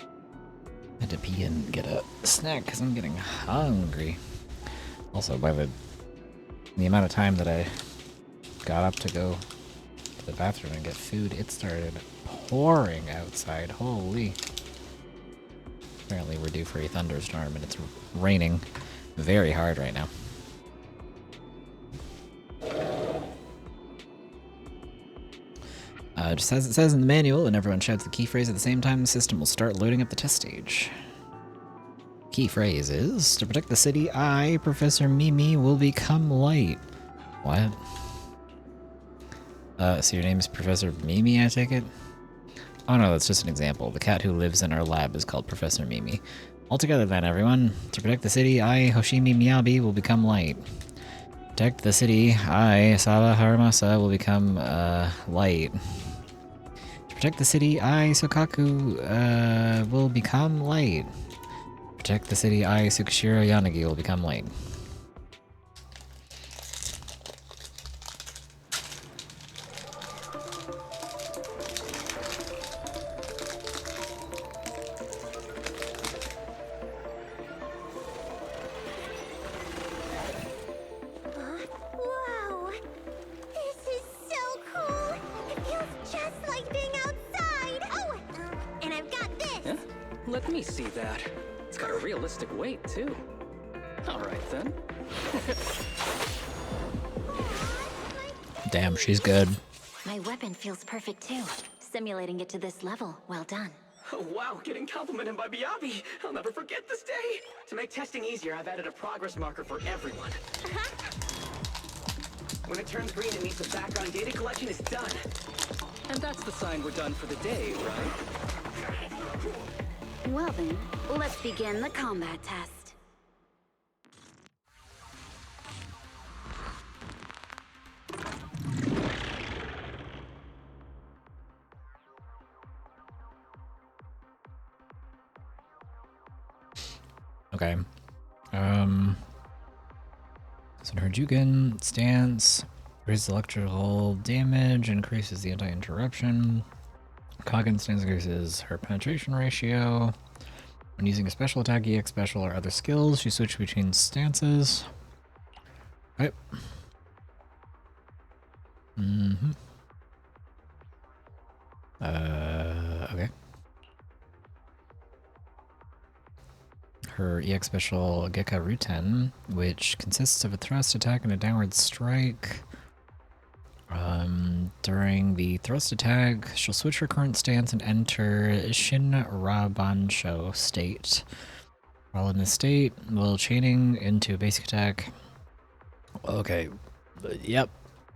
I had to pee and get a snack because I'm getting hungry. Also, by the amount of time that I got up to go to the bathroom and get food, it started pouring outside. Holy. Apparently we're due for a thunderstorm and it's raining very hard right now. Just as it says in the manual, when everyone shouts the key phrase at the same time, the system will start loading up the test stage. Key phrase is, to protect the city, I, Professor Mimi, will become light. What? So your name is Professor Mimi, I take it? Oh no, that's just an example. The cat who lives in our lab is called Professor Mimi. Altogether then, everyone. To protect the city, I, Hoshimi Miyabi, will become light. Protect the city, I, Saba Haramasa, will become, light. To protect the city, I, Sokaku, will become light. Protect the city, I, Tsukishiro Yanagi, will become light. Wow! This is so cool! It feels just like being outside! Oh! And I've got this! Yeah? Let me see that. It's got a realistic weight, too. Alright then. Damn, she's good. My weapon feels perfect too. Simulating it to this level, well done. Oh, wow, getting complimented by Miyabi. I'll never forget this day. To make testing easier, I've added a progress marker for everyone. When it turns green, it means the background data collection is done. And that's the sign we're done for the day, right? Well then, let's begin the combat test. Okay. So Herjugen stance, raises electrical damage, increases the anti-interruption. Kagen stance increases her penetration ratio. When using a special attack, EX special, or other skills, you switch between stances. Okay. Okay. Her EX special Gekka Ruten, which consists of a thrust attack and a downward strike. During the thrust attack, she'll switch her current stance and enter Shin Rabansho state. While in this state, while chaining into a basic attack. Okay. Yep.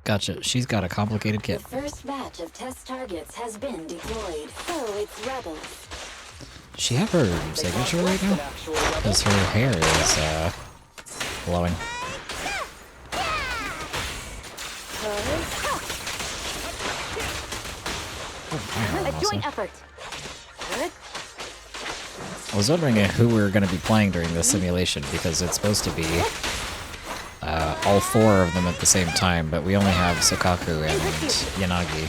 Gotcha. She's got a complicated kit. The first batch of test targets has been deployed. So it's rebels. Does she have her signature right now? Because her hair is, glowing. A joint effort. I was wondering who we were going to be playing during this simulation, because it's supposed to be all four of them at the same time, but we only have Sokaku and Yanagi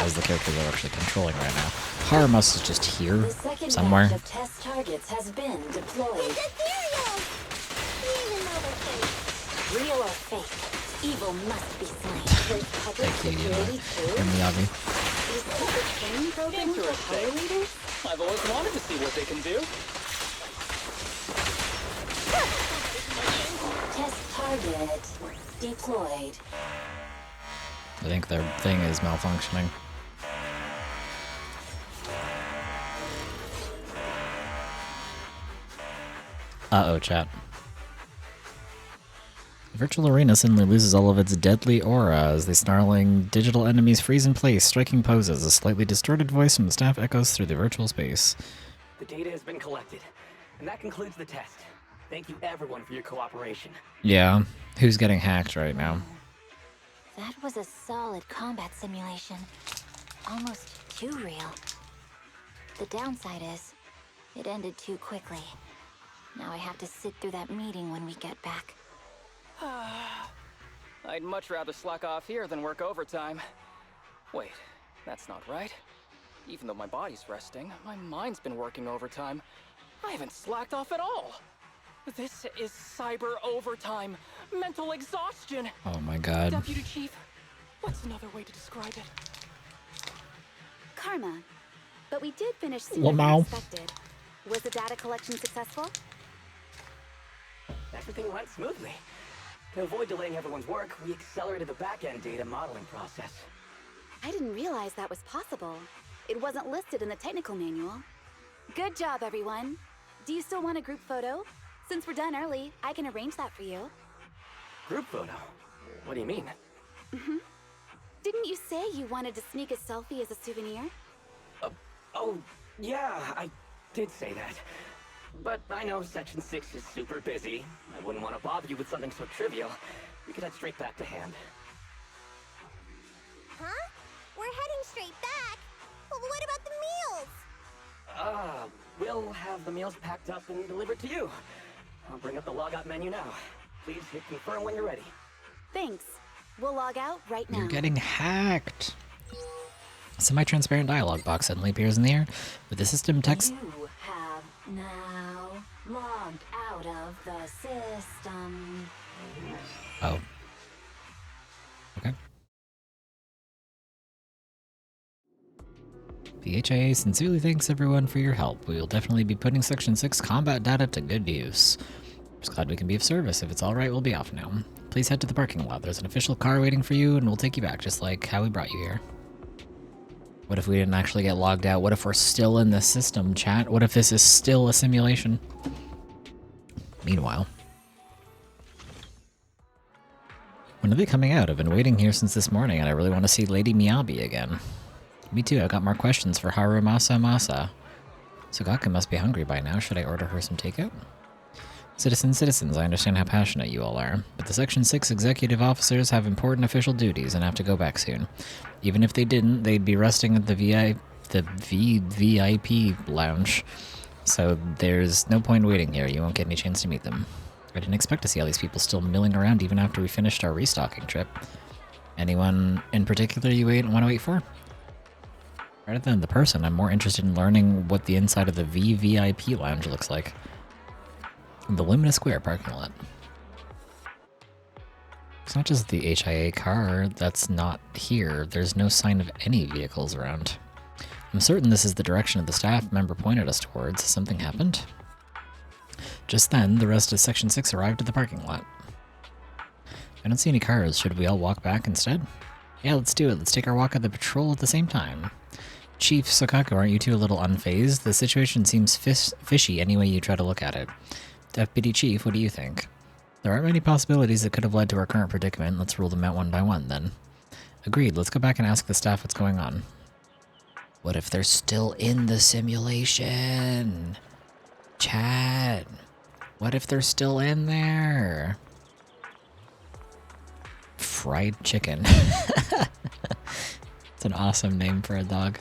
as the characters we're actually controlling right now. Haramus is just here somewhere. The second batch of test targets has been deployed. Real or fake, evil must be slain. Thank you, Miyagi. Is this a training program for power leaders? I've always wanted to see what they can do. Test target deployed. I think their thing is malfunctioning. Uh-oh, chat. The virtual arena suddenly loses all of its deadly aura as the snarling digital enemies freeze in place, striking poses. A slightly distorted voice from the staff echoes through the virtual space. The data has been collected, and that concludes the test. Thank you everyone for your cooperation. Yeah, who's getting hacked right now? That was a solid combat simulation. Almost too real. The downside is, it ended too quickly. Now I have to sit through that meeting when we get back. I'd much rather slack off here than work overtime. Wait, that's not right. Even though my body's resting, my mind's been working overtime. I haven't slacked off at all. This is cyber overtime. Mental exhaustion. Oh my god. Deputy Chief, what's another way to describe it? Karma. But we did finish sooner Well, than now. expected. Was the data collection successful? Everything went smoothly. To avoid delaying everyone's work, we accelerated the back-end data modeling process. I didn't realize that was possible. It wasn't listed in the technical manual. Good job, everyone. Do you still want a group photo? Since we're done early, I can arrange that for you. Group photo? What do you mean? Didn't you say you wanted to sneak a selfie as a souvenir? Oh, yeah, I did say that. But I know Section 6 is super busy. I wouldn't want to bother you with something so trivial. We could head straight back to hand. Huh? We're heading straight back. Well, what about the meals? We'll have the meals packed up and delivered to you. I'll bring up the logout menu now. Please hit confirm when you're ready. Thanks. We'll log out right now. You're getting hacked. A semi-transparent dialog box suddenly appears in the air with the system text. You have now logged out of the system. Oh. Okay. The HIA sincerely thanks everyone for your help. We will definitely be putting Section 6 combat data to good use. Just glad we can be of service. If it's alright, we'll be off now. Please head to the parking lot. There's an official car waiting for you, and we'll take you back just like how we brought you here. What if we didn't actually get logged out? What if we're still in the system, chat? What if this is still a simulation? Meanwhile. When are they coming out? I've been waiting here since this morning, and I really want to see Lady Miyabi again. Me too, I've got more questions for Harumasa Masa. Sugaka must be hungry by now. Should I order her some takeout? Citizens, I understand how passionate you all are, but the Section 6 executive officers have important official duties and have to go back soon. Even if they didn't, they'd be resting at the VIP lounge. So there's no point waiting here. You won't get any chance to meet them. I didn't expect to see all these people still milling around even after we finished our restocking trip. Anyone in particular you want to wait for? Rather than the person, I'm more interested in learning what the inside of the VVIP lounge looks like. The Lumina Square parking lot. It's not just the HIA car that's not here. There's no sign of any vehicles around. I'm certain this is the direction of the staff member pointed us towards. Something happened? Just then, the rest of Section 6 arrived at the parking lot. I don't see any cars. Should we all walk back instead? Yeah, let's do it. Let's take our walk at the patrol at the same time. Chief Sokaku, aren't you two a little unfazed? The situation seems fishy any way you try to look at it. Deputy Chief, what do you think? There aren't many possibilities that could have led to our current predicament. Let's rule them out one by one, then. Agreed. Let's go back and ask the staff what's going on. What if they're still in the simulation? Chat. What if they're still in there? Fried chicken. It's an awesome name for a dog.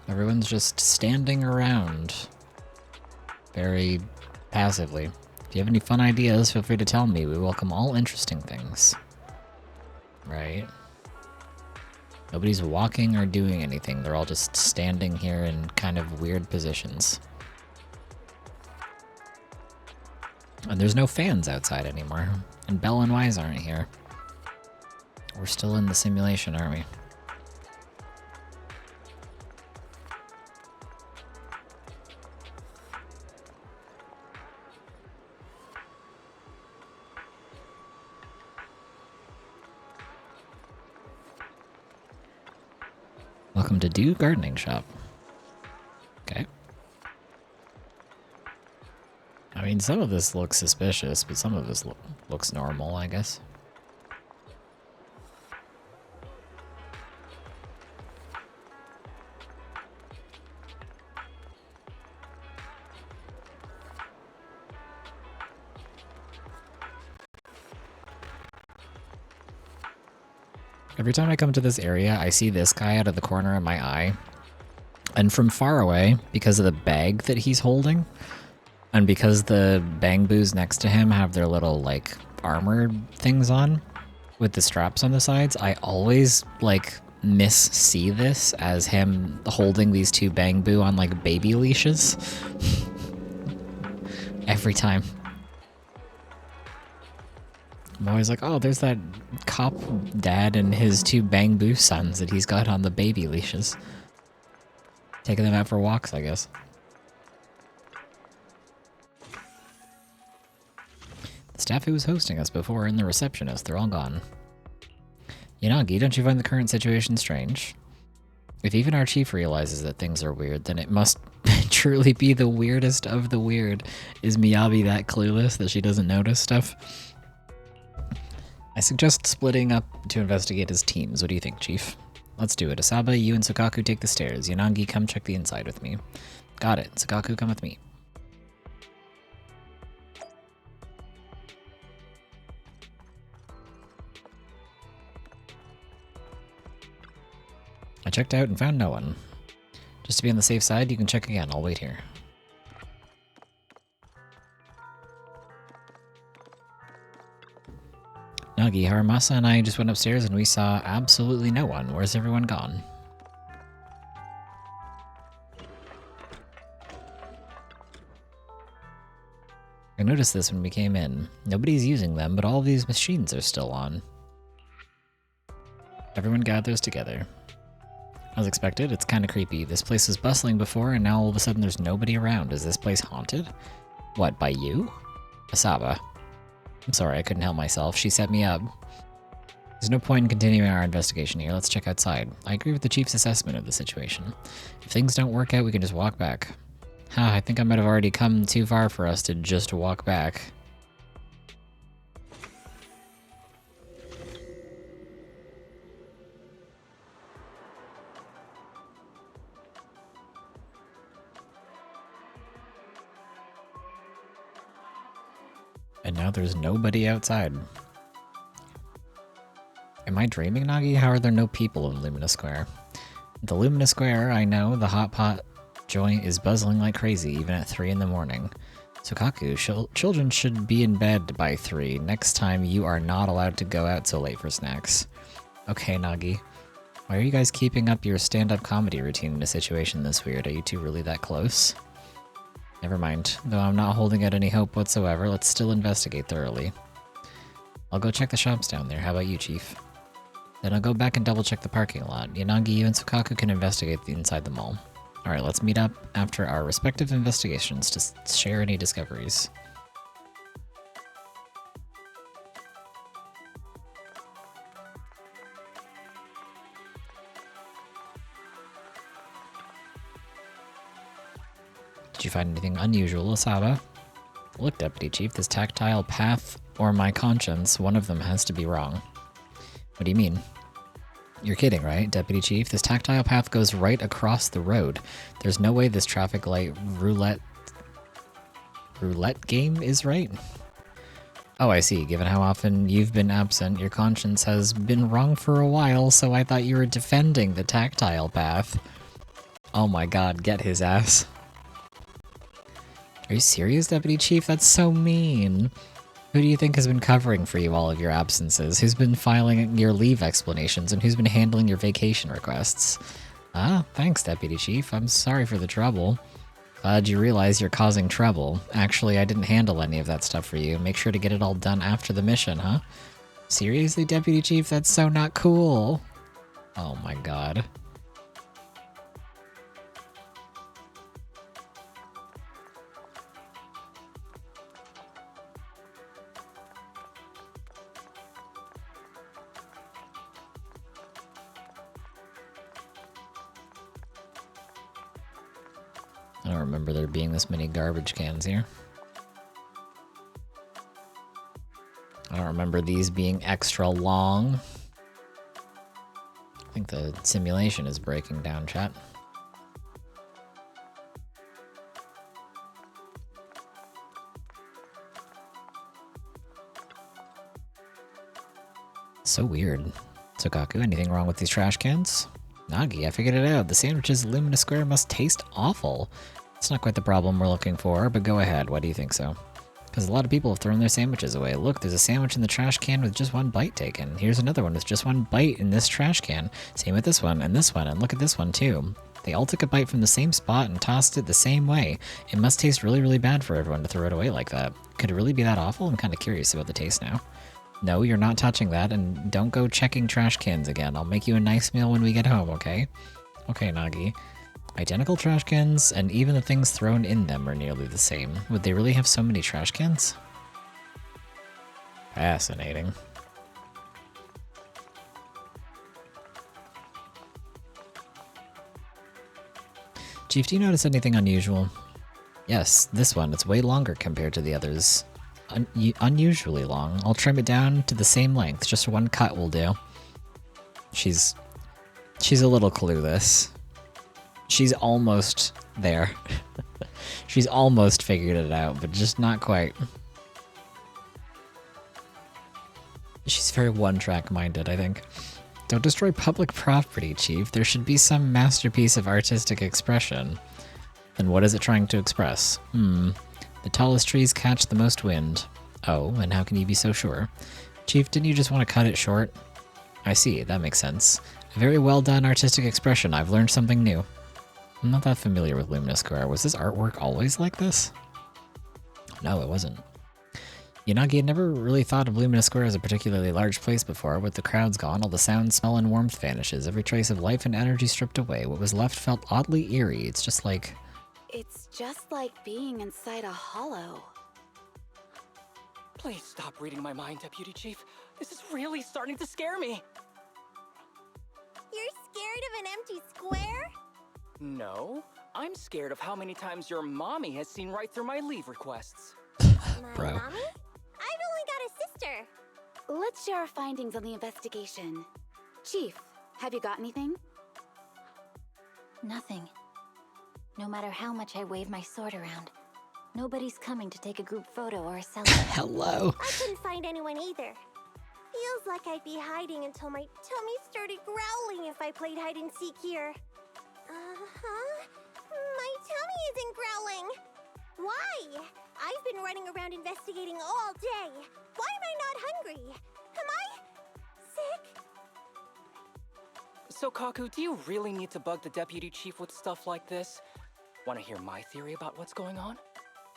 Everyone's just standing around very passively. If you have any fun ideas, feel free to tell me. We welcome all interesting things. Right? Nobody's walking or doing anything. They're all just standing here in kind of weird positions. And there's no fans outside anymore. And Belle and Wise aren't here. We're still in the simulation, aren't we? Welcome to Do Gardening Shop. Okay. I mean, some of this looks suspicious, but some of this looks normal, I guess. Every time I come to this area, I see this guy out of the corner of my eye. And from far away, because of the bag that he's holding, and because the bang boos next to him have their little, like, armor things on, with the straps on the sides, I always, like, see this as him holding these two Bangbu on, like, baby leashes. Every time. I'm always like, oh, there's that cop dad and his two Bangbu sons that he's got on the baby leashes. Taking them out for walks, I guess. The staff who was hosting us before and the receptionist, they're all gone. Yanagi, don't you find the current situation strange? If even our chief realizes that things are weird, then it must truly be the weirdest of the weird. Is Miyabi that clueless that she doesn't notice stuff? I suggest splitting up to investigate as teams. What do you think, Chief? Let's do it. Asaba, you and Sukaku take the stairs. Yanagi, come check the inside with me. Got it. Sukaku, come with me. I checked out and found no one. Just to be on the safe side, you can check again. I'll wait here. Nagi, Haramasa and I just went upstairs and we saw absolutely no one. Where's everyone gone? I noticed this when we came in. Nobody's using them, but all of these machines are still on. Everyone gathers together. As expected, it's kind of creepy. This place was bustling before, and now all of a sudden there's nobody around. Is this place haunted? What, by you? Asaba. I'm sorry, I couldn't help myself. She set me up. There's no point in continuing our investigation here. Let's check outside. I agree with the chief's assessment of the situation. If things don't work out, we can just walk back. I think I might have already come too far for us to just walk back. And now there's nobody outside. Am I dreaming, Nagi? How are there no people in Lumina Square? The Lumina Square, I know, the hot pot joint is buzzing like crazy, even at 3 in the morning. Sukaku, children should be in bed by 3. Next time, you are not allowed to go out so late for snacks. Okay, Nagi. Why are you guys keeping up your stand-up comedy routine in a situation this weird? Are you two really that close? Never mind. Though I'm not holding out any hope whatsoever, let's still investigate thoroughly. I'll go check the shops down there. How about you, Chief? Then I'll go back and double-check the parking lot. Yanagi, you and Sukaku can investigate inside the mall. Alright, let's meet up after our respective investigations to share any discoveries. Did you find anything unusual, Asaba? Look, Deputy Chief, this tactile path or my conscience, one of them has to be wrong. What do you mean? You're kidding, right, Deputy Chief? This tactile path goes right across the road. There's no way this traffic light roulette game is right? Oh, I see. Given how often you've been absent, your conscience has been wrong for a while, so I thought you were defending the tactile path. Oh my god, get his ass. Are you serious, Deputy Chief? That's so mean. Who do you think has been covering for you all of your absences? Who's been filing your leave explanations, and who's been handling your vacation requests? Ah, thanks, Deputy Chief. I'm sorry for the trouble. Glad you realize you're causing trouble. Actually, I didn't handle any of that stuff for you. Make sure to get it all done after the mission, huh? Seriously, Deputy Chief? That's so not cool. Oh my god. I don't remember there being this many garbage cans here. I don't remember these being extra long. I think the simulation is breaking down, chat. So weird. Sukaku, anything wrong with these trash cans? Nagi, I figured it out. The sandwiches at Lumina Square must taste awful. It's not quite the problem we're looking for, but go ahead. Why do you think so? Because a lot of people have thrown their sandwiches away. Look, there's a sandwich in the trash can with just one bite taken. Here's another one with just one bite in this trash can. Same with this one, and look at this one too. They all took a bite from the same spot and tossed it the same way. It must taste really, really bad for everyone to throw it away like that. Could it really be that awful? I'm kind of curious about the taste now. No, you're not touching that, and don't go checking trash cans again. I'll make you a nice meal when we get home, okay? Okay, Nagi. Identical trash cans, and even the things thrown in them are nearly the same. Would they really have so many trash cans? Fascinating. Chief, do you notice anything unusual? Yes, this one. It's way longer compared to the others. Unusually long. I'll trim it down to the same length. Just one cut will do. She's a little clueless. She's almost there. She's almost figured it out, but just not quite. She's very one-track minded, I think. Don't destroy public property, Chief. There should be some masterpiece of artistic expression. Then what is it trying to express? The tallest trees catch the most wind. Oh, and how can you be so sure? Chief, didn't you just want to cut it short? I see, that makes sense. A very well done artistic expression. I've learned something new. I'm not that familiar with Luminous Square. Was this artwork always like this? No, it wasn't. Yanagi had never really thought of Luminous Square as a particularly large place before. With the crowds gone, all the sound, smell, and warmth vanishes. Every trace of life and energy stripped away. What was left felt oddly eerie. It's just like being inside a hollow. Please stop reading my mind, Deputy Chief. This is really starting to scare me. You're scared of an empty square? No, I'm scared of how many times your mommy has seen right through my leave requests. Bro. Mommy? I've only got a sister. Let's share our findings on the investigation. Chief, have you got anything? Nothing. No matter how much I wave my sword around, nobody's coming to take a group photo or a selfie. Hello. I couldn't find anyone either. Feels like I'd be hiding until my tummy started growling if I played hide and seek here. My tummy isn't growling. Why? I've been running around investigating all day. Why am I not hungry? Am I sick? So, Kaku, do you really need to bug the Deputy Chief with stuff like this? Want to hear my theory about what's going on?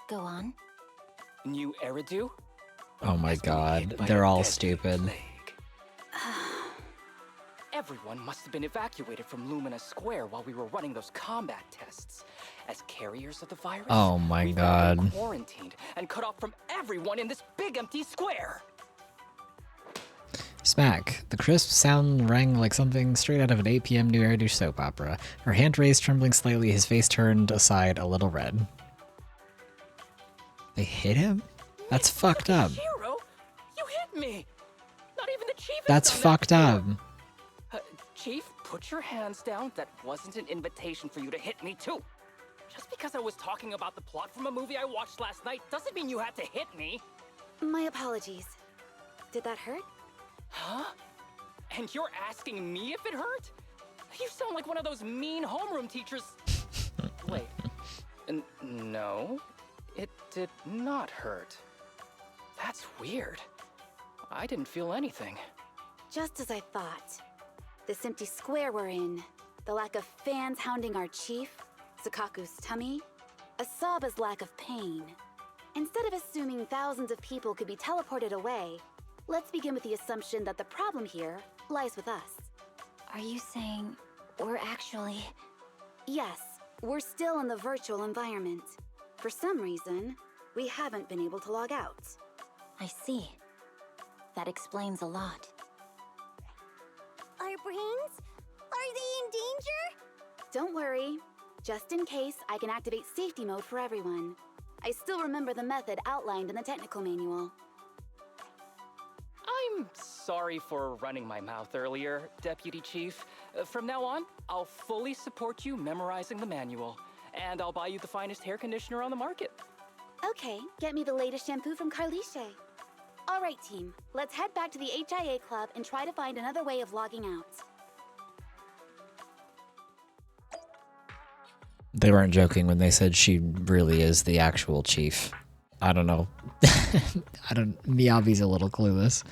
Go on. New Eridu? Oh my god, they're all stupid. Everyone must have been evacuated from Luminous Square while we were running those combat tests. As carriers of the virus, Oh my we've god. been quarantined and cut off from everyone in this big empty square. Smack. The crisp sound rang like something straight out of an 8 p.m. New Eridu soap opera. Her hand raised, trembling slightly, his face turned aside a little red. They hit him? That's fucked up. Hero, you hit me. Not even the chief. That's fucked up. Chief, put your hands down. That wasn't an invitation for you to hit me too. Just because I was talking about the plot from a movie I watched last night doesn't mean you had to hit me. My apologies. Did that hurt? Huh? And you're asking me if it hurt? You sound like one of those mean homeroom teachers. Wait. No, it did not hurt. That's weird. I didn't feel anything. Just as I thought. This empty square we're in, the lack of fans hounding our chief, Sakaku's tummy, Asaba's lack of pain. Instead of assuming thousands of people could be teleported away, let's begin with the assumption that the problem here lies with us. Are you saying we're actually... Yes, we're still in the virtual environment. For some reason, we haven't been able to log out. I see. That explains a lot. Our brains? Are they in danger? Don't worry. Just in case, I can activate safety mode for everyone. I still remember the method outlined in the technical manual. I'm sorry for running my mouth earlier, Deputy Chief. From now on, I'll fully support you memorizing the manual, and I'll buy you the finest hair conditioner on the market. Okay, get me the latest shampoo from Carliche. All right, team, let's head back to the HIA Club and try to find another way of logging out. They weren't joking when they said she really is the actual chief. I don't know. Miyabi's a little clueless.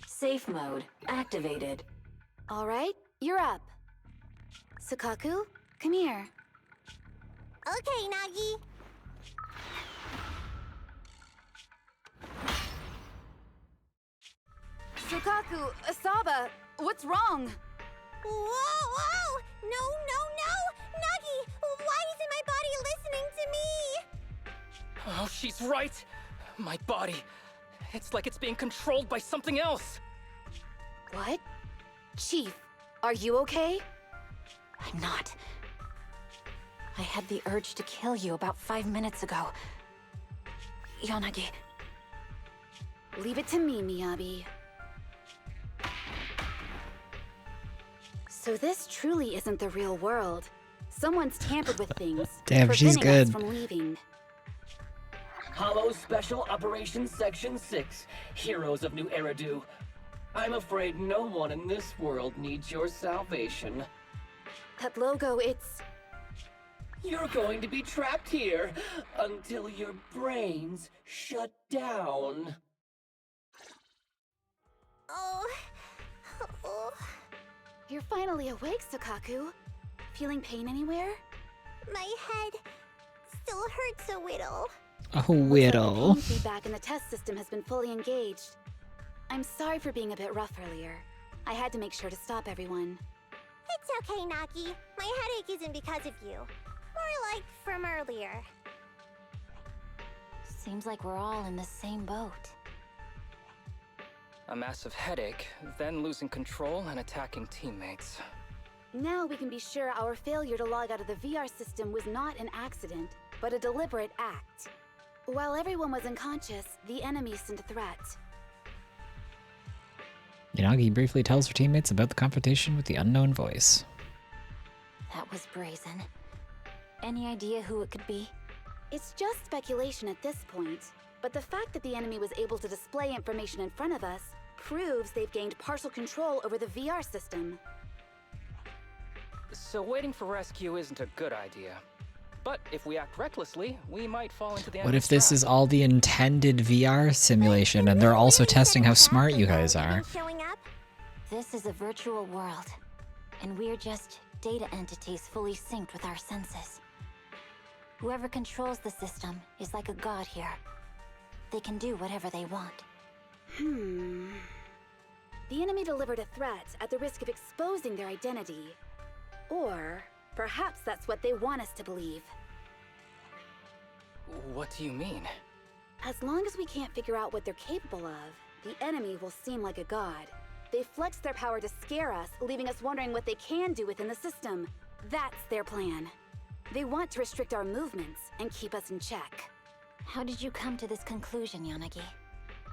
Safe mode activated. All right, you're up. Sukaku, come here. Okay, Nagi. Sukaku, Asaba, what's wrong? Whoa! No! Nagi, why isn't my body listening to me? Oh, she's right. My body. It's like it's being controlled by something else. What? Chief, are you okay? I'm not. I had the urge to kill you about 5 minutes ago. Yanagi. Leave it to me, Miyabi. So this truly isn't the real world. Someone's tampered with things, Damn, she's preventing us good. from leaving. Hollow Special Operations Section 6, Heroes of New Eridu. I'm afraid no one in this world needs your salvation. That logo, it's... You're going to be trapped here until your brains shut down. Oh. You're finally awake, Sukaku. Feeling pain anywhere? My head still hurts a little. A whittle. Pain feedback in the test system has been fully engaged. I'm sorry for being a bit rough earlier. I had to make sure to stop everyone. It's okay, Nagi. My headache isn't because of you. More like from earlier. Seems like we're all in the same boat. A massive headache, then losing control and attacking teammates. Now we can be sure our failure to log out of the VR system was not an accident, but a deliberate act. While everyone was unconscious, the enemy sent a threat. Yanagi briefly tells her teammates about the confrontation with the unknown voice. That was brazen. Any idea who it could be? It's just speculation at this point, but the fact that the enemy was able to display information in front of us proves they've gained partial control over the VR system. So waiting for rescue isn't a good idea. But if we act recklessly, we might fall into the What if this trap. is all the intended VR simulation and they're also testing how smart you guys are? This is a virtual world, and we're just data entities fully synced with our senses. Whoever controls the system is like a god here. They can do whatever they want. The enemy delivered a threat at the risk of exposing their identity. Or perhaps that's what they want us to believe. What do you mean? As long as we can't figure out what they're capable of, the enemy will seem like a god. They flex their power to scare us, leaving us wondering what they can do within the system. That's their plan. They want to restrict our movements and keep us in check. How did you come to this conclusion, Yanagi?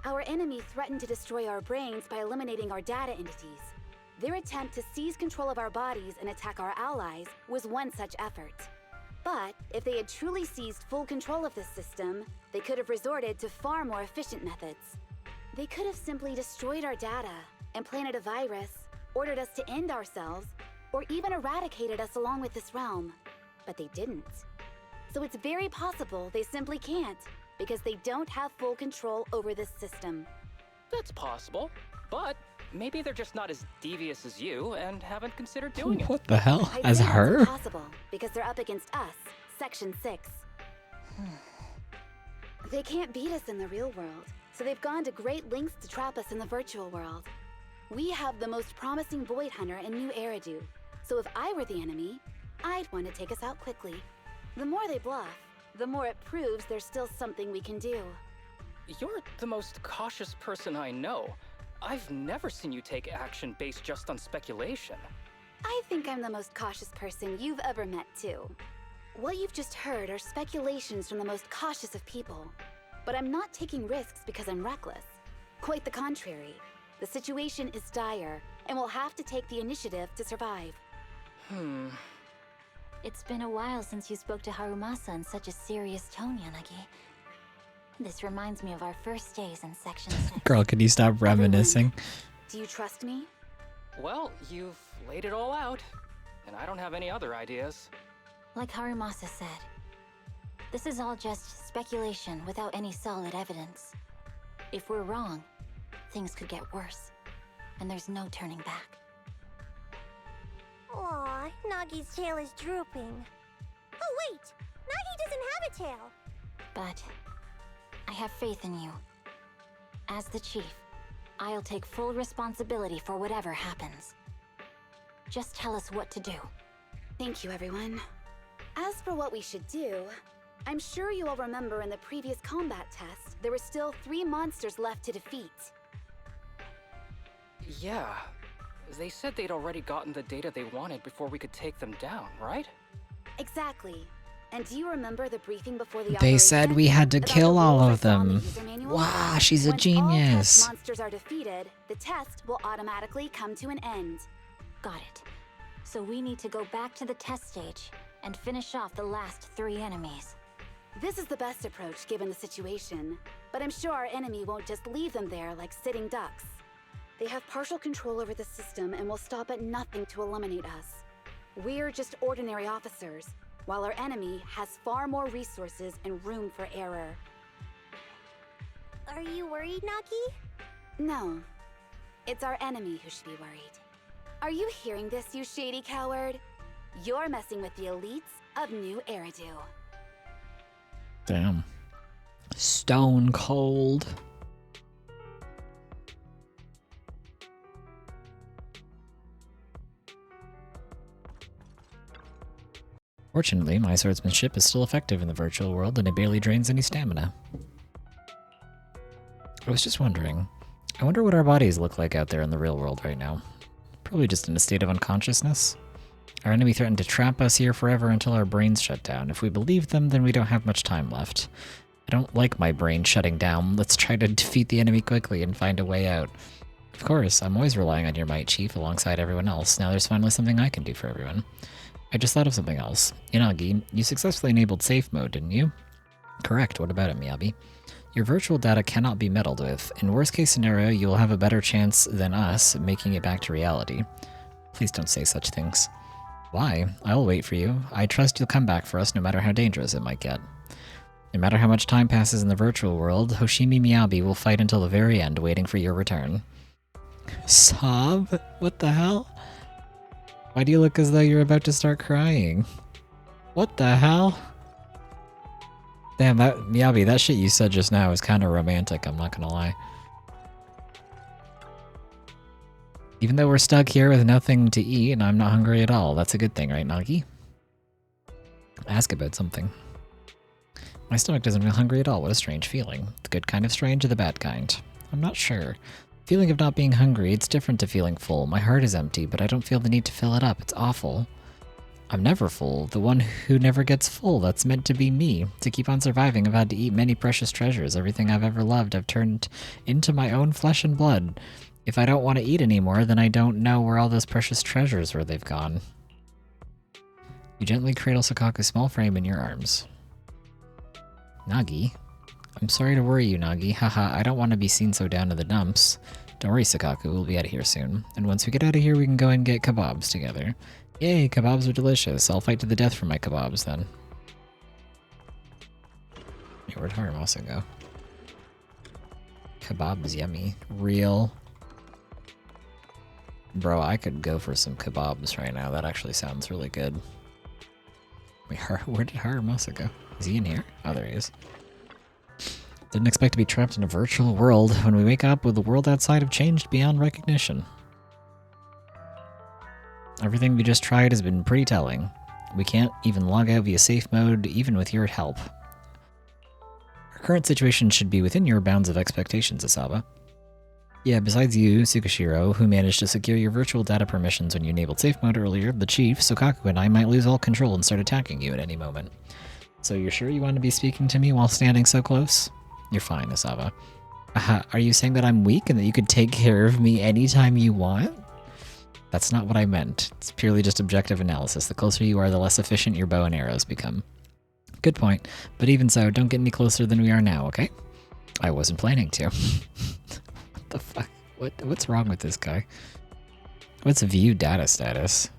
Our enemy threatened to destroy our brains by eliminating our data entities. Their attempt to seize control of our bodies and attack our allies was one such effort. But if they had truly seized full control of this system, they could have resorted to far more efficient methods. They could have simply destroyed our data, implanted a virus, ordered us to end ourselves, or even eradicated us along with this realm. But they didn't. So it's very possible they simply can't, because they don't have full control over this system. That's possible, but maybe they're just not as devious as you and haven't considered doing it. What the hell? I'd As say that's her? impossible, because they're up against us, Section 6. They can't beat us in the real world, so they've gone to great lengths to trap us in the virtual world. We have the most promising Void Hunter in New Eridu, so if I were the enemy, I'd want to take us out quickly. The more they bluff, the more it proves there's still something we can do. You're the most cautious person I know. I've never seen you take action based just on speculation. I think I'm the most cautious person you've ever met, too. What you've just heard are speculations from the most cautious of people. But I'm not taking risks because I'm reckless. Quite the contrary. The situation is dire, and we'll have to take the initiative to survive. It's been a while since you spoke to Harumasa in such a serious tone, Yanagi. This reminds me of our first days in Section 6. Girl, could you stop reminiscing? Do you trust me? Well, you've laid it all out, and I don't have any other ideas. Like Harimasa said, this is all just speculation without any solid evidence. If we're wrong, things could get worse, and there's no turning back. Aw, Nagi's tail is drooping. Oh wait! Nagi doesn't have a tail! But I have faith in you. As the chief, I'll take full responsibility for whatever happens. Just tell us what to do. Thank you, everyone. As for what we should do, I'm sure you all remember in the previous combat test, there were still 3 monsters left to defeat. Yeah. They said they'd already gotten the data they wanted before we could take them down, right? Exactly. And do you remember the briefing before the They said we had to kill all of them. Wow, she's a genius. Once all test monsters are defeated, the test will automatically come to an end. Got it. So we need to go back to the test stage and finish off the last 3 enemies. This is the best approach given the situation, but I'm sure our enemy won't just leave them there like sitting ducks. They have partial control over the system and will stop at nothing to eliminate us. We're just ordinary officers, while our enemy has far more resources and room for error. Are you worried, Nagi? No. It's our enemy who should be worried. Are you hearing this, you shady coward? You're messing with the elites of New Eridu. Damn. Stone cold. Fortunately, my swordsmanship is still effective in the virtual world and it barely drains any stamina. I was just wondering, I wonder what our bodies look like out there in the real world right now. Probably just in a state of unconsciousness. Our enemy threatened to trap us here forever until our brains shut down. If we believe them, then we don't have much time left. I don't like my brain shutting down. Let's try to defeat the enemy quickly and find a way out. Of course, I'm always relying on your might, Chief, alongside everyone else. Now there's finally something I can do for everyone. I just thought of something else. Inagi, you successfully enabled safe mode, didn't you? Correct. What about it, Miyabi? Your virtual data cannot be meddled with. In worst case scenario, you will have a better chance than us making it back to reality. Please don't say such things. Why? I'll wait for you. I trust you'll come back for us no matter how dangerous it might get. No matter how much time passes in the virtual world, Hoshimi Miyabi will fight until the very end, waiting for your return. Sob? What the hell? Why do you look as though you're about to start crying? What the hell? Damn, Miyabi, that shit you said just now is kind of romantic, I'm not gonna lie. Even though we're stuck here with nothing to eat and I'm not hungry at all, that's a good thing, right, Nagi? Ask about something. My stomach doesn't feel hungry at all. What a strange feeling. The good kind of strange or the bad kind? I'm not sure. Feeling of not being hungry, it's different to feeling full. My heart is empty, but I don't feel the need to fill it up. It's awful. I'm never full. The one who never gets full. That's meant to be me. To keep on surviving, I've had to eat many precious treasures. Everything I've ever loved, I've turned into my own flesh and blood. If I don't want to eat anymore, then I don't know where all those precious treasures where they've gone. You gently cradle Sakaku's small frame in your arms. Nagi? I'm sorry to worry you, Nagi. Haha, I don't want to be seen so down in the dumps. Don't worry, Sakaku, we'll be out of here soon. And once we get out of here, we can go and get kebabs together. Yay, kebabs are delicious. I'll fight to the death for my kebabs, then. Hey, where'd Harimasa go? Kebab is yummy. Real. Bro, I could go for some kebabs right now. That actually sounds really good. Wait, where did Harimasa go? Is he in here? Oh, there he is. Didn't expect to be trapped in a virtual world. When we wake up, will the world outside have changed beyond recognition? Everything we just tried has been pretty telling. We can't even log out via safe mode, even with your help. Our current situation should be within your bounds of expectations, Asaba. Yeah, besides you, Tsukishiro, who managed to secure your virtual data permissions when you enabled safe mode earlier, the chief, Sokaku, and I might lose all control and start attacking you at any moment. So you're sure you want to be speaking to me while standing so close? You're fine, Asaba. Are you saying that I'm weak and that you could take care of me anytime you want? That's not what I meant. It's purely just objective analysis. The closer you are, the less efficient your bow and arrows become. Good point. But even so, don't get any closer than we are now, okay? I wasn't planning to. What the fuck? What's wrong with this guy? What's view data status?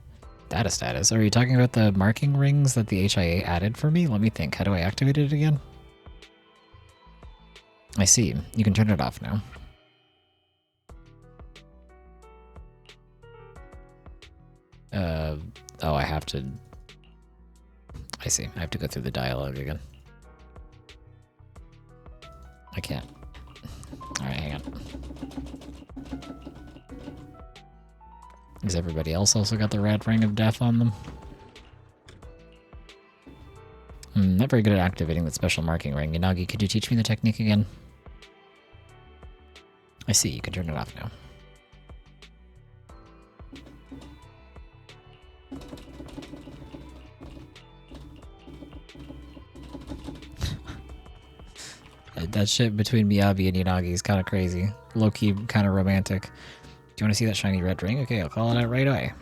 Data status? Are you talking about the marking rings that the HIA added for me? Let me think. How do I activate it again? I see. You can turn it off now. Oh, I have to... I see. I have to go through the dialogue again. I can't. Alright, hang on. Has everybody else also got the Rad Ring of Death on them? Not very good at activating that special marking ring. Yanagi, could you teach me the technique again? I see, you can turn it off now. That shit between Miyabi and Yanagi is kind of crazy. Low-key, kind of romantic. Do you want to see that shiny red ring? Okay, I'll call it out right away.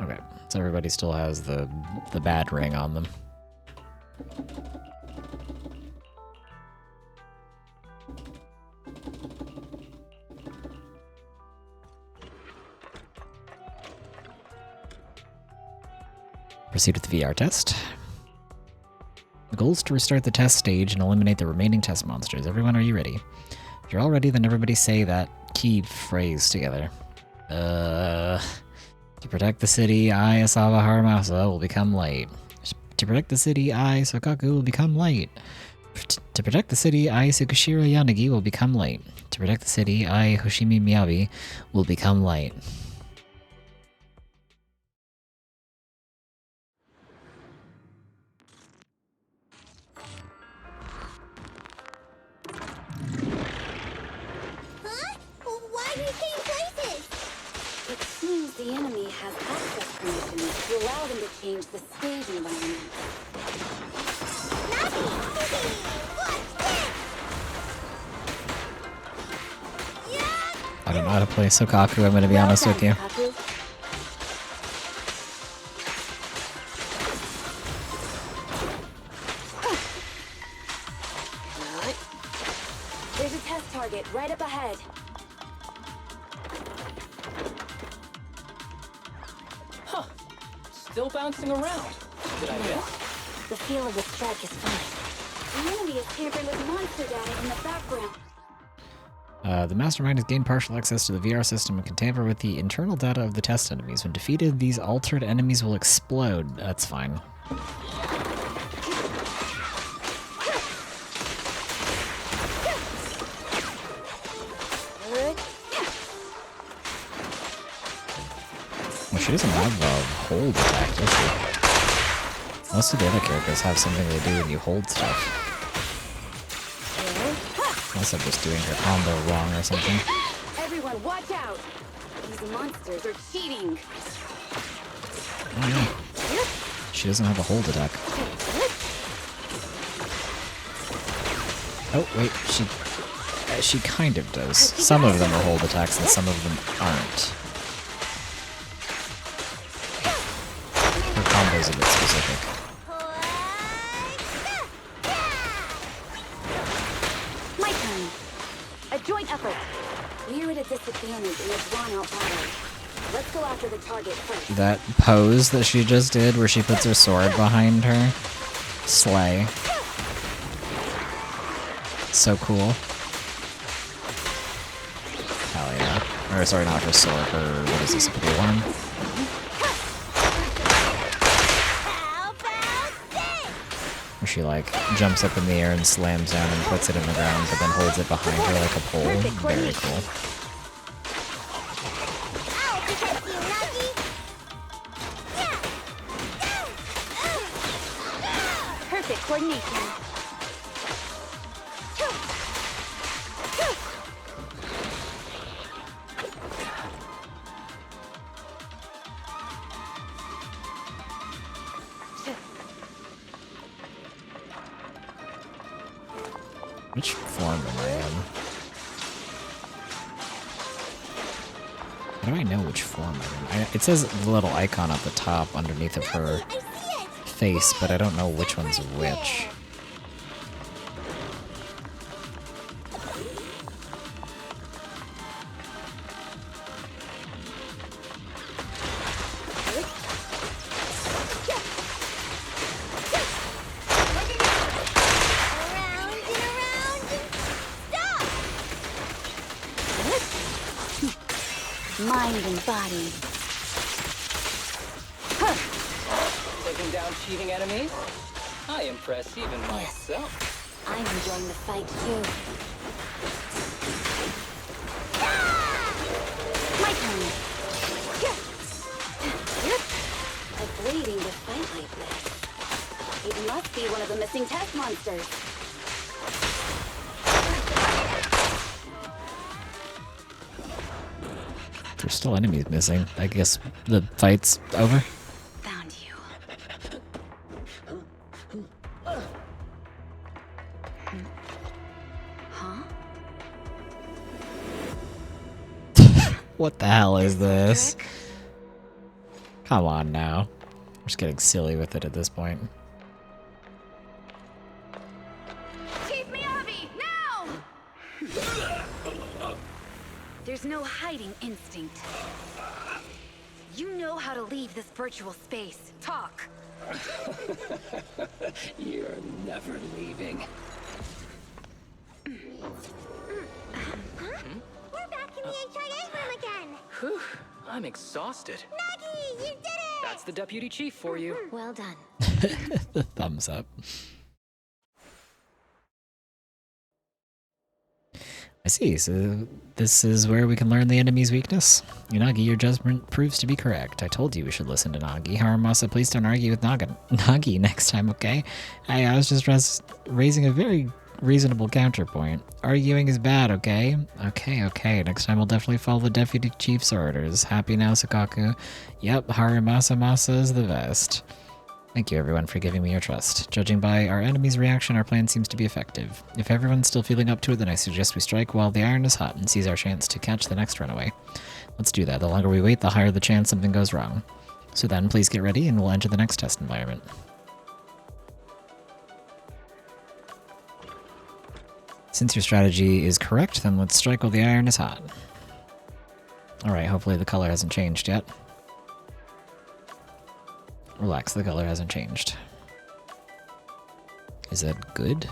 Okay, so everybody still has the bad ring on them. Proceed with the VR test. The goal is to restart the test stage and eliminate the remaining test monsters. Everyone, are you ready? If you're all ready, then everybody say that key phrase together. To protect the city, I, Asawa Haramasa, will become light. To protect the city, I, Sokaku, will become light. To protect the city, I, Tsukushiro Yanagi, will become light. To protect the city, I, Hoshimi Miyabi, will become light. The enemy has access permissions to allow them to change the stage environment. I don't know how to play Sokaku, I'm gonna be honest with you. There's a test target right up ahead. Still bouncing around. Did I miss? The feel of the strike is fine. The enemy is tampering with monster data in the background. The Mastermind has gained partial access to the VR system and can tamper with the internal data of the test enemies. When defeated, these altered enemies will explode. That's fine. Well, she doesn't have a hold attack, does she? Most of the other characters have something they do when you hold stuff. Unless I'm just doing her combo wrong or something. Everyone, watch out! These monsters are cheating. Oh no. She doesn't have a hold attack. Oh wait, she kind of does. Some of them are hold attacks and some of them aren't. Her combo's a bit specific. My turn. A joint effort. We're at a disadvantage in a drawn-out battle. Let's go after the target first. That pose that she just did where she puts her sword behind her. Slay. So cool. Hell yeah. Or sorry, not her sword, her, what is this, a blue one? Where she like jumps up in the air and slams down and puts it in the ground, but then holds it behind her like a pole. Very cool. Perfect coordination. Which form am I in? How do I know which form I'm in? It says the little icon at the top underneath of her face, but I don't know which one's which. mind and body. Taking down cheating enemies? I impress even myself. I'm enjoying the fight too. My turn. Avoiding the fight like this. It must be one of the missing test monsters. There's still enemies missing. I guess the fight's over. Found you. Huh? What the hell is this? Come on now. We're just getting silly with it at this point. Chief Miyabi, now! There's no hiding instinct. You know how to leave this virtual space. Talk. You're never leaving. We're back in the HIA room again! Whew, I'm exhausted. Nagi, you did it! That's the deputy chief for you. Well done. The thumbs up. I see, so this is where we can learn the enemy's weakness. Unagi, your judgment proves to be correct. I told you we should listen to Nagi. Haramasa, please don't argue with Nagi next time, okay? I was just raising a very reasonable counterpoint. Arguing is bad, okay? Okay. Next time I'll definitely follow the deputy chief's orders. Happy now, Sakaku? Yep, Haramasa is the best. Thank you everyone for giving me your trust. Judging by our enemy's reaction, our plan seems to be effective. If everyone's still feeling up to it, then I suggest we strike while the iron is hot and seize our chance to catch the next runaway. Let's do that. The longer we wait, the higher the chance something goes wrong. So then, please get ready and we'll enter the next test environment. Since your strategy is correct, then let's strike while the iron is hot. Alright, hopefully the color hasn't changed yet. Relax, the color hasn't changed. Is that good?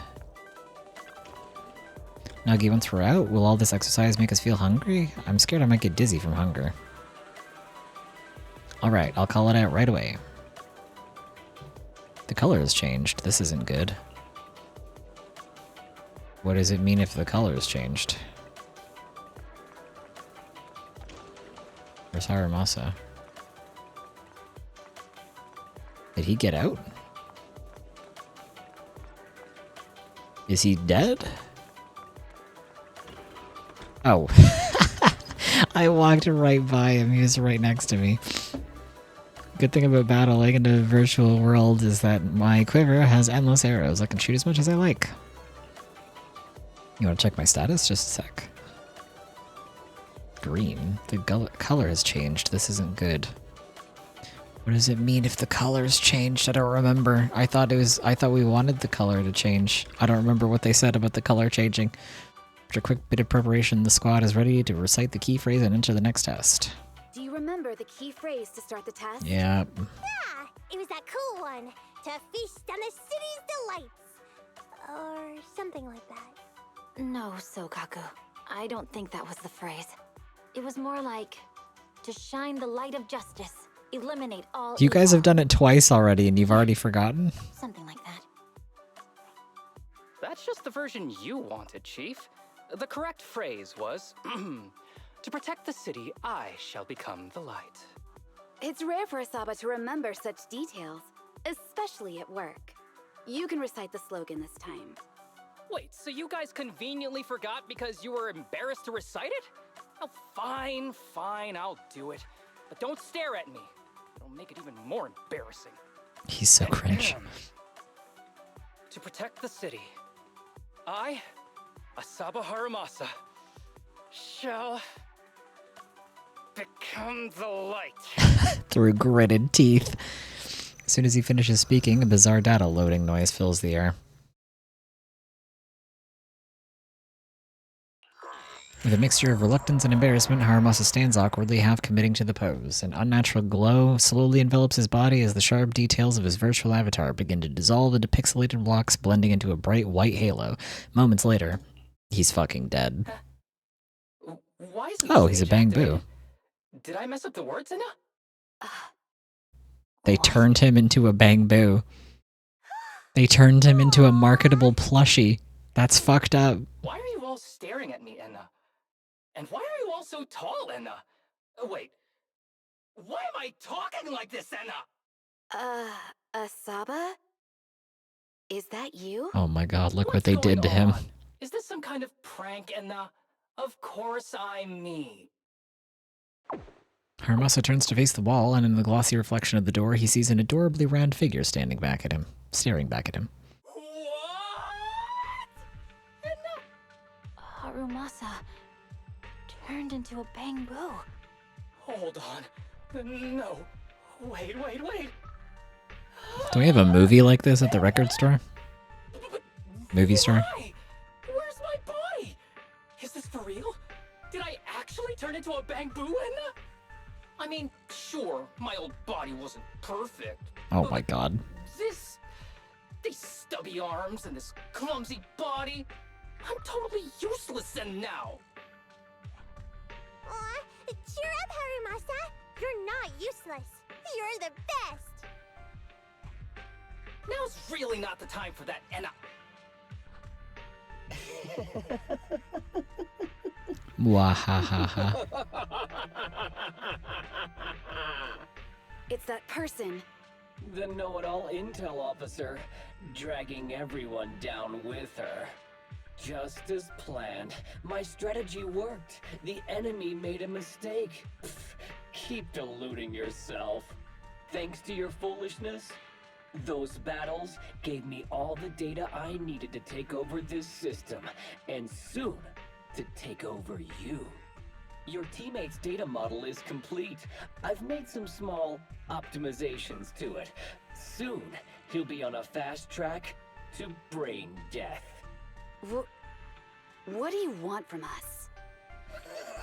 Nagi, once we're out, will all this exercise make us feel hungry? I'm scared I might get dizzy from hunger. Alright, I'll call it out right away. The color has changed. This isn't good. What does it mean if the color has changed? Where's Haramasa? Did he get out? Is he dead? Oh. I walked right by him. He was right next to me. Good thing about battling in a virtual world is that my quiver has endless arrows. I can shoot as much as I like. You want to check my status? Just a sec. Green. The color has changed. This isn't good. What does it mean if the color's changed? I don't remember. I thought we wanted the color to change. I don't remember what they said about the color changing. After a quick bit of preparation, the squad is ready to recite the key phrase and enter the next test. Do you remember the key phrase to start the test? Yeah. Yeah, it was that cool one. To feast on the city's delights. Or something like that. No, Sokaku. I don't think that was the phrase. It was more like, to shine the light of justice. Eliminate all You guys evil. have done it twice already and you've already forgotten? Something like that. That's just the version you wanted, Chief. The correct phrase was, to protect the city, I shall become the light. It's rare for Asaba to remember such details, especially at work. You can recite the slogan this time. Wait, so you guys conveniently forgot because you were embarrassed to recite it? Oh, fine, I'll do it. But don't stare at me. It'll make it even more embarrassing. He's so cringe. To protect the city, I, Asaba Haramasa, shall become the light. Through gritted teeth. As soon as he finishes speaking, a bizarre data loading noise fills the air. With a mixture of reluctance and embarrassment, Haramasa stands awkwardly, half committing to the pose. An unnatural glow slowly envelops his body as the sharp details of his virtual avatar begin to dissolve into pixelated blocks, blending into a bright white halo. Moments later, he's fucking dead. Why isn't Oh, he's a stage activated? bang-boo. Did I mess up the words, Enna? They turned him into a bamboo. They turned him into a marketable plushie. That's fucked up. Why are you all staring at me, Enna? And why are you all so tall, Enna? Wait. Why am I talking like this, Enna? Asaba? Is that you? Oh my god, look what they did to him. Is this some kind of prank, Enna? Of course I'm me. Haramasa turns to face the wall, and in the glossy reflection of the door, he sees an adorably round figure staring back at him. Harumasa turned into a bamboo. Hold on. No. Wait. Do we have a movie like this at the record store? Movie store? Where's my body? Is this for real? Did I actually turn into a bamboo, Enna? I mean, sure, my old body wasn't perfect. Oh my god. These stubby arms and this clumsy body, I'm totally useless and now. Aw, cheer up, Harumasa. You're not useless. You're the best. Now's really not the time for that, Enna. Wahahaha. It's that person. The know-it-all intel officer, dragging everyone down with her. Just as planned. My strategy worked. The enemy made a mistake. Pfft, keep deluding yourself. Thanks to your foolishness, those battles gave me all the data I needed to take over this system, and soon to take over you. Your teammate's data model is complete. I've made some small optimizations to it. Soon, he'll be on a fast track to brain death. What do you want from us?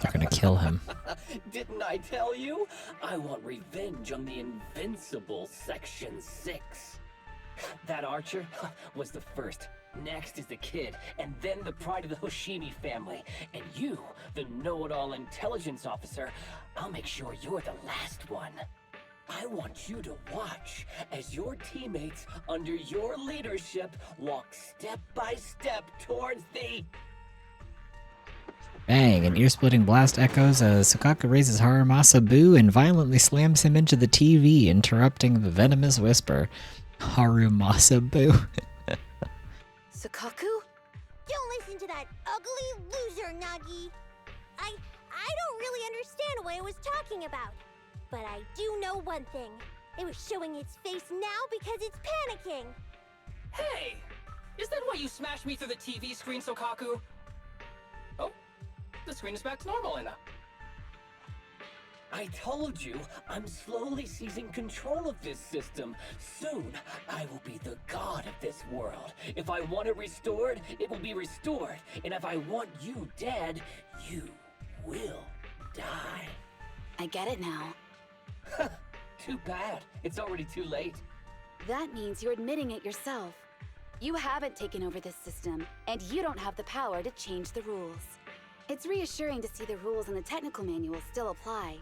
They're gonna kill him. Didn't I tell you? I want revenge on the Invincible Section 6. That archer was the first. Next is the kid, and then the pride of the Hoshimi family. And you, the know-it-all intelligence officer, I'll make sure you're the last one. I want you to watch as your teammates under your leadership walk step by step towards the... Bang! An ear-splitting blast echoes as Sukaku raises Harumasa Boo and violently slams him into the TV, interrupting the venomous whisper. Harumasa Boo. Sukaku? Don't listen to that ugly loser, Nagi. I don't really understand what it was talking about. But I do know one thing. It was showing its face now because it's panicking. Hey! Is that why you smashed me through the TV screen, Sokaku? Oh, the screen is back to normal, Enna. I told you, I'm slowly seizing control of this system. Soon, I will be the god of this world. If I want it restored, it will be restored. And if I want you dead, you will die. I get it now. Too bad. It's already too late. That means you're admitting it yourself. You haven't taken over this system, and you don't have the power to change the rules. It's reassuring to see the rules in the technical manual still apply.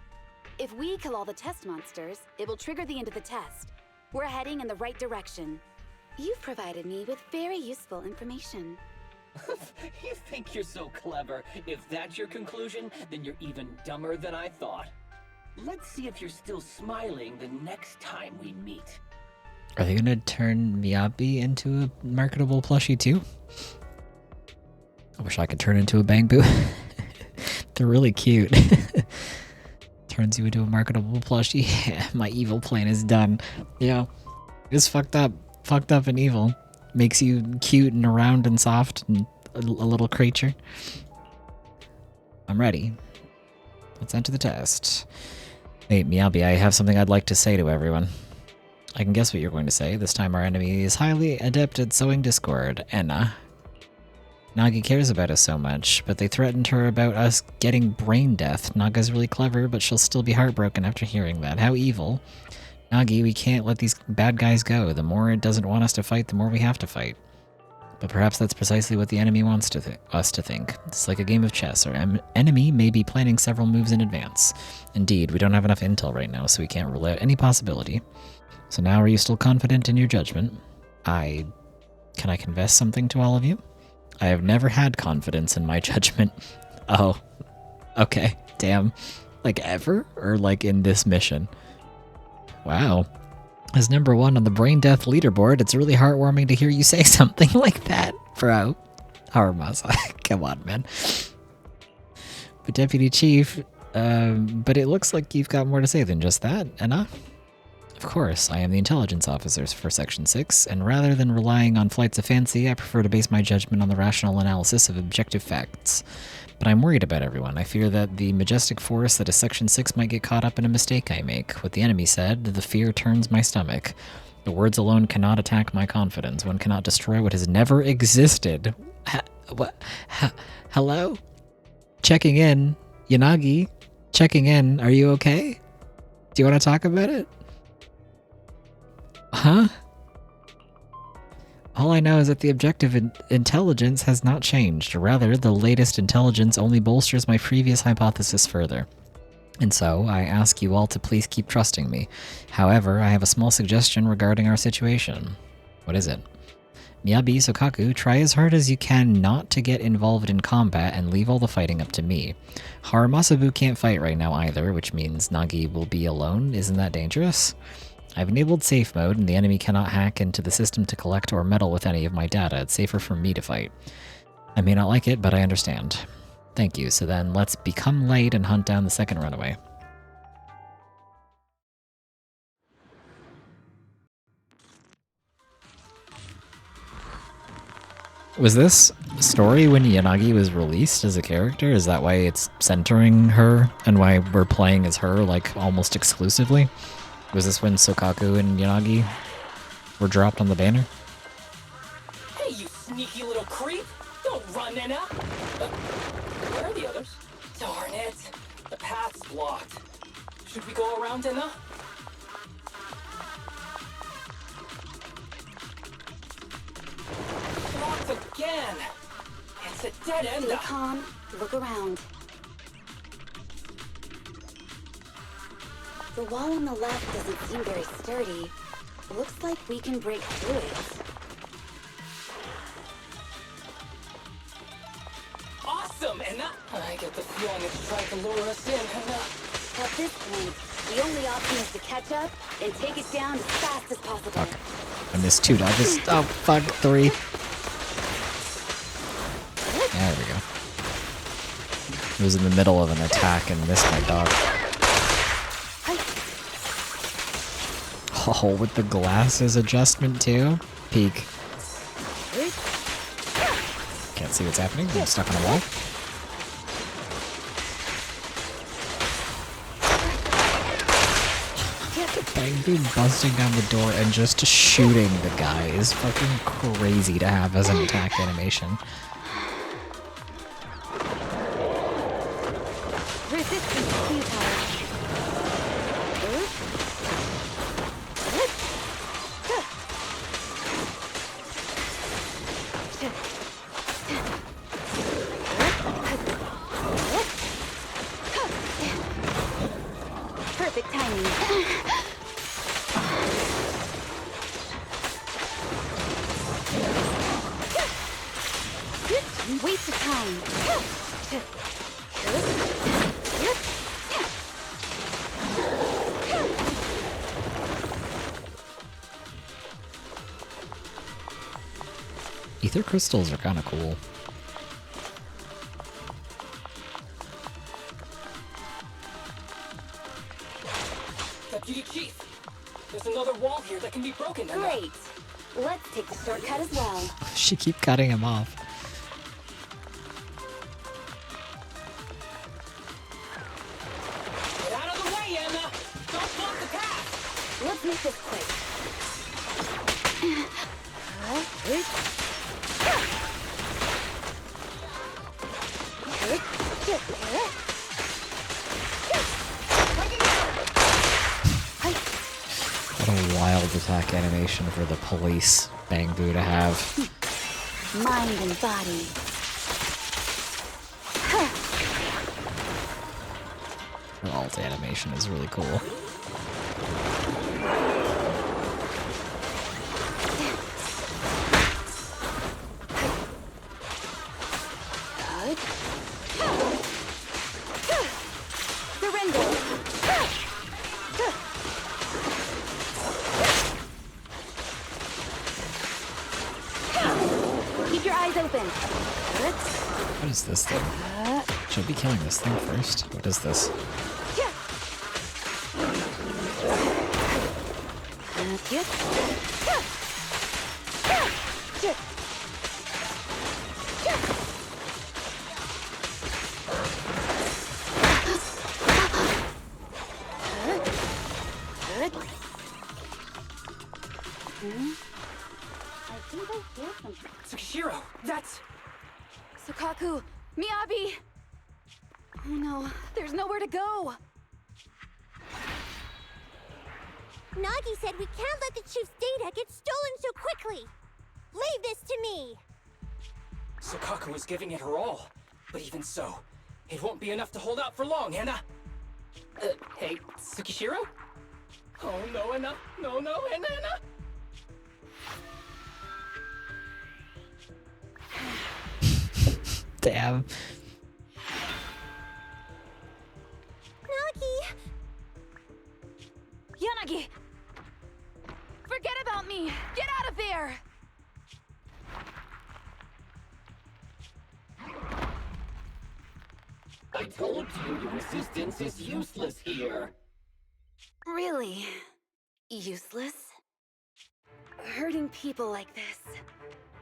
If we kill all the test monsters, it will trigger the end of the test. We're heading in the right direction. You've provided me with very useful information. You think you're so clever. If that's your conclusion, then you're even dumber than I thought. Let's see if you're still smiling the next time we meet. Are they gonna turn Miyabi into a marketable plushie too? I wish I could turn into a bamboo. They're really cute. Turns you into a marketable plushie. Yeah, my evil plan is done. Yeah, it's fucked up and evil. Makes you cute and round and soft and a little creature. I'm ready. Let's enter the test. Wait, Miyabi, I have something I'd like to say to everyone. I can guess what you're going to say. This time our enemy is highly adept at sowing discord. Enna. Nagi cares about us so much, but they threatened her about us getting brain death. Naga's really clever, but she'll still be heartbroken after hearing that. How evil. Nagi, we can't let these bad guys go. The more it doesn't want us to fight, the more we have to fight. But perhaps that's precisely what the enemy wants us to think. It's like a game of chess. Our enemy may be planning several moves in advance. Indeed, we don't have enough intel right now, so we can't rule out any possibility. So now, are you still confident in your judgment? Can I confess something to all of you? I have never had confidence in my judgment. Oh, okay, damn. Like ever? Or like in this mission? Wow. As number 1 on the brain death leaderboard, it's really heartwarming to hear you say something like that, bro. Haramasa, come on, man. But Deputy Chief, but it looks like you've got more to say than just that, Enna? Of course, I am the intelligence officer for Section 6, and rather than relying on flights of fancy, I prefer to base my judgment on the rational analysis of objective facts. But I'm worried about everyone. I fear that the majestic force that is Section 6 might get caught up in a mistake I make. What the enemy said, the fear turns my stomach. The words alone cannot attack my confidence. One cannot destroy what has never existed. Hello? Checking in. Yanagi? Checking in. Are you okay? Do you want to talk about it? Huh? All I know is that the objective intelligence has not changed. Rather, the latest intelligence only bolsters my previous hypothesis further. And so, I ask you all to please keep trusting me. However, I have a small suggestion regarding our situation. What is it? Miyabi, Sokaku, try as hard as you can not to get involved in combat and leave all the fighting up to me. Haramasabu can't fight right now either, which means Nagi will be alone. Isn't that dangerous? I've enabled safe mode, and the enemy cannot hack into the system to collect or meddle with any of my data. It's safer for me to fight. I may not like it, but I understand. Thank you, so then let's become light and hunt down the second runaway. Was this story when Yanagi was released as a character? Is that why it's centering her, and why we're playing as her, like, almost exclusively? Was this when Sokaku and Yanagi were dropped on the banner? Hey, you sneaky little creep! Don't run, Nina! Where are the others? Darn it! The path's blocked. Should we go around, Nina? Blocked again! It's a dead end! Stay calm. Look around. The wall on the left doesn't seem very sturdy. Looks like we can break through it. Awesome, Enna! I get the feeling it's trying to lure us in, Enna. At this point, the only option is to catch up and take it down as fast as possible. Fuck. I missed 2 dodges. Oh, fuck, 3. There we go. It was in the middle of an attack and missed my dog. Oh, with the glasses adjustment too? Peek. Can't see what's happening. I'm stuck on a wall. Bang Boom busting down the door and just shooting the guy is fucking crazy to have as an attack animation. Resistance futile. Perfect timing. Waste of time. Ether crystals are kind of cool. Deputy Chief, there's another wall here that can be broken. Great. Let's take the shortcut as well. She keep cutting him off. Get out of the way, Emma! Don't block the path! Let's make this quick. What a wild attack animation for the police Bang Boo to have. mind and body. Her alt animation is really cool. Keep your eyes open. What is this thing? Should I be killing this thing first? What is this? I think I hear something. Tsukishiro, that's... Sukaku, Miyabi! Oh no, there's nowhere to go! Nagi said we can't let the chief's data get stolen so quickly. Leave this to me. Sukaku is giving it her all. But even so, it won't be enough to hold out for long, Anna. Hey, Tsukishiro? Oh no, Anna. No, Anna. Damn. Nagi! Yanagi! Forget about me! Get out of there! I told you your resistance is useless here. Really? Useless? Hurting people like this.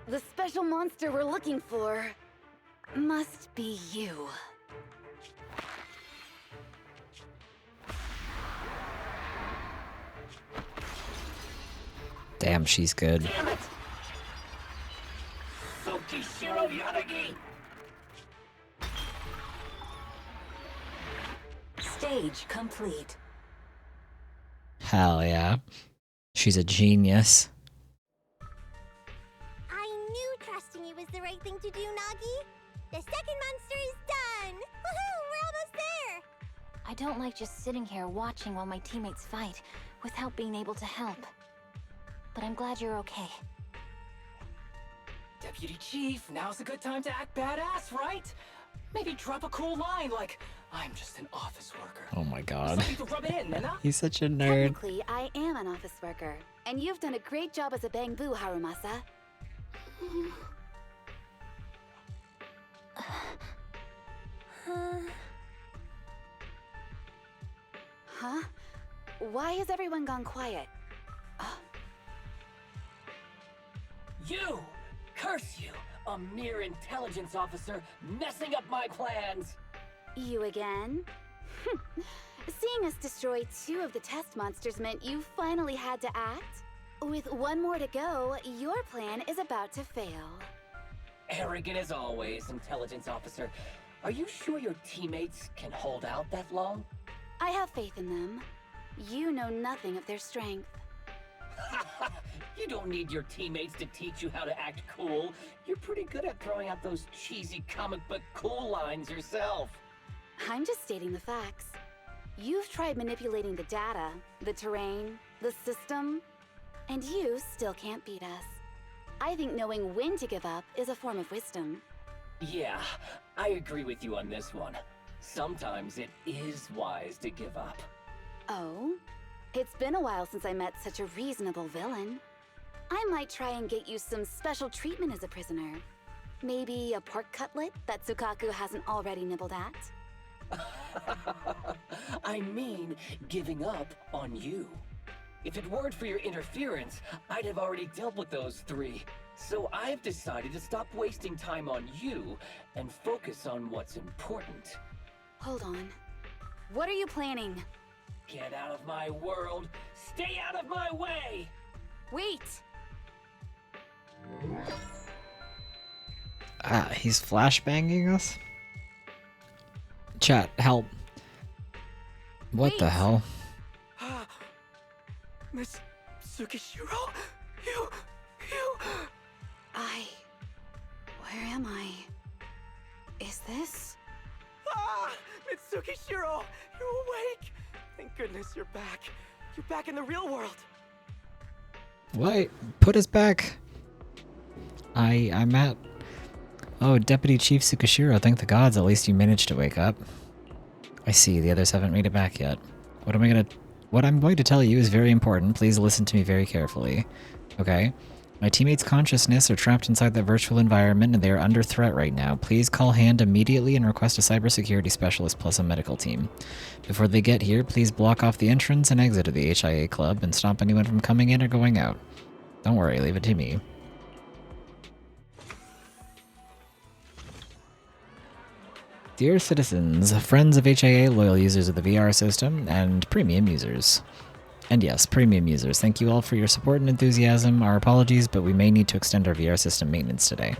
The special monster we're looking for must be you. Damn, she's good. Damn it! Tsukishiro Yanagi! Stage complete. Hell yeah. She's a genius. I knew trusting you was the right thing to do, Nagi. The second monster is done. Woohoo! We're almost there. I don't like just sitting here watching while my teammates fight without being able to help. But I'm glad you're okay. Deputy Chief, now's a good time to act badass, right? Maybe drop a cool line like, I'm just an office worker. Oh my god. Something to rub in, Nana. He's such a nerd. Technically, I am an office worker, and you've done a great job as a bang-boo, Harumasa. Huh? Why has everyone gone quiet? You! Curse you! A mere intelligence officer messing up my plans! You again? Seeing us destroy 2 of the test monsters meant you finally had to act? With 1 more to go, your plan is about to fail. Arrogant as always, intelligence officer. Are you sure your teammates can hold out that long? I have faith in them. You know nothing of their strength. You don't need your teammates to teach you how to act cool. You're pretty good at throwing out those cheesy comic book cool lines yourself. I'm just stating the facts. You've tried manipulating the data, the terrain, the system, and you still can't beat us. I think knowing when to give up is a form of wisdom. Yeah, I agree with you on this one. Sometimes it is wise to give up. Oh? It's been a while since I met such a reasonable villain. I might try and get you some special treatment as a prisoner. Maybe a pork cutlet that Sukaku hasn't already nibbled at? I mean, giving up on you. If it weren't for your interference, I'd have already dealt with those 3. So I've decided to stop wasting time on you and focus on what's important. Hold on. What are you planning? Get out of my world! Stay out of my way! Wait! He's flashbanging us? Chat, help. What the hell? Miss Tsukishiro? You... am I? Is this? Ah! Mitsuki Shiro! You're awake! Thank goodness you're back. You're back in the real world. What? Put us back. I'm at... Oh, Deputy Chief Tsukishiro, thank the gods, at least you managed to wake up. I see, the others haven't made it back yet. What I'm going to tell you is very important. Please listen to me very carefully. Okay? My teammates' consciousness are trapped inside that virtual environment and they are under threat right now. Please call Hand immediately and request a cybersecurity specialist plus a medical team. Before they get here, please block off the entrance and exit of the HIA club and stop anyone from coming in or going out. Don't worry, leave it to me. Dear citizens, friends of HIA, loyal users of the VR system, and premium users. And yes, premium users, thank you all for your support and enthusiasm. Our apologies, but we may need to extend our VR system maintenance today.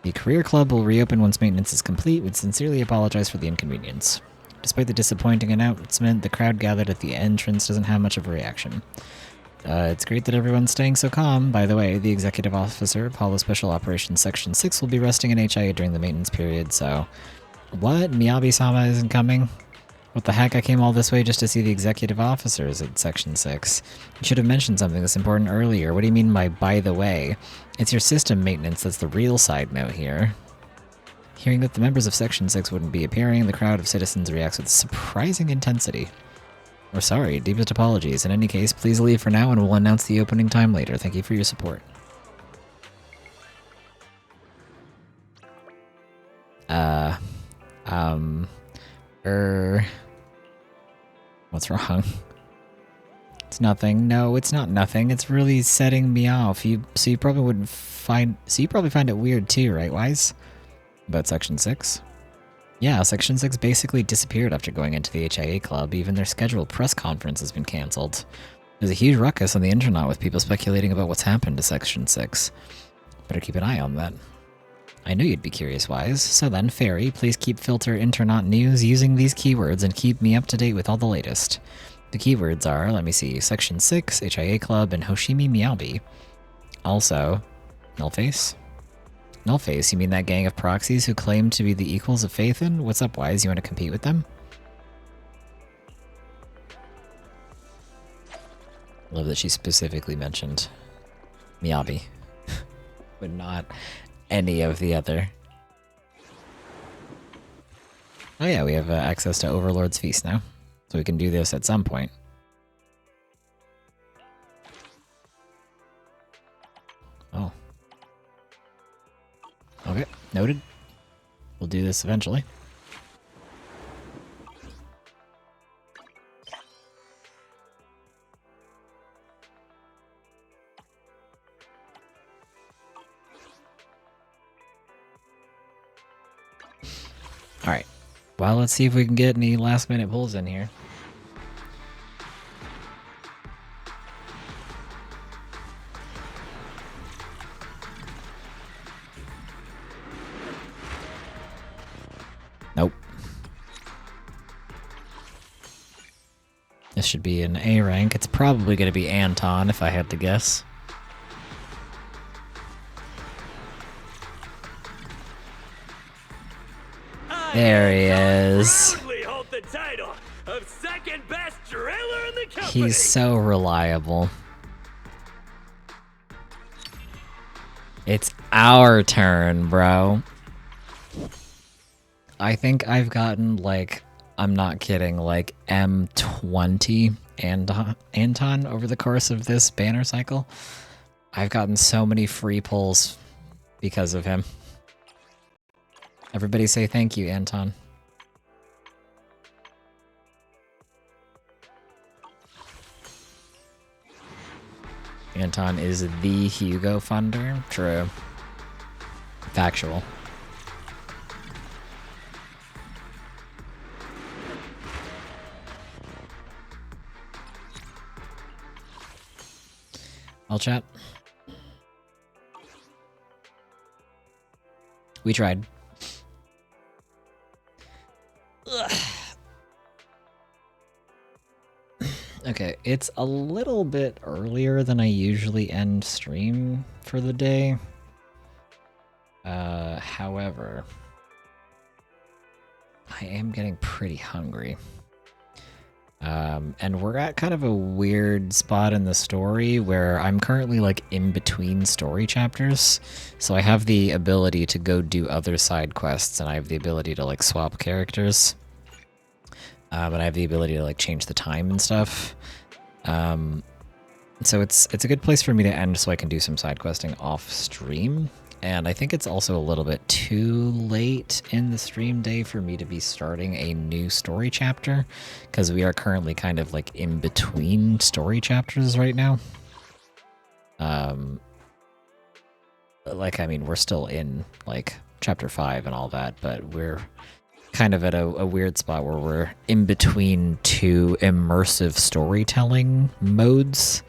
The Career Club will reopen once maintenance is complete. We sincerely apologize for the inconvenience. Despite the disappointing announcement, the crowd gathered at the entrance doesn't have much of a reaction. It's great that everyone's staying so calm. By the way, the Executive Officer, Apollo Special Operations Section 6, will be resting in HIA during the maintenance period, so... What? Miyabi-sama isn't coming? What the heck? I came all this way just to see the executive officers at Section 6. You should have mentioned something this important earlier. What do you mean by the way? It's your system maintenance that's the real side note here. Hearing that the members of Section 6 wouldn't be appearing, the crowd of citizens reacts with surprising intensity. We're sorry, deepest apologies. In any case, please leave for now and we'll announce the opening time later. Thank you for your support. What's wrong? It's nothing. No, it's not nothing. It's really setting me off. So you probably find it weird too, right, Wise? About Section 6? Yeah, Section 6 basically disappeared after going into the HIA club. Even their scheduled press conference has been cancelled. There's a huge ruckus on the internet with people speculating about what's happened to Section 6. Better keep an eye on that. I knew you'd be curious, Wise. So then, Fairy, please keep filter Internet news using these keywords and keep me up to date with all the latest. The keywords are, let me see, Section 6, HIA Club, and Hoshimi Miyabi. Also, Nullface? Nullface, you mean that gang of proxies who claim to be the equals of Phaethon? What's up, Wise? You want to compete with them? Love that she specifically mentioned Miyabi. But not any of the other. Oh yeah, we have access to Overlord's Feast now. So we can do this at some point. Oh. Okay, noted. We'll do this eventually. Alright. Well, let's see if we can get any last minute pulls in here. Nope. This should be an A rank. It's probably going to be Anton, if I had to guess. There he is. Hold the title of second best driller in the company. He's so reliable. It's our turn, bro. I think I've gotten, like, I'm not kidding, like M20 Anton over the course of this banner cycle. I've gotten so many free pulls because of him. Everybody say thank you, Anton. Anton is the Hugo funder. True. Factual. I'll chat. We tried. Ugh. Okay, it's a little bit earlier than I usually end stream for the day. However, I am getting pretty hungry. And we're at kind of a weird spot in the story where I'm currently like in between story chapters. So I have the ability to go do other side quests, and I have the ability to like swap characters. But I have the ability to like change the time and stuff. So it's a good place for me to end so I can do some side questing off stream. And I think it's also a little bit too late in the stream day for me to be starting a new story chapter, because we are currently kind of like in between story chapters right now. Like, I mean, we're still in like chapter 5 and all that, but we're kind of at a weird spot where we're in between two immersive storytelling modes.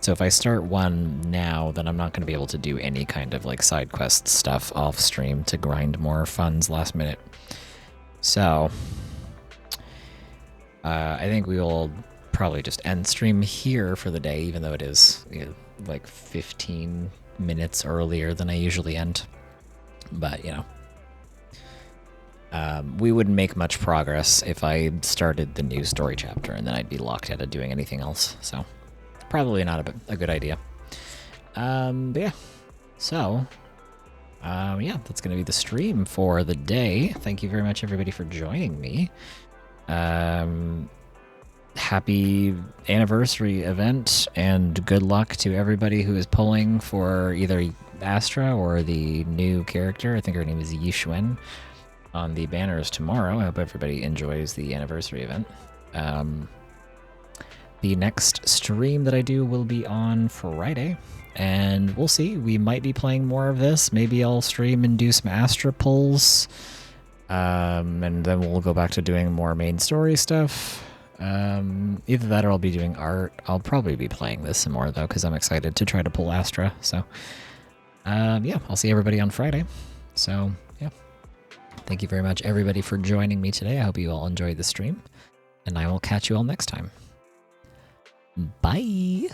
So if I start one now, then I'm not going to be able to do any kind of like side quest stuff off stream to grind more funds last minute. So I think we will probably just end stream here for the day, even though it is, you know, like 15 minutes earlier than I usually end. But, you know, we wouldn't make much progress if I started the new story chapter, and then I'd be locked out of doing anything else. So probably not a good idea. But yeah. So, yeah, that's going to be the stream for the day. Thank you very much, everybody, for joining me. Happy anniversary event, and good luck to everybody who is pulling for either Astra or the new character. I think her name is Yixuan on the banners tomorrow. I hope everybody enjoys the anniversary event. The next stream that I do will be on Friday, and we'll see. We might be playing more of this. Maybe I'll stream and do some Astra pulls, and then we'll go back to doing more main story stuff. Either that or I'll be doing art. I'll probably be playing this some more, though, because I'm excited to try to pull Astra. So, yeah, I'll see everybody on Friday. So, yeah. Thank you very much, everybody, for joining me today. I hope you all enjoyed the stream, and I will catch you all next time. Bye!